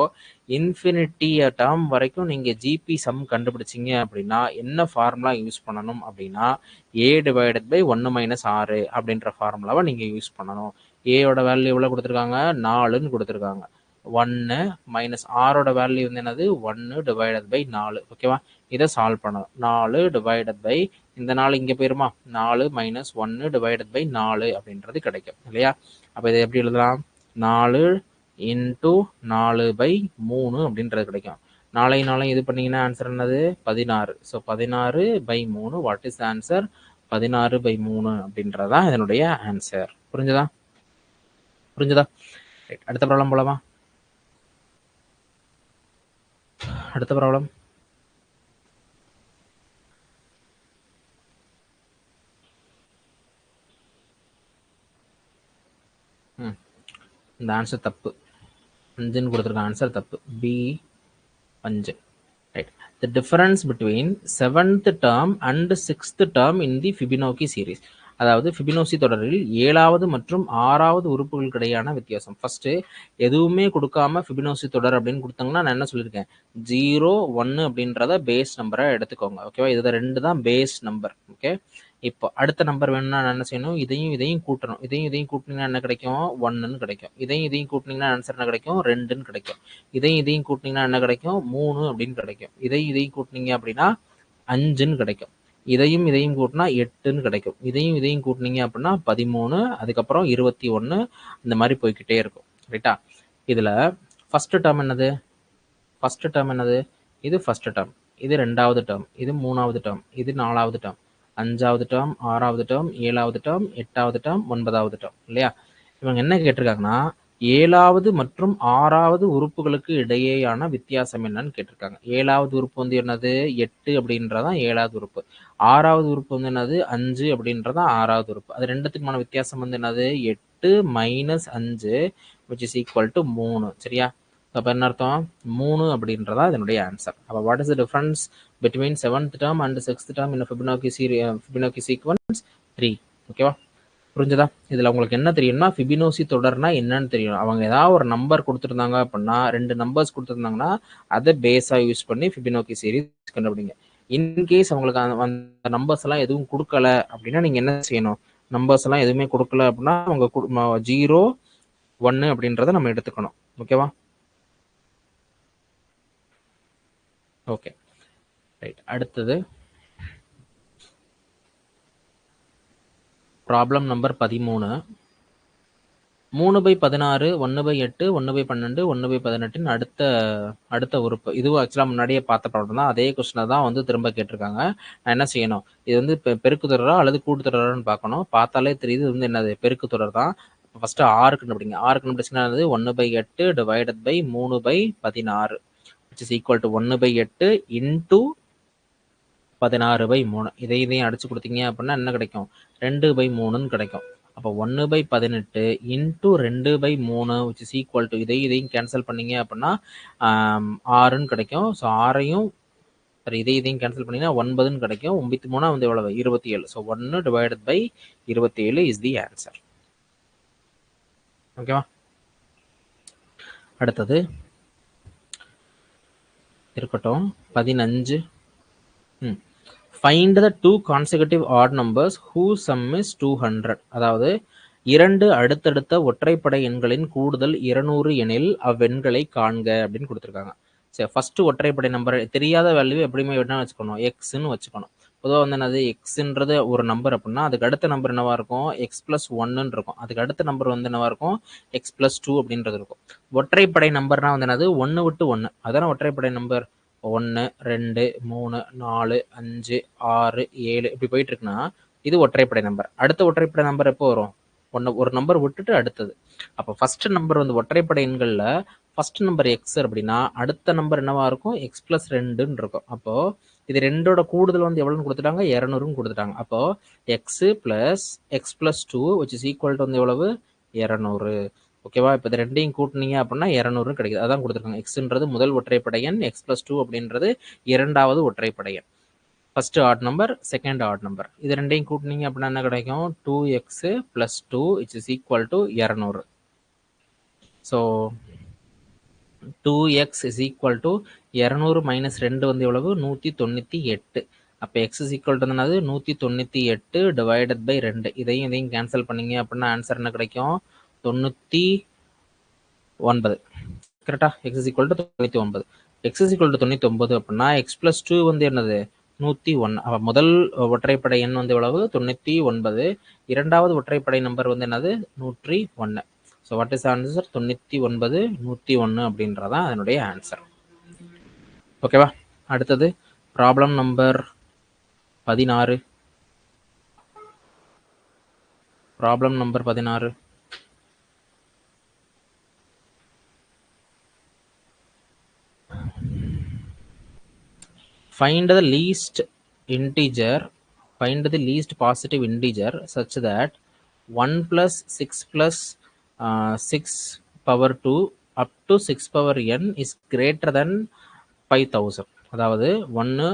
இன்ஃபினிட்டி டேர்ம் வரைக்கும் நீங்கள் ஜிபி சம் கண்டுபிடிச்சிங்க அப்படின்னா என்ன ஃபார்முலா யூஸ் பண்ணணும் அப்படின்னா ஏ டிவைடட் பை 1 - r அப்படின்ற ஃபார்முலாவை நீங்கள் யூஸ் பண்ணணும். ஏயோட வேல்யூ எவ்வளோ கொடுத்துருக்காங்க? 4ன்னு கொடுத்துருக்காங்க. 1 மைனஸ் ஆரோட வேல்யூ வந்து என்னது? 1 டிவைடட் பை 4. ஓகேவா? இதை சால்வ் பண்ணணும். 4 டிவைடட் பை இந்த 4 இங்கே போயிருமா? 4 மைனஸ் 1 டிவைடட் பை 4 அப்படின்றது கிடைக்கும் இல்லையா? அப்போ இதை எப்படி எழுதலாம்? 4 இன்ட்டு 4/3 அப்படின்றது கிடைக்கும். 4 இது பண்ணீங்கன்னா ஆன்சர் என்னது? 16. ஸோ 16/3. What is answer? 16/3 அப்படின்றதான் இதனுடைய ஆன்சர். புரிஞ்சுதா? அடுத்த ப்ராப்ளம் போலாமா? அடுத்த ப்ராப்ளம். இந்த ஆன்சர் தப்பு. 5ன்னு கொடுத்துருக்க ஆன்சர் தப்பு. B 5. Right. The difference between 7th term and 6th term in the Fibonacci series. அதாவது ஃபிபனோசி தொடரில் 7வது மற்றும் 6வது உறுப்புகளுக்கு இடையான வித்தியாசம். ஃபர்ஸ்ட் எதுவுமே கொடுக்காம ஃபிபனோசி தொடர் அப்படின்னு கொடுத்தாங்கன்னா நான் என்ன சொல்லியிருக்கேன்? 0 1 அப்படின்றத பேஸ் நம்பரை எடுத்துக்கோங்க. ஓகேவா? இது 2 தான் பேஸ் நம்பர். ஓகே, இப்போ அடுத்த நம்பர் வேணும்னா நான் என்ன செய்யணும், இதையும் கூட்டணும். இதையும் கூட்டினீங்கன்னா என்ன கிடைக்கும், 1ன்னு கிடைக்கும். இதையும் கூட்டினீங்கன்னா ஆன்சர் என்ன கிடைக்கும், 2ன்னு கிடைக்கும். இதையும் கூட்டினீங்கன்னா என்ன கிடைக்கும், 3 அப்படின்னு கிடைக்கும். இதையும் கூட்டினீங்க அப்படின்னா 5ன்னு கிடைக்கும். இதையும் கூட்டினா 8ன்னு கிடைக்கும். இதையும் கூட்டினீங்க அப்படின்னா 13, அதுக்கப்புறம் 21, இந்த மாதிரி போய்கிட்டே இருக்கும். ரைட்டா? இதுல ஃபர்ஸ்ட் டேர்ம் என்னது, இது ஃபர்ஸ்ட் டேர்ம், இது ரெண்டாவது டேர்ம், இது மூணாவது டேர்ம், இது நாலாவது டேர்ம், அஞ்சாவது டேர்ம், ஆறாவது டேர்ம், ஏழாவது டேர்ம், எட்டாவது டேர்ம், 9வது டேர்ம். இல்லையா? இவங்க என்ன கேட்டிருக்காங்கன்னா, 7வது மற்றும் 6வது உறுப்புகளுக்கு இடையேயான வித்தியாசம் என்னன்னு கேட்டிருக்காங்க. 7வது உறுப்பு வந்து என்னது, 8 அப்படின்றதான் 7வது உறுப்பு. 6வது உறுப்பு வந்து என்னது, 5 அப்படின்றதான் 6வது உறுப்பு. அது ரெண்டுத்துக்குமான வித்தியாசம் வந்து என்னது, 8 minus 5 which is equal to 3. சரியா? அப்போ என்ன அர்த்தம், 3 அப்படின்றதா இதனுடைய ஆன்சர். அப்போ what is the difference between 7th term and 6th term in Fibonacci sequence? 3. ஓகேவா? புரிஞ்சதா? இதுல உங்களுக்கு என்ன தெரியும்னா, ஃபிபனாக்கி தொடர்னா என்னன்னு தெரியும். அவங்க ஏதாவது ஒரு நம்பர் கொடுத்துருந்தாங்க அப்படின்னா, 2 நம்பர்ஸ் கொடுத்துருந்தாங்கன்னா அதை பேஸா யூஸ் பண்ணி ஃபிபனாக்கி சீரிஸ் கண்டுபிடிங்க. இன்கேஸ் அவங்களுக்கு அந்த நம்பர்ஸ் எல்லாம் எதுவும் கொடுக்கல அப்படின்னா நீங்க என்ன செய்யணும், நம்பர்ஸ் எல்லாம் எதுவுமே கொடுக்கல அப்படின்னா அவங்க 0, 1 அப்படின்றத நம்ம எடுத்துக்கணும். ஓகேவா? Okay, right. அடுத்தது ப்ராப்ளம் நம்பர் 13. 3/16, 1/8, 1/12, 1/18 அடுத்த உறுப்பு. இதுவும் ஆக்சுவலா முன்னாடியே பார்த்த ப்ராப்ளம் தான். அதே கொஸ்டினை தான் வந்து திரும்ப கேட்டிருக்காங்க. நான் என்ன செய்யணும், இது வந்து பெருக்கு தொடரா அல்லது கூட்டு தொடரான்னு பார்க்கணும். பார்த்தாலே தெரியுது இது வந்து என்னது, பெருக்கு தொடர் தான். ஃபர்ஸ்ட் 6 கண்டுபிடிங்க. 6 கண்டுபிடிச்சுன்னா 1/8 divided by 3/16 which is equal to 1/8 into 16/3. இதையும் அடிச்சு கொடுத்தீங்க அப்படின்னா என்ன கிடைக்கும், 2/3ன்னு கிடைக்கும். அப்போ 1/18 into 2/3 which is equal to இதையும் கேன்சல் பண்ணீங்க அப்படின்னா 6ன்னு கிடைக்கும். ஸோ 6ஐயும் சரி இதையும் கேன்சல் பண்ணீங்கன்னா 9ன்னு கிடைக்கும். 93 வந்து எவ்வளவு, 27. So 1 divided by 27 is the answer. ஓகேவா? அடுத்தது இருக்கட்டும், 15. Find the two consecutive odd numbers whose sum is 200. அதாவது 2 அடுத்தடுத்த ஒற்றைப்படை எண்களின் கூடுதல் 200 எனில் அவ்வெண்களை காண்க அப்படின்னு கொடுத்துருக்காங்க. சரி, ஃபர்ஸ்ட் ஒற்றைப்படை நம்பர் தெரியாத வேல்யூ எப்படியுமே என்ன வச்சுக்கணும், எக்ஸ்ன்னு வச்சுக்கணும். பொதுவாக வந்து என்னது, எக்ஸ்ன்றது ஒரு நம்பர் அப்படின்னா அதுக்கு அடுத்த நம்பர் என்னவா இருக்கும், x+1 இருக்கும். அதுக்கு அடுத்த நம்பர் வந்து என்னவா இருக்கும், x+2 அப்படின்றது இருக்கும். ஒற்றைப்படை நம்பர்னா வந்து என்னது, 1 விட்டு 1, அதான ஒற்றைப்படை நம்பர். 1, 2, 3, 4, 5, 6, 7 இப்படி போயிட்டு இருக்குன்னா இது ஒற்றைப்படை நம்பர். அடுத்த ஒற்றைப்படை நம்பர் எப்போ வரும், ஒரு நம்பர் விட்டுட்டு அடுத்தது. அப்போ ஃபர்ஸ்ட் நம்பர் வந்து ஒற்றைப்படை எண்கள்ல ஃபர்ஸ்ட் நம்பர் எக்ஸ் அப்படின்னா அடுத்த நம்பர் என்னவா இருக்கும், x+2ன்னு இருக்கும். அப்போ இது ரெண்டோட கூடுதல் வந்து எவ்வளோன்னு கொடுத்துட்டாங்க, 200ன்னு கொடுத்துட்டாங்க. அப்போ X plus x+2 which is equal to வந்து எவ்வளவு, 200. ஓகேவா? இப்போ இது ரெண்டையும் கூட்டினீங்க அப்படின்னா 200 கிடைக்குது. அதான் கொடுத்துருக்காங்க. எக்ஸ்ன்றது முதல் ஒற்றைப்படை எண், x+2 அப்படின்றது இரண்டாவது ஒற்றைப்படை எண். First add number, second add number. இது ரெண்டையும் கூட்டினீங்க அப்படின்னா என்ன கிடைக்கும், 2x + 2 which is equal to 200. So 2x is equal to 200 minus 2 வந்து எவ்வளவு, 198. அப்போ x is equal to என்னது, 198 டிவைடட் பை 2. இதையும் கேன்சல் பண்ணீங்க அப்படின்னா ஆன்சர் என்ன கிடைக்கும், 99. கரெக்டா? x is equal to 99. x is equal to 99 அப்படின்னா x+2 வந்து என்னது, 101. அப்போ முதல் ஒற்றைப்படை எண் வந்து எவ்வளவு, 99. இரண்டாவது ஒற்றைப்படை நம்பர் வந்து என்னது, 101. ஸோ வாட் இஸ் ஆன்சர், 99, 101 அப்படின்றதான் அதனுடைய ஆன்சர். ஓகேவா? அடுத்தது problem number 16. Problem number 16. Find the least positive integer such that 1 plus 6 plus 6 power 2 up to 6 power n is greater than 5000. அதாவது 1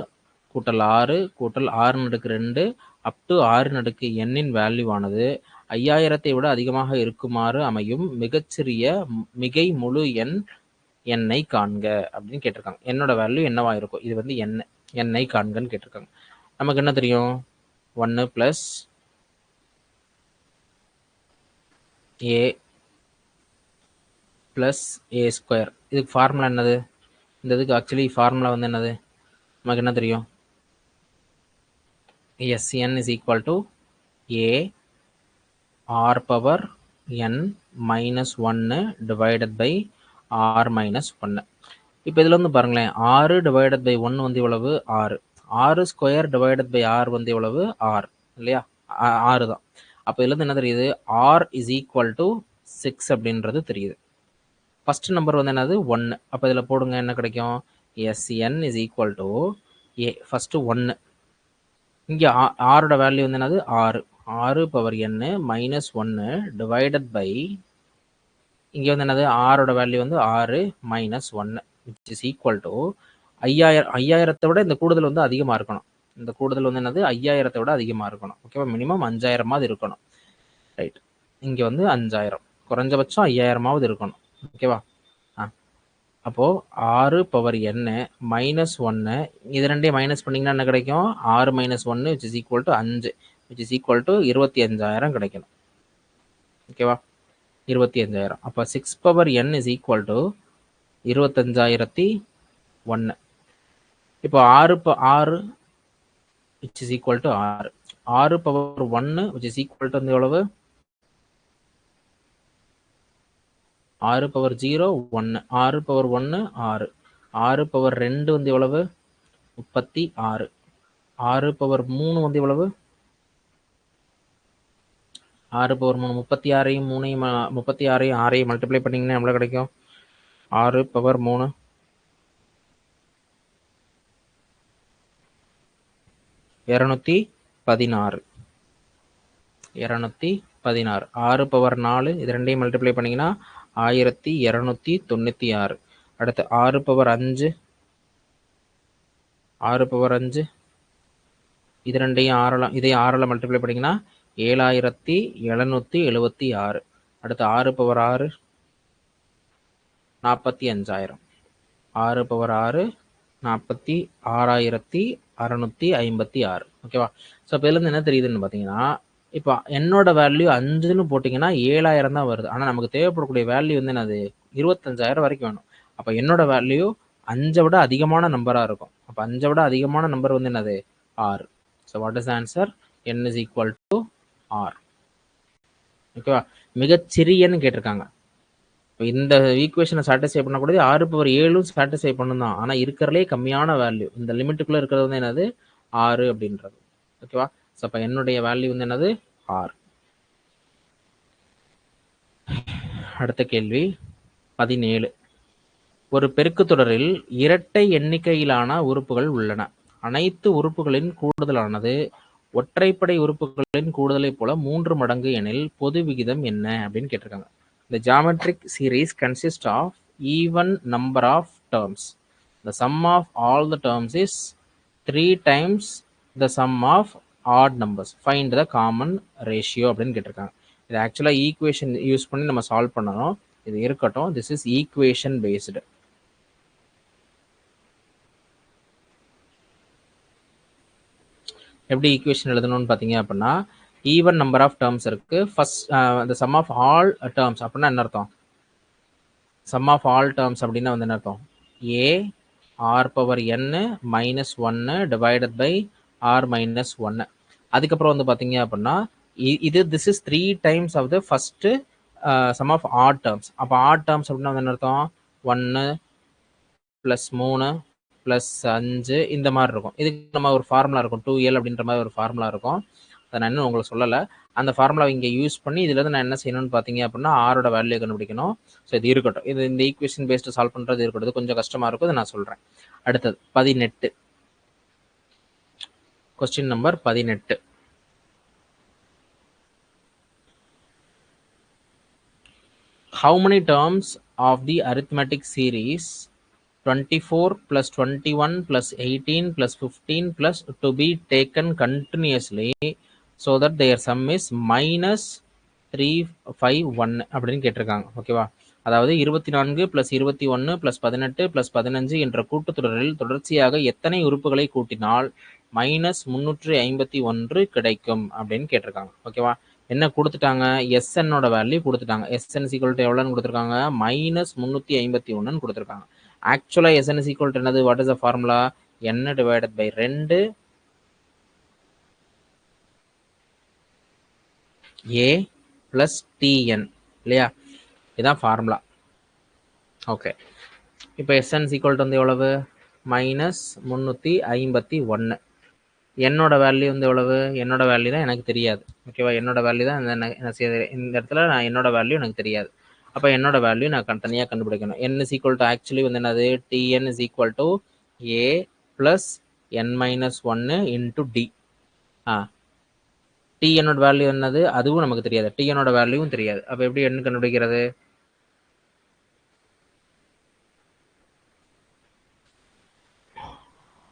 கூட்டல் 6 கூட்டல் 6√2 up to 6n in value ஆனது 5000 விட அதிகமாக இருக்குமாறு அமையும் மிகச்சிறிய மிகை முழு எண்ணை காண்க அப்படின்னு கேட்டிருக்காங்க. என்னோட வேல்யூ என்னவா இருக்கும், இது வந்து எண்ணை காண்கன்னு கேட்டிருக்காங்க. நமக்கு என்ன தெரியும், 1 plus A plus A square. இதுக்கு ஃபார்முலா என்னது? இந்த இதுக்கு ஆக்சுவலி ஃபார்முலா வந்து என்னது? நமக்கு என்ன தெரியும்? Sn is equal to a r power n minus 1 divided by r minus 1. இப்போ இதில் வந்து பாருங்களேன், 6 divided by 1 வந்து எவ்வளவு? 6. 6 ஸ்கொயர் divided by r வந்து எவ்வளவு? 6 இல்லையா? 6 தான். அப்போ இதுல இருந்து என்ன தெரியுது? r is equal to 6 அப்படின்றது தெரியுது. ஃபர்ஸ்ட் நம்பர் வந்து என்னது? 1. அப்போ இதில் போடுங்க, என்ன கிடைக்கும்? Sn is equal to a first 1. இங்கே ஆரோட வேல்யூ வந்து என்னது? 6. 6 power n minus 1 divided by இங்கே வந்து என்னது? ஆரோட வேல்யூ வந்து 6 minus 1 which is equal to 5000 விட இந்த கூடுதல் வந்து அதிகமாக இருக்கணும். இந்த கூடுதல் வந்து என்னது? 5000 விட அதிகமாக இருக்கணும். ஓகேவா? மினிமம் 5000 இருக்கணும். ரைட், இங்கே வந்து 5000, குறைஞ்சபட்சம் 5000 இருக்கணும். ஓகேவா? அப்போது 6 பவர் n மைனஸ் 1, இது ரெண்டையும் மைனஸ் பண்ணிங்கன்னா என்ன கிடைக்கும்? 6 minus 1 which is equal to 5 which is equal to 25000 கிடைக்கணும். ஓகேவா? 25000. அப்போ 6 power n is equal to 25001. இப்போ 6 which is equal to 6. 6 power 1 which is equal to வந்து எவ்வளவு? 6 பவர் 0 1. 6 பவர் 1 6. 6 பவர் 2 வந்து எவ்வளவு? 36. 6 பவர் 3 வந்து எவ்வளவு? 6 பவர் 3 36ஐயும் 3ஐயும் 36ஐயும் 6ஐயும் மல்டிப்ளை பண்ணிங்கன்னா எவ்வளோ கிடைக்கும்? 6 பவர் 3 216. 216. 6 பவர் 4 இது ரெண்டையும் மல்டிப்ளை பண்ணிங்கன்னா 1296. அடுத்து 6 பவர் 5. 6 பவர் 5 இது ரெண்டையும் இதையும் 6 மல்டிப்ளை பண்ணிங்கன்னா 7776. அடுத்து 6 பவர் 6 45000. 6 பவர் 6 46656. ஓகேவா? ஸோ இப்போ இதுலேருந்து என்ன தெரியுதுன்னு பார்த்தீங்கன்னா, இப்போ என்னோட வேல்யூ 5ன்னு போட்டிங்கன்னா 7000 தான் வருது. ஆனால் நமக்கு தேவைப்படக்கூடிய வேல்யூ வந்து என்னது? 25000 வரைக்கும் வேணும். அப்போ என்னோட வேல்யூ 5 விட அதிகமான நம்பராக இருக்கும். அப்போ 5 விட அதிகமான நம்பர் வந்து என்னது? 6. So what is answer? n is equal to r. ஓகேவா? மிகச்சிறியன்னு கேட்டிருக்காங்க. இப்போ இந்த ஈக்குவேஷனை சாட்டிஸ்ஃபை பண்ணக்கூடியது 6 பவர் 7 சாட்டிஸ்ஃபை பண்ணும் தான். ஆனால் இருக்கிறதுலே கம்மியான வேல்யூ, இந்த லிமிட்டுக்குள்ளே இருக்கிறது வந்து என்னது? 6 அப்படின்றது. ஓகேவா? ஸோ அப்போ என்னுடைய வேல்யூ வந்து என்னது? r. அடுத்த கேள்வி 17. ஒரு பெருக்குத் தொடரில் இரட்டை எண்ணிக்கையிலான உறுப்புகள் உள்ளன. அனைத்து உறுப்புகளின் கூடுதலானது ஒற்றைப்படை உறுப்புகளின் கூடுதலை போல 3 மடங்கு எனில் பொது விகிதம் என்ன அப்படின்னு கேட்டிருக்காங்க. The geometric series consists of even number of terms. The sum of all the terms is 3 times the sum of odd numbers. Find the common ratio அப்படின்னு கேட்டிருக்காங்க. இது ஆக்சுவலாக ஈக்குவேஷன் யூஸ் பண்ணி நம்ம சால்வ் பண்ணணும். இது இருக்கட்டும். This is equation based. எப்படி ஈக்குவேஷன் எழுதணும்னு பார்த்தீங்க அப்படின்னா, ஈவன் நம்பர் ஆஃப் டேர்ம்ஸ் இருக்கு. First the sum of all terms அப்படின்னா என்ன அர்த்தம்? sum of all terms அப்படின்னா வந்து என்ன அர்த்தம்? a r power n minus 1 divided by r minus 1. அதுக்கப்புறம் வந்து பார்த்தீங்க அப்படின்னா இது this is 3 times of the first sum of odd terms. அப்போ odd terms அப்படின்னா வந்து என்ன அர்த்தம்? 1 ப்ளஸ் 3 ப்ளஸ் 5 இந்த மாதிரி இருக்கும். இதுக்கு நம்ம ஒரு ஃபார்முலா இருக்கும், 2l அப்படின்ற மாதிரி ஒரு ஃபார்முலா இருக்கும். அதை நான் இன்னும் உங்களுக்கு சொல்லலை. அந்த ஃபார்முலாவை இங்கே யூஸ் பண்ணி இதுலேருந்து நான் என்ன செய்யணும்னு பார்த்தீங்க அப்படின்னா ஆரோட வேல்யூ கண்டுபிடிக்கணும். ஸோ இது இருக்கட்டும். இது இந்த ஈக்குவேஷன் பேஸ்டு சால்வ் பண்ணுறது இருக்கட்டும். கொஞ்சம் கஷ்டமாக இருக்கும், இதை நான் சொல்கிறேன். அடுத்தது 18. Question number 18. How many terms of the arithmetic series 24 plus 21 plus 18 plus 15 plus to be taken continuously so that their sum is minus 351 அப்படின்னு கேட்டிருக்காங்க. ஓகேவா? அதாவது 24 plus 21 plus 18 plus 15 என்ற கூட்டுத்தொடரில் தொடர்ச்சியாக எத்தனை உறுப்புகளை கூட்டினால் -351 கிடைக்கும் அப்படின்னு கேட்டிருக்காங்க. ஓகேவா? என்ன கொடுத்துட்டாங்க? SNோட வேல்யூ கொடுத்துட்டாங்க. SN = எவ்வளோன்னு கொடுத்துருக்காங்க? -351ன்னு கொடுத்துருக்காங்க. ஆக்சுவலா SN = என்னது? What is the formula? n divided by 2 a plus tn இல்லையா? இதான் ஃபார்முலா. ஓகே. இப்போ SN = வந்து எவ்வளவு? -351. என்னோட வேல்யூ வந்து எவ்வளவு? என்னோட வேல்யூ தான் எனக்கு தெரியாது. ஓகேவா? என்னோட வேல்யூ தான் இந்த இடத்துல நான் என்னோட வேல்யூ எனக்கு தெரியாது. அப்போ என்னோட வேல்யூ நான் தனியாக கண்டுபிடிக்கணும். n = ஆக்சுவலி வந்து என்னது? tn = a plus n - 1 into d. tnோட value என்னது? அதுவும் நமக்கு தெரியாது. tnோட வேல்யூவும் தெரியாது. அப்போ எப்படி n கண்டுபிடிக்கிறது?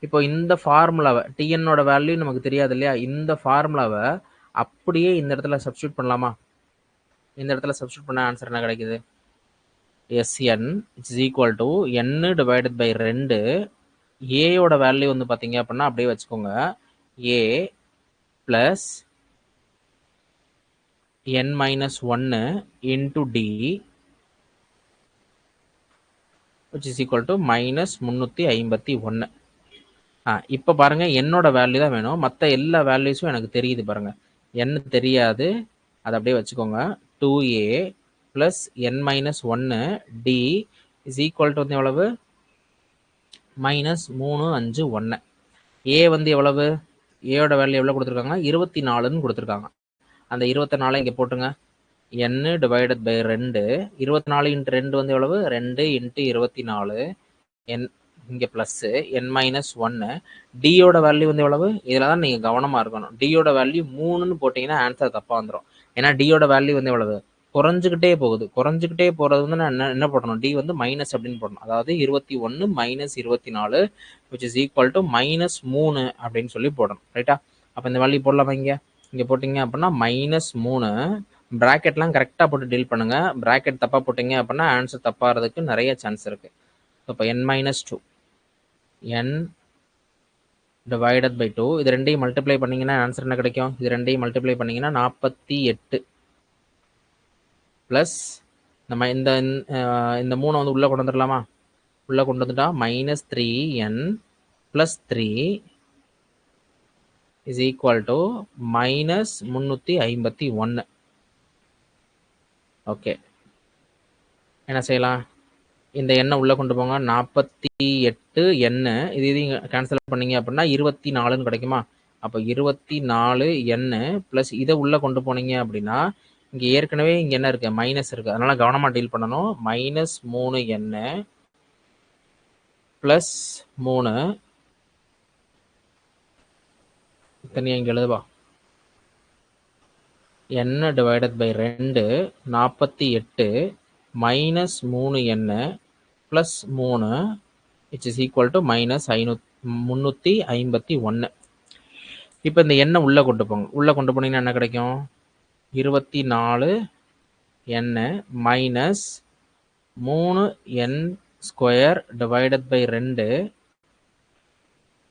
இப்போ இந்த ஃபார்முலாவை, tnோட வேல்யூ நமக்கு தெரியாது இல்லையா? இந்த ஃபார்முலாவை அப்படியே இந்த இடத்துல சப்ஸ்டியூட் பண்ணலாமா? இந்த இடத்துல சப்ஸ்டியூட் பண்ண ஆன்சர் என்ன கிடைக்குது? Sn = n divided by 2. ஏயோட வேல்யூ வந்து பார்த்தீங்க அப்படின்னா அப்படியே வச்சுக்கோங்க. a plus n - 1 into d which is equal to -351. இப்போ பாருங்க, என்னோட வேல்யூ தான் வேணும். மற்ற எல்லா வேல்யூஸும் எனக்கு தெரியுது பாருங்க. n தெரியாது, அதை அப்படியே வச்சுக்கோங்க. 2a plus n - 1 d is equal to வந்து எவ்வளவு? -351. a வந்து எவ்வளவு? ஏயோட வேல்யூ எவ்வளோ கொடுத்துருக்காங்க? 24ன்னு கொடுத்துருக்காங்க. அந்த 24 இங்கே போட்டுங்க. n divided by 2. 24 × 2 வந்து எவ்வளவு? 2 × 24. n இங்கே ப்ளஸ்ஸு n - 1. டியோட வேல்யூ வந்து எவ்வளவு? இதில் தான் நீங்கள் கவனமாக இருக்கணும். டியோட வேல்யூ 3ன்னு போட்டிங்கன்னா ஆன்சர் தப்பாக வந்துடும். ஏன்னா டியோட வேல்யூ வந்து எவ்வளவு? குறைஞ்சிக்கிட்டே போகுது. குறைஞ்சிக்கிட்டே போகிறது வந்து நான் என்ன போடணும்? டி வந்து மைனஸ் அப்படின்னு போடணும். அதாவது 21 - 24 which is equal to -3 அப்படின்னு சொல்லி போடணும். ரைட்டா? அப்போ இந்த வேல்யூ போடலாமா? இங்கே போட்டிங்க அப்படின்னா -3. ப்ராக்கெட்லாம் கரெக்டாக போட்டு டீல் பண்ணுங்க. ப்ராக்கெட் தப்பாக போட்டிங்க அப்படின்னா ஆன்சர் தப்பாகிறதுக்கு நிறைய சான்ஸ் இருக்குது. இப்போ n - 2 n டிவைடட் பை 2. இது ரெண்டையும் மல்டிப்ளை பண்ணிங்கன்னா ஆன்சர் என்ன கிடைக்கும்? இது ரெண்டையும் மல்டிப்ளை பண்ணிங்கன்னா 48 ப்ளஸ் நம்ம இந்த 3 வந்து உள்ளே கொண்டு வந்துடலாமா? உள்ளே கொண்டு வந்துட்டா -3n + 3 is equal to -351. Okay, என்ன செய்யலாம்? இந்த எண்ணை உள்ளே கொண்டு போங்க. 48 n இதையும் கேன்சல் பண்ணீங்க அப்படின்னா 24ன்னு கிடைக்குமா? அப்போ 24 n ப்ளஸ் இதை உள்ளே கொண்டு போனீங்க அப்படின்னா இங்கே ஏற்கனவே இங்கே என்ன இருக்குது? மைனஸ் இருக்குது. அதனால் கவனமாக டீல் பண்ணணும். -3n ப்ளஸ் 3 தனியாக இங்கே எழுதுவா. n divided by 2 48 -3n plus 3 which is equal to -351. இப்போ இந்த எண்ணை உள்ளே கொண்டு போங்க. உள்ளே கொண்டு போனீங்கன்னா என்ன கிடைக்கும்? 24n minus 3n² divided by 2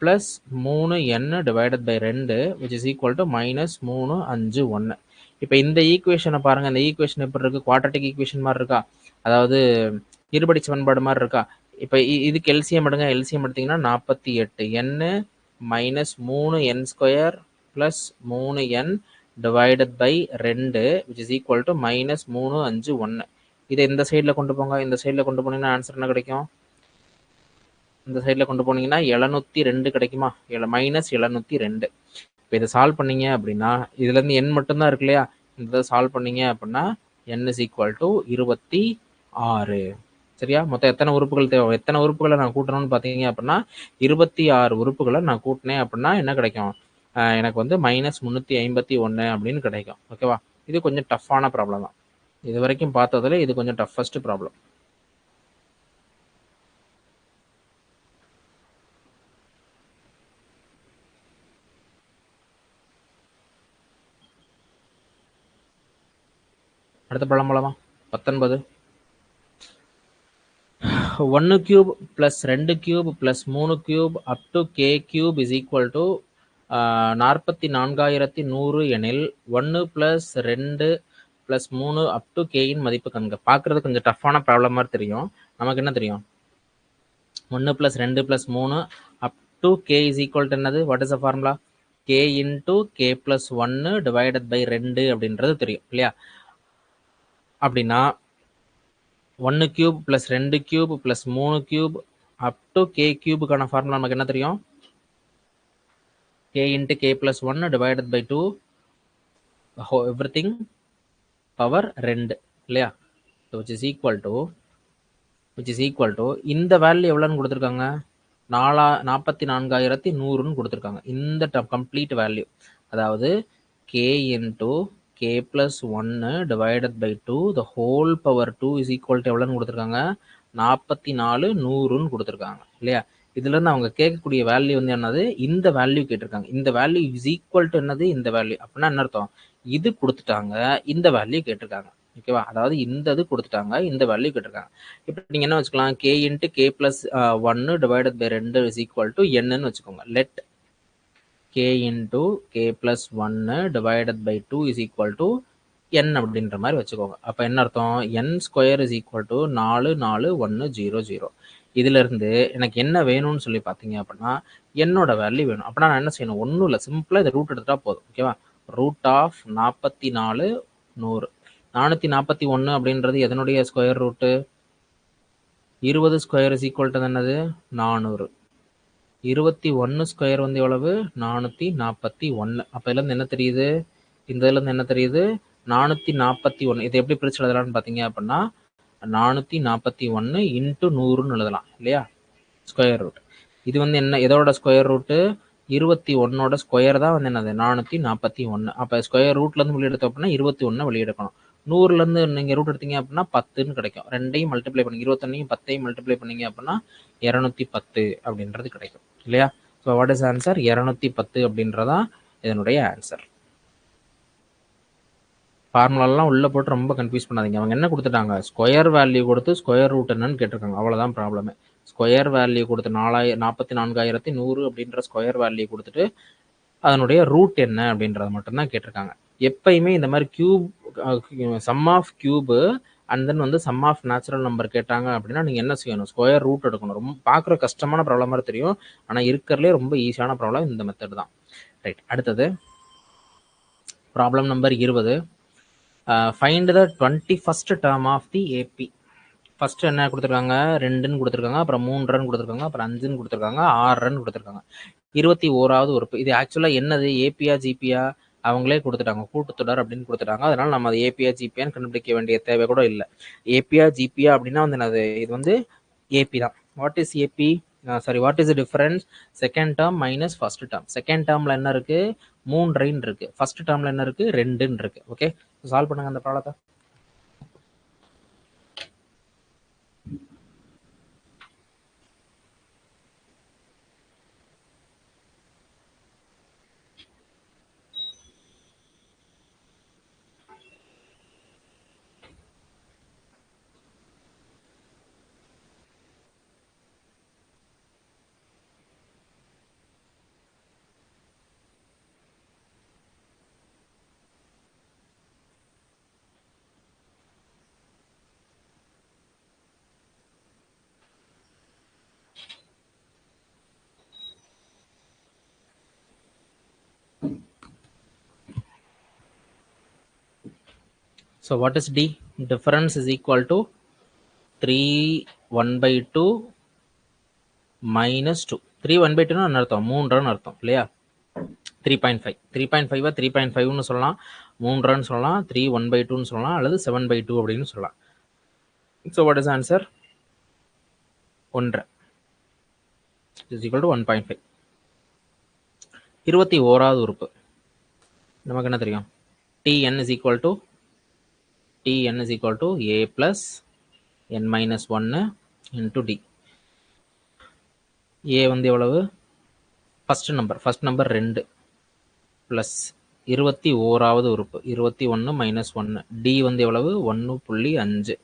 plus 3n divided by 2 which is equal to -351. இப்போ இந்த ஈக்குவேஷனை பாருங்கள். இந்த ஈக்குவேஷன் எப்படி இருக்குது? குவாட்ரட்டிக் ஈக்குவேஷன் மாதிரி இருக்கா? அதாவது இருபடி சமன்பாடு மாதிரி இருக்கா? இப்போ இதுக்கு எல்சிஎம் எடுங்க. எல்சிஎம் எடுத்திங்கன்னா 48 n minus 3n² plus 3n divided by 2 which is equal to -351. இதை இந்த சைடில் கொண்டு போங்க. இந்த சைடில் கொண்டு போனீங்கன்னா ஆன்சர் என்ன கிடைக்கும்? இந்த சைடில் கொண்டு போனீங்கன்னா 702 கிடைக்குமா? -702. இப்போ இதை சால்வ் பண்ணீங்க அப்படின்னா இதுலேருந்து n மட்டும்தான் இருக்கு இல்லையா? இந்த சால்வ் பண்ணீங்க அப்படின்னா n is equal to 26. சரியா? மொத்தம் எத்தனை உறுப்புகள் தேவை? எத்தனை உறுப்புகளை நான் கூட்டணும்னு பார்த்தீங்க அப்படின்னா 26 உறுப்புகளை நான் கூட்டினேன் அப்படின்னா என்ன கிடைக்கும்? எனக்கு வந்து -351 அப்படின்னு கிடைக்கும். ஓகேவா? இது கொஞ்சம் டஃப்பான ப்ராப்ளம் தான். இது வரைக்கும் பார்த்ததுல இது கொஞ்சம் டஃபஸ்ட் ப்ராப்ளம். அடுத்த ப்ராப்ளம் போலாமா? 19. 1³ + 2³ + 3³ up to k³ is equal to 44,100 எனில் 1 + 2 + 3 அப் டு கேயின் மதிப்பு கண்க. பார்க்கறது கொஞ்சம் டஃப்பான ப்ராப்ளம் மாதிரி தெரியும். நமக்கு என்ன தெரியும்? 1 + 2 + 3 up to k is equal to என்னது? What is the formula? K into k + 1 divided by 2 அப்படின்றது தெரியும் இல்லையா? அப்படின்னா 1 cube + 2 cube + 3 cube up to k கியூபுக்கான ஃபார்முலா நமக்கு என்ன தெரியும்? k into k plus 1 divided by 2 everything power 2 இல்லையா? which is equal to இந்த வேல்யூ எவ்வளோன்னு கொடுத்துருக்காங்க? 44,100ன்னு கொடுத்துருக்காங்க. இந்த கம்ப்ளீட் வேல்யூ அதாவது k into k plus 1 divided by 2 the whole power 2 is equal to எவ்வளோன்னு கொடுத்துருக்காங்க? 44,100ன்னு கொடுத்துருக்காங்க இல்லையா? இதுல இருந்து அவங்க கேட்கக்கூடிய வேல்யூ வந்து என்னது? இந்த வேல்யூ கேட்டிருக்காங்க. இந்த வேல்யூ இஸ் ஈக்குவல் டு என்னது? இந்த வேல்யூ. அப்படின்னா என்ன அர்த்தம்? இது கொடுத்துட்டாங்க, இந்த வேல்யூ கேட்டிருக்காங்க. ஓகேவா? அதாவது இந்த இது கொடுத்துட்டாங்க, இந்த வேல்யூ கேட்டிருக்காங்க. இப்போ நீங்க என்ன வச்சுக்கலாம்? k into k plus 1 divided by 2 is equal to என்னன்னு வச்சுக்கோங்க. Let k into k plus 1 divided by 2 is equal to n அப்படின்ற மாதிரி வச்சுக்கோங்க. அப்போ என்ன அர்த்தம்? n square is equal to 44,100. இதுல இருந்து எனக்கு என்ன வேணும்னு சொல்லி பார்த்தீங்க அப்படின்னா என்னோட வேல்யூ வேணும். அப்படின்னா நான் என்ன செய்யணும்? ஒன்றும் இல்லை, சிம்பிளாக இதை ரூட் எடுத்துட்டா போதும். ஓகேவா? Root of 44,100. 441 அப்படின்றது எதனுடைய square route? 20 square is equal to என்னது? 400. 21 ஸ்கொயர் வந்து எவ்வளவு? 441. அப்போ இதுலேருந்து என்ன தெரியுது? இந்த இதுலேருந்து என்ன தெரியுது? 441. இதை எப்படி பிரிச்சு எழுதலாம்னு பார்த்தீங்க அப்படின்னா 441 இன்ட்டு 100ன்னு எழுதலாம் இல்லையா? Square root. இது வந்து என்ன, எதோட ஸ்கொயர் ரூட்டு? 21ஓட ஸ்கொயர் தான் வந்து என்னது? 441. அப்போ ஸ்கொயர் ரூட்லேருந்து வெளியே எடுத்தோம் அப்படின்னா 21 வெளியே எடுக்கணும். 100லேருந்து நீங்கள் ரூட் எடுத்தீங்க அப்படின்னா 10ன்னு கிடைக்கும். ரெண்டையும் மல்டிப்ளை பண்ணி 21ஐயும் 10ஐயும் மல்டிப்ளை பண்ணீங்க அப்படின்னா 210 அப்படின்றது கிடைக்கும் இல்லையா? So what is answer? 210 அப்படின்றதான் இதனுடைய ஆன்சர். ஃபார்முலாலாம் உள்ளே போட்டு ரொம்ப கன்ஃபியூஸ் பண்ணாதீங்க. அவங்க என்ன கொடுத்துட்டாங்க? ஸ்கொயர் வேல்யூ கொடுத்து ஸ்கொயர் ரூட் என்னன்னு கேட்டிருக்காங்க. அவ்வளோதான் ப்ராப்ளமே. ஸ்கொயர் வேல்யூ கொடுத்து 44,100 அப்படின்ற ஸ்கொயர் வேல்யூ கொடுத்துட்டு அதனுடைய ரூட் என்ன அப்படின்றத மட்டும்தான் கேட்டிருக்காங்க. எப்பயுமே இந்த மாதிரி cube, sum of cube and then வந்து சம் ஆஃப் நேச்சுரல் நம்பர் கேட்டாங்க அப்படின்னா நீங்கள் என்ன செய்யணும்? ஸ்கொயர் ரூட் எடுக்கணும். ரொம்ப பார்க்குற கஷ்டமான ப்ராப்ளம் மாதிரி தெரியும், ஆனால் இருக்கிறதுலே ரொம்ப ஈஸியான ப்ராப்ளம் இந்த மெத்தட் தான். ரைட், அடுத்தது problem number 20. Find the 21st term of the AP. First என்ன கொடுத்துருக்காங்க? 2ன்னு கொடுத்துருக்காங்க, அப்புறம் 3 ரன் கொடுத்துருக்காங்க, அப்புறம் 5ன்னு கொடுத்துருக்காங்க, 6 ரன் கொடுத்துருக்காங்க. 21வது உறுப்பு. இது ஆக்சுவலாக என்னது? ஏபியா ஜிபியா? அவங்களே கொடுத்துட்டாங்க, கூட்டுத்தொடர் அப்படின்னு கொடுத்துட்டாங்க. அதனால நம்ம அது ஏபியா ஜிபியான்னு கண்டுபிடிக்க வேண்டிய தேவை கூட இல்லை. ஏபியா ஜிபியா அப்படின்னா வந்து என்னது? இது வந்து ஏபி தான். What is AP? Sorry, what is difference? Second term minus first term. Second டேர்ம்ல என்ன இருக்கு? 3 ரெயின் இருக்கு. ஃபர்ஸ்ட் டேர்ம்ல என்ன இருக்கு? 2ன்னு இருக்கு. ஓகே, சால்வ் பண்ணுங்க அந்த ப்ராப்ளத்தை. So what is D? Difference is equal to 3 1/2 minus 2. 3 1/2 ன்னு அர்த்தம் 3 ரன் அர்த்தம் இல்லையா? 3.5. 3.5 3.5ன்னு சொல்லலாம், 3 ரன் சொல்லலாம், 3 1/2ன்னு சொல்லலாம், அல்லது 7/2 அப்படின்னு சொல்லலாம். So what is answer? 1 is equal to 1.5. 21வது உறுப்பு நமக்கு என்ன தெரியும்? Tn is equal to a plus n minus 1 into d. a வந்து எவ்வளவு? ஃபர்ஸ்ட் நம்பர் 2 plus 21வது உறுப்பு 21 minus 1. d வந்து எவ்வளவு? 1.5.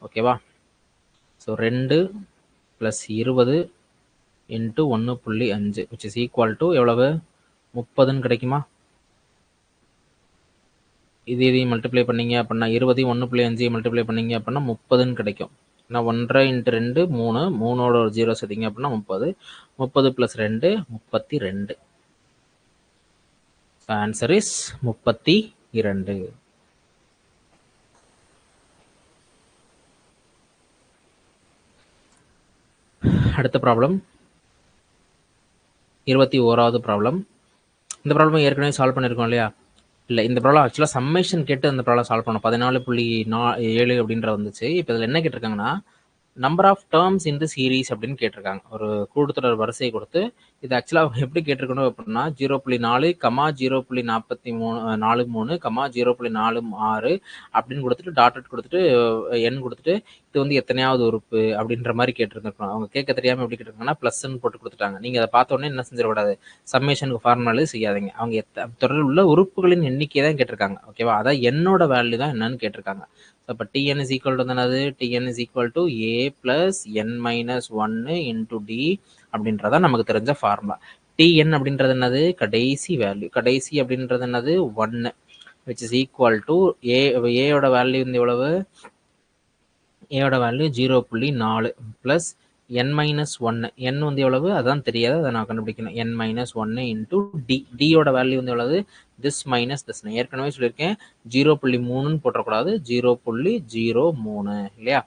ஓகேவா? So 2 plus 20 into 1.5 which is equal to எவ்வளவு? 30ன்னு கிடைக்குமா? இதையும் மல்டிப்ளை பண்ணீங்க அப்படின்னா 20 1.5 மல்டிப்ளை பண்ணீங்க அப்படின்னா 30ன்னு கிடைக்கும். ஏன்னா 1 × 2 3, 3ஓட ஒரு 0 சேர்த்தீங்க அப்படின்னா 30, 30 + 2 32. Answer is 32. அடுத்த ப்ராப்ளம் 21வது ப்ராப்ளம். இந்த ப்ராப்ளம் ஏற்கனவே சால்வ் பண்ணியிருக்கோம் இல்லையா? இல்லை, இந்த ப்ராப்ளம் ஆக்சுவலாக சம்மேஷன் கேட்டு அந்த ப்ராப்ளம் சால்வ் பண்ணோம். 14.7 அப்படின்ற வந்துச்சு. இப்போ இதில் என்ன கேட்டிருக்காங்கன்னா, number of terms in the series அப்படின்னு கேட்டிருக்காங்க. ஒரு கூட்டுத்தொடர் வரிசையை கொடுத்து இது ஆக்சுவலாக எப்படி கேட்டிருக்கணும் அப்படின்னா 0.4, 0.43, 0.46 அப்படின்னு கொடுத்துட்டு டாட்டட் கொடுத்துட்டு எண் கொடுத்துட்டு இது வந்து எத்தனையாவது உறுப்பு அப்படின்ற மாதிரி கேட்டிருந்துருக்கணும். அவங்க கேட்க தெரியாமல் எப்படி கேட்டிருக்காங்கன்னா ப்ளஸ்ன்னு போட்டு கொடுத்துட்டாங்க. நீங்கள் அதை பார்த்த உடனே என்ன செஞ்சிடக்கூடாது, சம்மேஷனுக்கு ஃபார்முலாவே செய்யாதீங்க. அவங்க தொடரில் உள்ள உறுப்புகளின் எண்ணிக்கை தான் கேட்டிருக்காங்க. ஓகேவா? அதான் என்னோட வேல்யூ தான் என்னன்னு கேட்டிருக்காங்க. அப்போ Tn is equal to என்னது? Tn is equal to a plus n minus 1 into d அப்படின்றதான் நமக்கு தெரிஞ்ச ஃபார்முலா. Tn அப்படின்றது என்னது? கடைசி வேல்யூ. கடைசி அப்படின்றது என்னது? 1, which is equal to a. ஏயோட வேல்யூ வந்து எவ்வளவு? ஏயோட value 0.4 plus n minus 1. n வந்து எவ்வளவு? அதான் தெரியாது, அதை நான் கண்டுபிடிக்கணும். n minus 1 into d. d யோட வேல்யூ வந்து எவ்வளவு? this minus this. நான் ஏற்கனவே சொல்லியிருக்கேன் 0.3ன்னு போட்டக்கூடாது, 0.03 இல்லையா?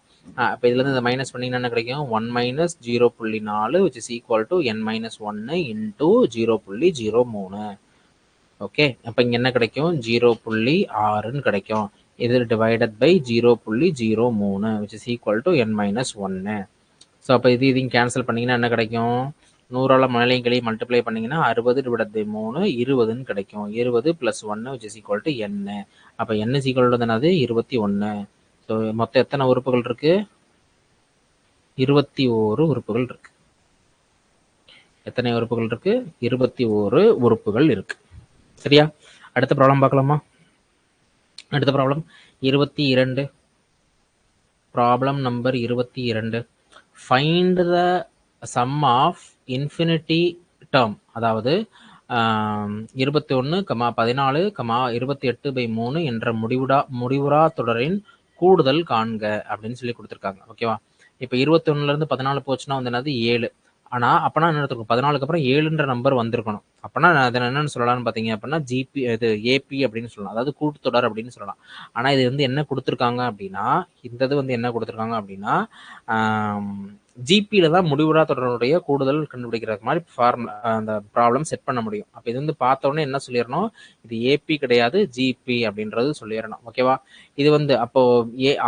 அப்போ இதுலேருந்து இந்த மைனஸ் பண்ணிங்கன்னா என்ன கிடைக்கும்? 1 minus 0.4 which is equal to n minus 1 into 0.03. Okay, அப்போ இங்கே என்ன கிடைக்கும்? 0.6ன்னு கிடைக்கும். இது divided by 0.03 which is equal to n minus 1. So அப்போ இதையும் கேன்சல் பண்ணிங்கன்னா என்ன கிடைக்கும்? 100ஆல் மலையும் கிளையும் மல்டிப்ளை பண்ணிங்கன்னா 60 டிவைடட் பை 3 20ன்னு கிடைக்கும். 20 + 1 which is equal to n. அப்போ n is equal to என்னது? 21. ஸோ மொத்தம் எத்தனை உறுப்புகள் இருக்கு? 21 உறுப்புகள் இருக்கு. எத்தனை உறுப்புகள் இருக்கு? 21 உறுப்புகள் இருக்கு. சரியா? அடுத்த ப்ராப்ளம் பார்க்கலாமா? அடுத்த problem 22. Problem number 22. Find the sum of infinity term, அதாவது 21, 14, 28/3 என்ற முடிவுறா தொடரின் கூடுதல் காண்க அப்படின்னு சொல்லி கொடுத்துருக்காங்க. ஓகேவா? இப்போ 21லேருந்து 14 போச்சுன்னா வந்து என்னது? 7. ஆனால் அப்போனா என்ன எடுத்துருக்கும்? 14க்கு அப்புறம் 7ன்ற நம்பர் வந்திருக்கணும். அப்போனா அதை என்னென்னு சொல்லலாம்னு பார்த்தீங்க அப்படின்னா ஜிபி, இது ஏபி அப்படின்னு சொல்லலாம், அதாவது கூட்டுத்தொடர் அப்படின்னு சொல்லலாம். ஆனால் இது வந்து என்ன கொடுத்துருக்காங்க அப்படின்னா, இந்த இது வந்து என்ன கொடுத்துருக்காங்க அப்படின்னா ஜிபியில் தான் முடிவுறா தொடருடைய கூடுதல் கண்டுபிடிக்கிறதுக்கு மாதிரி ஃபார்முலா அந்த ப்ராப்ளம் செட் பண்ண முடியும். அப்போ இது வந்து பார்த்தோன்னே என்ன சொல்லிடணும்? இது ஏபி கிடையாது, ஜிபி அப்படின்றது சொல்லிடணும். ஓகேவா? இது வந்து அப்போ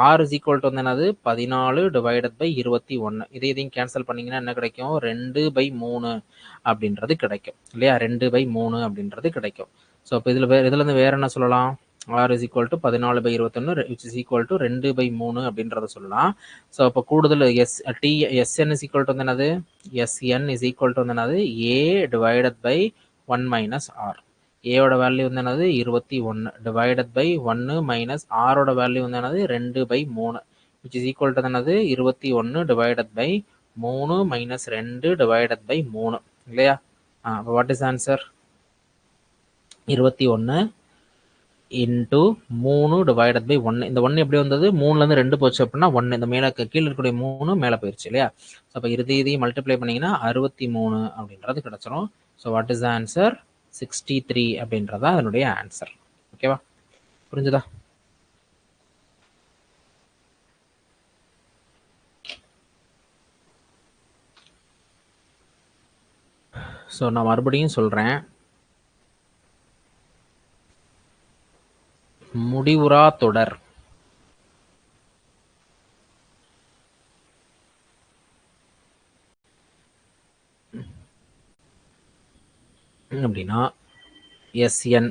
ஆர் இஸ் ஈக்குவல் டு வந்து என்னது? 14 டிவைடட் பை 21. இதையும் கேன்சல் பண்ணிங்கன்னா என்ன கிடைக்கும்? 2/3 அப்படின்றது கிடைக்கும் இல்லையா? 2/3 அப்படின்றது கிடைக்கும். ஸோ அப்போ இதுலேருந்து வேற என்ன சொல்லலாம்? r is equal to 14/21 which is equal to 2/3 அப்படின்றத சொல்லலாம். ஸோ அப்போ கூடுதல் sn is equal to என்னது? sn is equal to என்னது? a divided by 1 minus r. ஏயோட வேல்யூ வந்து என்னது? 21 டிவைடட் பை 1 மைனஸ் ஆரோட வேல்யூ வந்து என்னது? 2/3 which is equal to என்னது? 21 divided by 3 minus 2 divided by 3 இல்லையா? அப்போ what is answer? 21 into 3 divided by 1. இந்த 1 எப்படி வந்தது? 3லேருந்து 2 போச்சு அப்படின்னா 1. இந்த மேலே கீழே இருக்கக்கூடிய 3 மேலே போயிடுச்சு இல்லையா? ஸோ அப்போ இதையும் மல்டிப்ளை பண்ணிங்கன்னா 63 அப்படின்றது கிடச்சிரும். So what is answer? 63 அப்படின்றதா அதனுடைய ஆன்சர். ஓகேவா? புரிஞ்சுதா? ஸோ நான் மறுபடியும் சொல்கிறேன், முடிவுறா தொடர் அப்படின்னா sn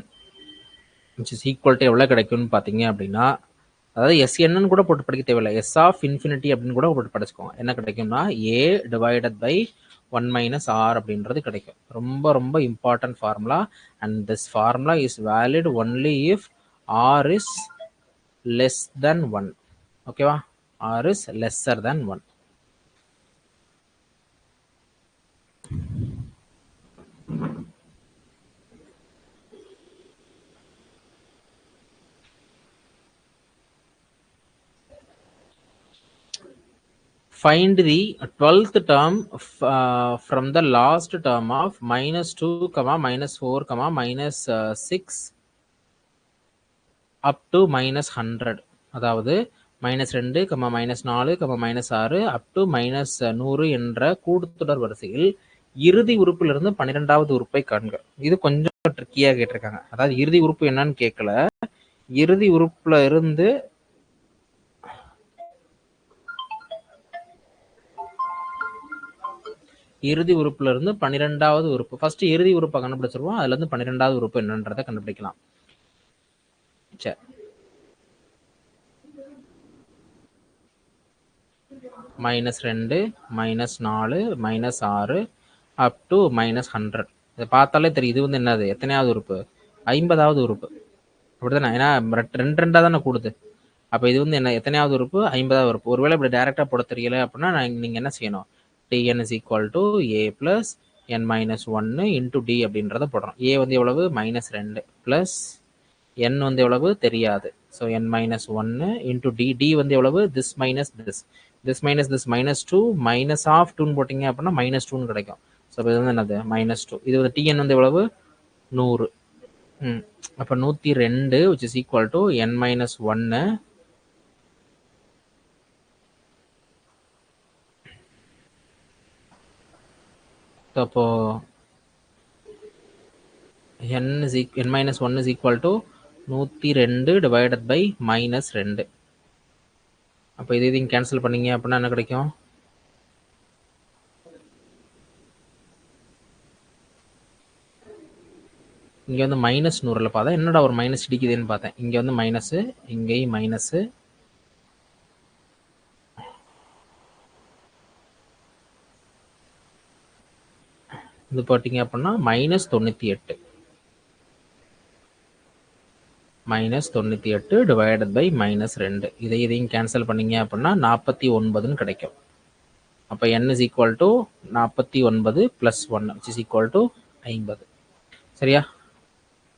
which is equal to எவ்வளோ கிடைக்கும்னு பார்த்தீங்க அப்படின்னா, அதாவது sn கூட போட்டு படிக்க தேவையில்லை, s ஆஃப் இன்ஃபினிட்டி அப்படின்னு கூட போட்டு படிச்சுக்கோங்க. என்ன கிடைக்கும்னா a டிவைடட் பை 1 மைனஸ் r அப்படின்றது கிடைக்கும். ரொம்ப ரொம்ப important formula. And this formula is valid only if r is less than 1. ஓகேவா? r is lesser than 1. find the 12th term from the last term of -2, -4, -6 up to -100. அதாவது -2, -4, -6 up to -100 என்ற கூட்டுத்தொடர் வரிசையில் இறுதி உறுப்பிலிருந்து 12வது உறுப்பை காண்க. இது கொஞ்சம் ட்ரிக்கியா கேட்டிருக்காங்க. அதாவது இறுதி உறுப்பு என்னன்னு கேட்கல, இறுதி உறுப்புல இருந்து இறுதி உறுப்புல இருந்து 12வது உறுப்பு. ஃபர்ஸ்ட் இறுதி உறுப்பை கண்டுபிடிச்சிருவோம், அதுல இருந்து 12வது உறுப்பு என்னன்றதை கண்டுபிடிக்கலாம். சரி, -2, -4, -6 அப் டு -100. இதை பார்த்தாலே தெரியும் இது வந்து என்னது, எத்தனையாவது உறுப்பு, 50வது உறுப்பு. அப்படிதானே? ஏன்னா ரெண்டு ரெண்டா தானே கூடுது. அப்போ இது வந்து என்ன, எத்தனையாவது உறுப்பு, 50வது உறுப்பு. ஒருவேளை இப்படி டைரக்டா போட தெரியல அப்படின்னா நீங்க என்ன செய்யணும், tn is equal to a plus n minus 1 into d அப்படின்றத போடுறோம். a வந்து எவ்வளவு, -2 plus n வந்து எவ்வளவு தெரியாது. So n minus 1 into d, d வந்து எவ்வளவு, this minus this, this minus this -2 minus of 2 போட்டிங்க அப்படின்னா -2 கிடைக்கும். ஸோ இது வந்து என்னது, -2. இது வந்து tn வந்து எவ்வளவு, 100. அப்போ 102 which is equal to n minus 1. அப்போ n minus 1 is equal to 102 divided by -2. அப்போ இது இதையும் கேன்சல் பண்ணீங்க அப்படின்னா என்ன கிடைக்கும், இங்க வந்து -100ல பார்த்தா என்னடா ஒரு மைனஸ் இடிக்குதுன்னு பார்த்தேன். இங்க வந்து மைனஸ், இங்கேயும் மைனஸ், இது போட்டிங்க அப்படின்னா -98. -98 டிவைடட் பை -2. இதையும் கேன்சல் பண்ணீங்க அப்படின்னா 49ன்னு கிடைக்கும். அப்போ n is equal to 49 plus 1 which is equal to 50. சரியா?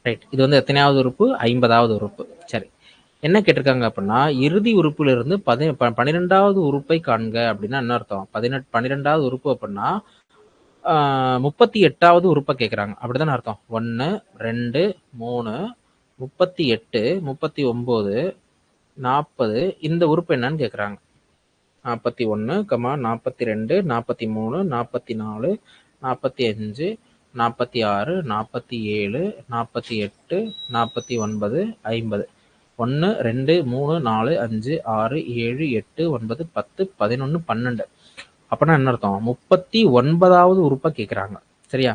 ரைட். இது வந்து எத்தனையாவது உறுப்பு, 50வது உறுப்பு. சரி, என்ன கேட்டிருக்காங்க அப்படின்னா இறுதி உறுப்புல இருந்து 12வது உறுப்பை காண்க அப்படின்னா என்ன அர்த்தம், 12வது உறுப்பு அப்படின்னா 38வது உறுப்பை கேட்குறாங்க, அப்படிதானே அர்த்தம். 1, 2, 3, 38, 39, 40, இந்த உறுப்பு என்னன்னு கேட்குறாங்க. 41, 42, 43, 44, 45, 46, 47, 48, 49, 50. 1, 2, 3, 4, 5, 6, 7, 8, 9, 10, 11, 12. அப்படின்னா என்ன அர்த்தம், 39வது உறுப்பை கேட்குறாங்க. சரியா?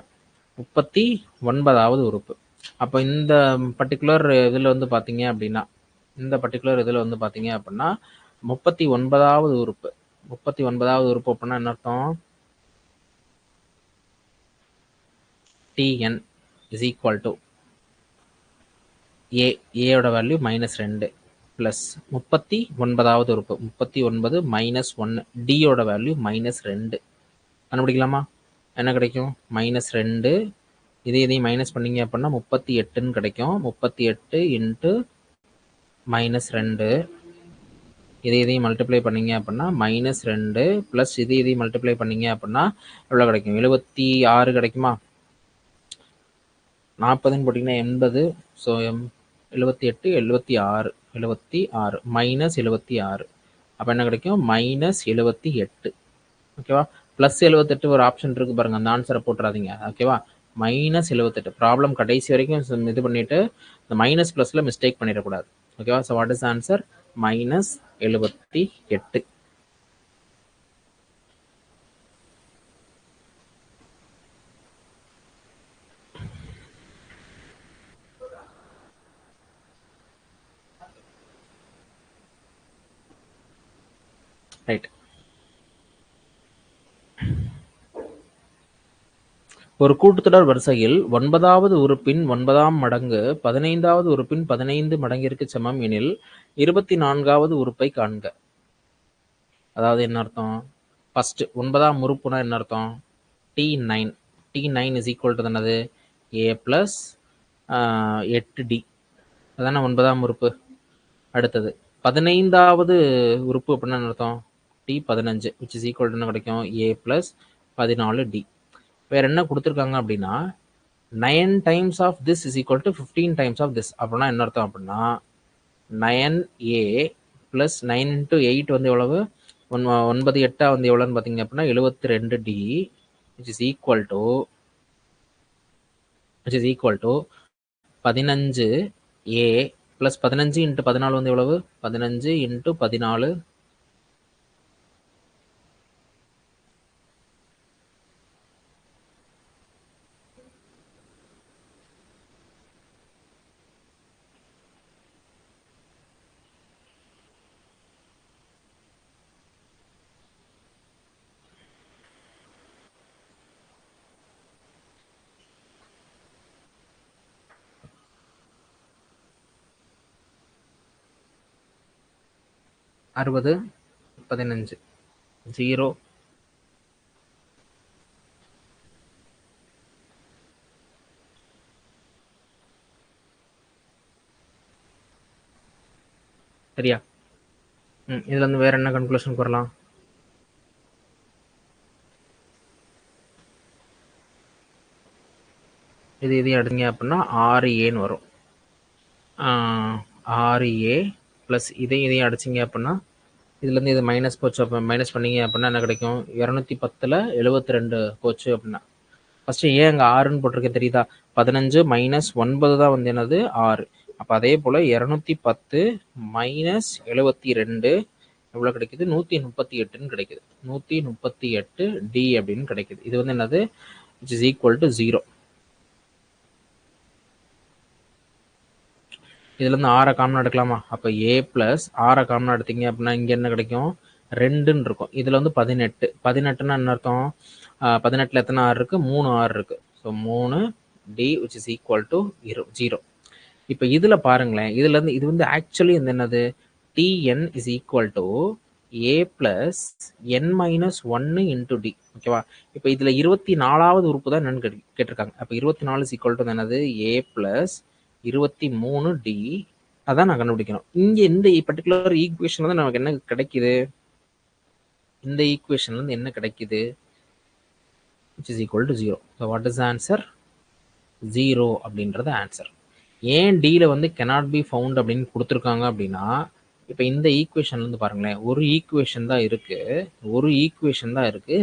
39வது உறுப்பு. அப்போ இந்த பர்டிகுலர் இதில் வந்து பார்த்தீங்க அப்படின்னா, இந்த பர்டிகுலர் இதில் வந்து பார்த்தீங்க அப்படின்னா 39வது உறுப்பு. 39வது உறுப்பு அப்படின்னா என்ன அர்த்தம், tn is equal to a, a ஓட வேல்யூ -2 பிளஸ் 39வது உறுப்பு 39 -1, d ஓட வேல்யூ -2. கண்டுபிடிக்கலாமா? என்ன கிடைக்கும், -2, இதையும் மைனஸ் பண்ணீங்க அப்படின்னா 38ன்னு கிடைக்கும். 38 இன்ட்டு -2, இதையும் மல்டிப்ளை பண்ணீங்க அப்படின்னா -2 பிளஸ் இதையும் மல்டிப்ளை பண்ணீங்க அப்படின்னா எவ்வளோ கிடைக்கும், 76 கிடைக்குமா? 40ன்னு போட்டிங்கன்னா 80. ஸோ 78, 76, 76 -76. அப்போ என்ன கிடைக்கும், -78. ஓகேவா? ப்ளஸ் 78 ஒரு ஆப்ஷன் இருக்கு பாருங்க, அந்த ஆன்சரை போட்டுறாதீங்க. ஓகேவா? -78. ப்ராப்ளம் கடைசி வரைக்கும் இது பண்ணிட்டு இந்த மைனஸ் ப்ளஸ்ல மிஸ்டேக் பண்ணிடக்கூடாது. ஓகேவா? So what is answer, -78. Right. ஒரு கூட்டுத்தொடர் வரிசையில் 9வது உறுப்பின் 9ஆம் மடங்கு 15வது உறுப்பின் 15 மடங்கிற்கு சமம் எனில் 24வது உறுப்பை காண்க. அதாவது என்ன அர்த்தம், ஃபர்ஸ்ட் 9ஆம் உறுப்புனா என்ன அர்த்தம், t9. t9 is equal to என்னது, a பிளஸ் 8d. அதான 9ஆம் உறுப்பு. அடுத்தது 15வது உறுப்பு அப்படின்னா என்ன அர்த்தம், D 15 which is equal to என்ன கிடைக்கும் a plus 14d. வேற என்ன கொடுத்துருக்காங்க அப்படின்னா 9 times of this is equal to 15 times of this. அப்படின்னா என்ன அர்த்தம் அப்படின்னா 9a plus 9 into 8 வந்து எவ்வளவு 9 8 வந்து எவ்வளோன்னு பார்த்தீங்க அப்படின்னா 72d which is equal to 15a plus 15 into 14 வந்து எவ்வளவு 15 into 14 60 15 0 சரியா? இதுல இருந்து வேற என்ன கன்க்ளூஷன் வரலாம்? இதையும் எடுத்தீங்க அப்படின்னா 6a வரும். 6a ப்ளஸ் இதையும் அடிச்சிங்க அப்படின்னா இதுலேருந்து இது மைனஸ் போச்சு. அப்போ மைனஸ் பண்ணிங்க அப்படின்னா என்ன கிடைக்கும் 210ல் 72 போச்சு அப்படின்னா ஃபஸ்ட்டு ஏன் அங்கே 6ன்னு போட்டிருக்கேன் தெரியுதா? 15 மைனஸ் 9 தான் வந்து என்னது 6. அப்போ அதே போல் 210 மைனஸ் 72 எவ்வளோ கிடைக்குது 138ன்னு கிடைக்குது. 138 டி அப்படின்னு கிடைக்குது. இது வந்து என்னது which is equal to 0. இதுலேருந்து 6 காமனாக எடுக்கலாமா? அப்போ a ப்ளஸ் 6 காமனாக எடுத்தீங்க அப்படின்னா இங்கே என்ன கிடைக்கும் 2ன்னு இருக்கும். இதில் வந்து 18. 18ன்னா என்ன அர்த்தம்? 18ல் எத்தனை 6 இருக்குது? 3 6 இருக்குது. So 3 d which is equal to 0. இப்போ இதில் பாருங்களேன், இதுலேருந்து இது வந்து ஆக்சுவலி வந்து என்னது tn is equal to a plus n minus 1 into d. ஓகேவா? இப்போ இதில் 24வது உறுப்பு தான் என்னன்னு கேட்டிருக்காங்க. அப்போ 24 is equal to என்னது a plus 23d. அதான் நான் கண்டுபிடிக்கணும். இங்கே இந்த பர்டிகுலர் ஈக்குவேஷன் வந்து நமக்கு என்ன கிடைக்குது? இந்த ஈக்குவேஷன்ல இருந்து என்ன கிடைக்குது? which is equal to 0. So what is the answer? 0 அப்படின்றது ஆன்சர். ஏன் டில வந்து cannot be found அப்படின்னு கொடுத்துருக்காங்க அப்படின்னா, இப்போ இந்த ஈக்குவேஷன்லேருந்து பாருங்களேன், ஒரு ஈக்குவேஷன் தான் இருக்குது,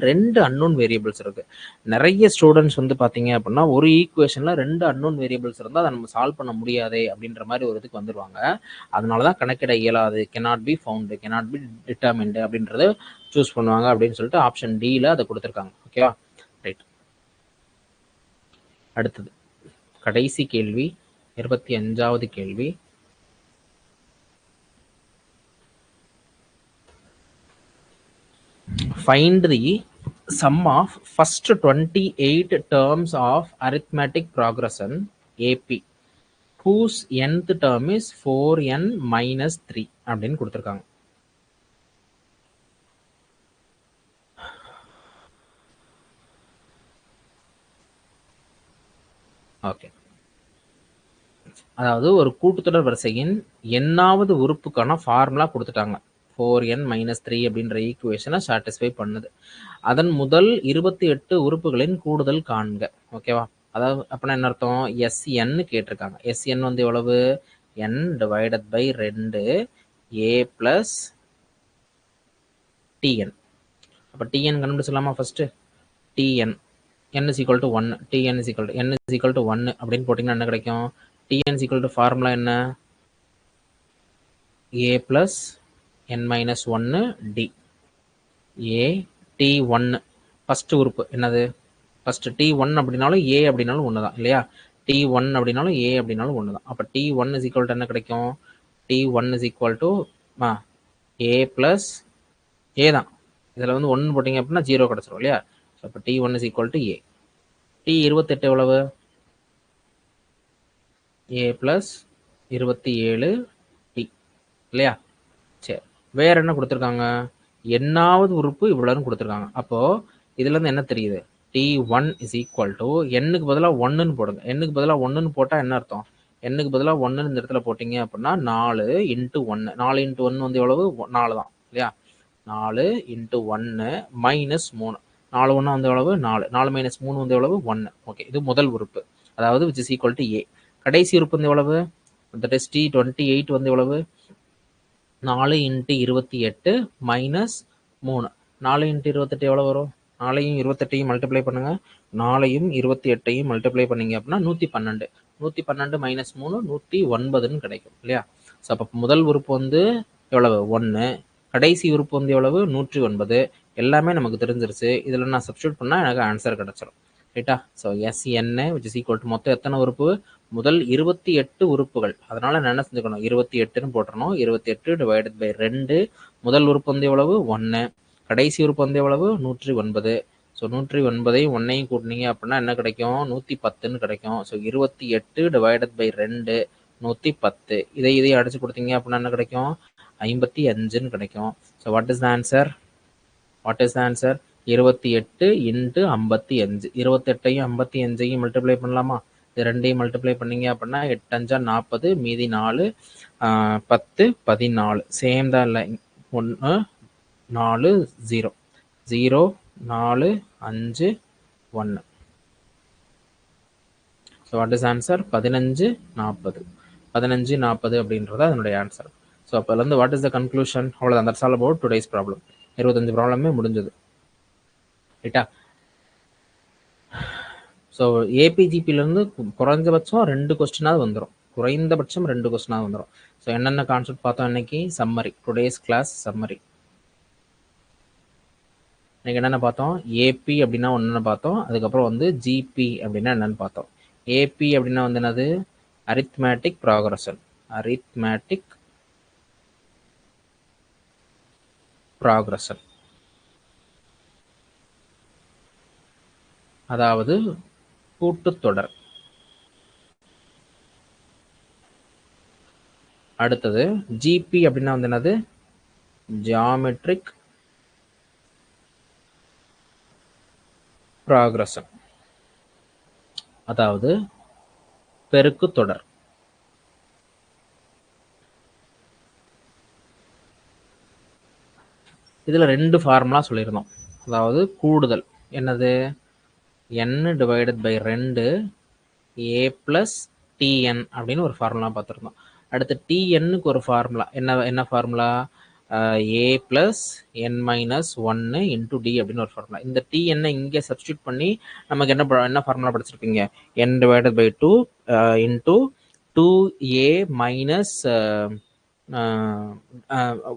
2 அன்னோன் வேரியபிள்ஸ் இருக்குது. நிறைய ஸ்டூடெண்ட்ஸ் வந்து பார்த்தீங்க அப்படின்னா ஒரு ஈக்குவேஷனில் 2 அன்னோன் வேரியபிள்ஸ் இருந்தால் அதை நம்ம சால்வ் பண்ண முடியாதே அப்படின்ற மாதிரி ஒரு இதுக்கு வந்துடுவாங்க. அதனால தான் கணக்கிட இயலாது, cannot be found, cannot be determined அப்படின்றத சூஸ் பண்ணுவாங்க அப்படின்னு சொல்லிட்டு ஆப்ஷன் டியில் அதை கொடுத்துருக்காங்க. ஓகேவா? ரைட். அடுத்தது கடைசி கேள்வி, 25வது கேள்வி. Find the sum of first 28 terms of arithmetic progression AP whose nth term is 4n minus 3 அப்படின்னு கொடுத்துருக்காங்க. ஓகே, அதாவது ஒரு கூட்டுத்தொடர் வரிசையின் எண்ணாவது உறுப்புக்கான ஃபார்முலா கொடுத்துட்டாங்க. 4n minus 3 அப்படின்ற ஈக்குவேஷனை சாட்டிஸ்ஃபை பண்ணுது. அதன் முதல் 28 உறுப்புகளின் கூடுதல் காண்க. ஓகேவா? அதாவது அப்படின்னா என்ன அர்த்தம்? SN கேட்டிருக்காங்க. SN வந்து எவ்வளவு? n divided by 2 a plus tn. அப்போ tn கண்டுபிடிச்சலாமா? First tn n is equal to 1, tn is equal to n is equal to 1 அப்படின்னு போட்டிங்கன்னா என்ன கிடைக்கும்? tn is equal to formula என்ன? a plus n minus 1 d. a t1 first உறுப்பு என்னது? First t1 அப்படின்னாலும் a அப்படின்னாலும் ஒன்று தான் இல்லையா? t1 அப்படின்னாலும் a அப்படின்னாலும் ஒன்று தான். அப்போ t1 is equal to என்ன கிடைக்கும்? t1 is equal to a plus a தான். இதில் வந்து 1 போட்டிங்க அப்படின்னா 0 கிடச்சிரும் இல்லையா? அப்போ t1 is equal to a. t28 எவ்வளவு? a plus 27 t இல்லையா? சரி, வேற என்ன கொடுத்துருக்காங்க? எண்ணாவது உறுப்பு இவ்வளோன்னு கொடுத்துருக்காங்க. அப்போ இதுல இருந்து என்ன தெரியுது? t1 is equal to n-க்கு பதிலாக 1ன்னு போடுங்க. n-க்கு பதிலாக 1ன்னு போட்டால் என்ன அர்த்தம்? n-க்கு பதிலாக 1 இந்த இடத்துல போட்டிங்க அப்படின்னா 4 into 1. 4 into 1 வந்து எவ்வளவு? 4 தான் இல்லையா? 4 இன்ட்டு 1 மைனஸ் 3. 4 1 வந்து எவ்வளவு 4. 4 மைனஸ் 3 வந்து எவ்வளவு 1. ஓகே, இது முதல் உறுப்பு, அதாவது விச் இஸ் ஈக்குவல் டு ஏ. கடைசி உறுப்பு வந்து எவ்வளவு, தட் இஸ் T28 வந்து எவ்வளவு 4 இன்ட்டு 28 மைனஸ் 3. 4 இன்ட்டு 28 எவ்வளோ வரும், 4ஐயும் 28ஐயும் மல்டிப்ளை பண்ணுங்க. 4ஐயும் 28ஐயும் மல்டிப்ளை பண்ணீங்க அப்படின்னா 112. 112 மைனஸ் 3 109ன்னு கிடைக்கும் இல்லையா. ஸோ அப்போ முதல் உறுப்பு வந்து எவ்வளவு 1, கடைசி உறுப்பு வந்து எவ்வளவு 109. எல்லாமே நமக்கு தெரிஞ்சிருச்சு. இதில் நான் சப்ஸ்டியூட் பண்ணால் எனக்கு ஆன்சர் கிடச்சிடும் ரைட்டா. So SN which is equal to மொத்தம் எத்தனை உறுப்பு, முதல் 28 உறுப்புகள். அதனால நான் என்ன செஞ்சுக்கணும், 28ன்னு போட்டுறணும். 28 டிவைடட் பை 2. முதல் உறுப்பு வந்து எவ்வளவு 1, கடைசி உறுப்பு வந்து எவ்வளவு 109. ஸோ 109ஐயும் 1ஐயும் கூட்டினீங்க அப்படின்னா என்ன கிடைக்கும், 110ன்னு கிடைக்கும். So 28 divided by 2 110. இதையும் அடிச்சு கொடுத்தீங்க அப்படின்னா என்ன கிடைக்கும், 55ன்னு கிடைக்கும். So what is the answer, 28 into 55. 28ஐயும் 55ஐயும் மல்டிப்ளை பண்ணலாமா, இது ரெண்டையும் மல்டிப்ளை பண்ணீங்க அப்படின்னா 8 5 40, மீதி 4, 10 14. சேம் தான் இல்லை, 1 4 0 0 4 5 1. So what is answer, 15 40. 15 40 அப்படின்றது அதனுடைய ஆன்சர். ஸோ அப்போலேருந்து வாட் இஸ் த கன்க்ளூஷன், அவ்வளோதான். That's all about today's problem. 25 ப்ராப்ளமே முடிஞ்சது ரைட்டா. ஸோ ஏபிஜிபிலேருந்து குறைஞ்சபட்சம் 2 கொஸ்டினாவது வந்துடும், குறைந்தபட்சம் 2 கொஸ்டினாவது வந்துடும். ஸோ என்னென்ன கான்செப்ட் பார்த்தோம் இன்னைக்கு, சம்மரி, டுடேஸ் கிளாஸ் சம்மரி. இன்னைக்கு என்னென்ன பார்த்தோம், ஏபி அப்படின்னா ஒன்று பார்த்தோம், அதுக்கப்புறம் வந்து ஜிபி அப்படின்னா என்னென்னு பார்த்தோம். ஏபி அப்படின்னா வந்து என்னது, அரித்மேட்டிக் ப்ராக்ரஷன். அரித்மேட்டிக் ப்ராக்ரஷன் அதாவது கூட்டுத்தொடர். அடுத்தது ஜிபி அப்படின்னா வந்து என்னது, ஜியாமெட்ரிக் ப்ராக்ரஷன், அதாவது பெருக்கு தொடர். இதில் 2 ஃபார்முலா சொல்லியிருந்தோம். அதாவது கூடுதல் என்னது, n divided by 2 a plus tn அப்படின்னு ஒரு ஃபார்முலா பார்த்துருந்தோம். அடுத்து டிஎன்னுக்கு ஒரு ஃபார்முலா, என்ன formula, a plus n minus 1 into d அப்படின்னு ஒரு ஃபார்முலா. இந்த டிஎன்னை இங்கே சப்ஸ்டியூட் பண்ணி நமக்கு என்ன ஃபார்முலா படிச்சிருப்பீங்க, n divided by 2 into 2a minus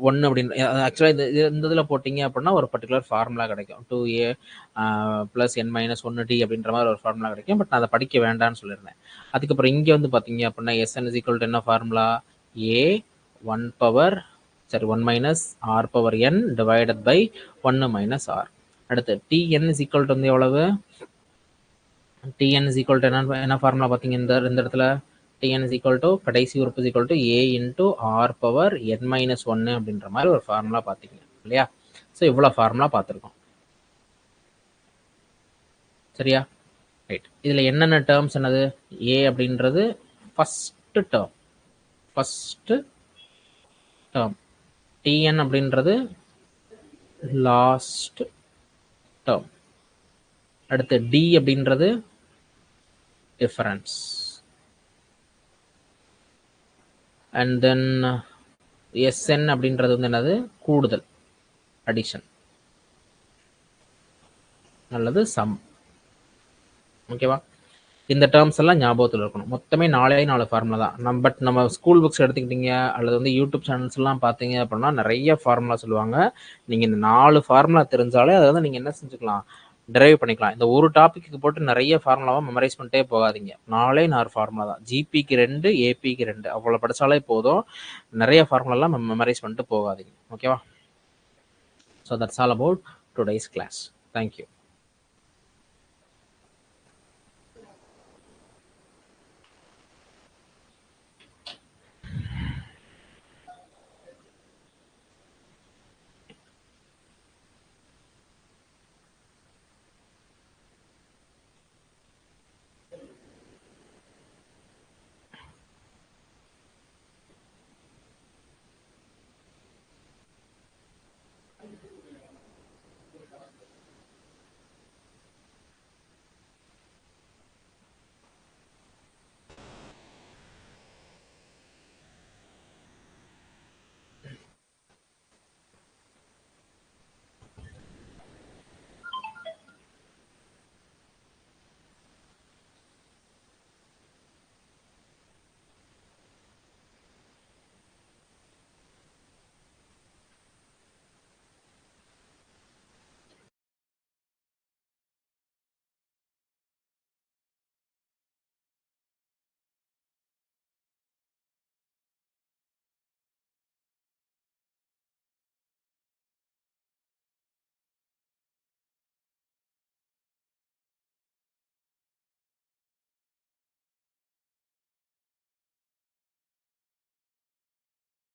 1 அப்படின்னு. ஆக்சுவலாக இந்த இதில் போட்டிங்க அப்படின்னா ஒரு பர்டிகுலர் ஃபார்முலா கிடைக்கும், 2a plus n minus 1t அப்படின்ற மாதிரி ஒரு ஃபார்முலா கிடைக்கும். பட் நான் அதை படிக்க வேண்டாம்னு சொல்லியிருந்தேன். அதுக்கப்புறம் இங்கே வந்து பார்த்தீங்க அப்படின்னா SN is equal to என்ன formula, a 1 minus r power n divided by 1 minus r. அடுத்து tn is equal to வந்து எவ்வளவு, tn is equal to என்ன ஃபார்முலா பார்த்தீங்க இந்த இடத்துல, tn is equal to கடைசி உறுப்பு is equal to a into r power n minus 1 அப்படின்ற மாதிரி ஒரு ஃபார்முலா பார்த்தீங்க இல்லையா. ஸோ இவ்வளோ ஃபார்முலா பார்த்துருக்கோம் சரியா. ரைட், இதில் என்னென்ன டேர்ம்ஸ் என்னது, a அப்படின்றது ஃபஸ்ட்டு டேர்ம், tn அப்படின்றது லாஸ்ட் டேர்ம், அடுத்து d அப்படின்றது டிஃபரன்ஸ், அண்ட் தென் SN அப்படின்றது வந்து என்னது, கூடுதல், அடிஷன் அல்லது சம். ஓகேவா, இந்த டேர்ம்ஸ் எல்லாம் ஞாபகத்தில் இருக்கணும். மொத்தமே 4 ஃபார்முலா தான். பட் நம்ம ஸ்கூல் புக்ஸ் எடுத்துக்கிட்டீங்க அல்லது வந்து யூடியூப் சேனல்ஸ் எல்லாம் பார்த்தீங்க அப்படின்னா நிறைய ஃபார்முலா சொல்லுவாங்க. நீங்கள் இந்த 4 ஃபார்முலா தெரிஞ்சாலே அதை வந்து நீங்கள் என்ன செஞ்சுக்கலாம், டிரைவ் பண்ணிக்கலாம். இந்த ஒரு டாப்பிக்கு போட்டு நிறைய ஃபார்முலாவை மெமரைஸ் பண்ணிட்டே போகாதீங்க. 4 ஃபார்முலா தான், ஜிபிக்கு 2 ஏபிக்கு 2 அவ்வளோ படித்தாலே போதும். நிறைய ஃபார்முலாலாம் மெமரைஸ் பண்ணிட்டு போகாதீங்க. ஓகேவா. So that's all about today's class. Thank you.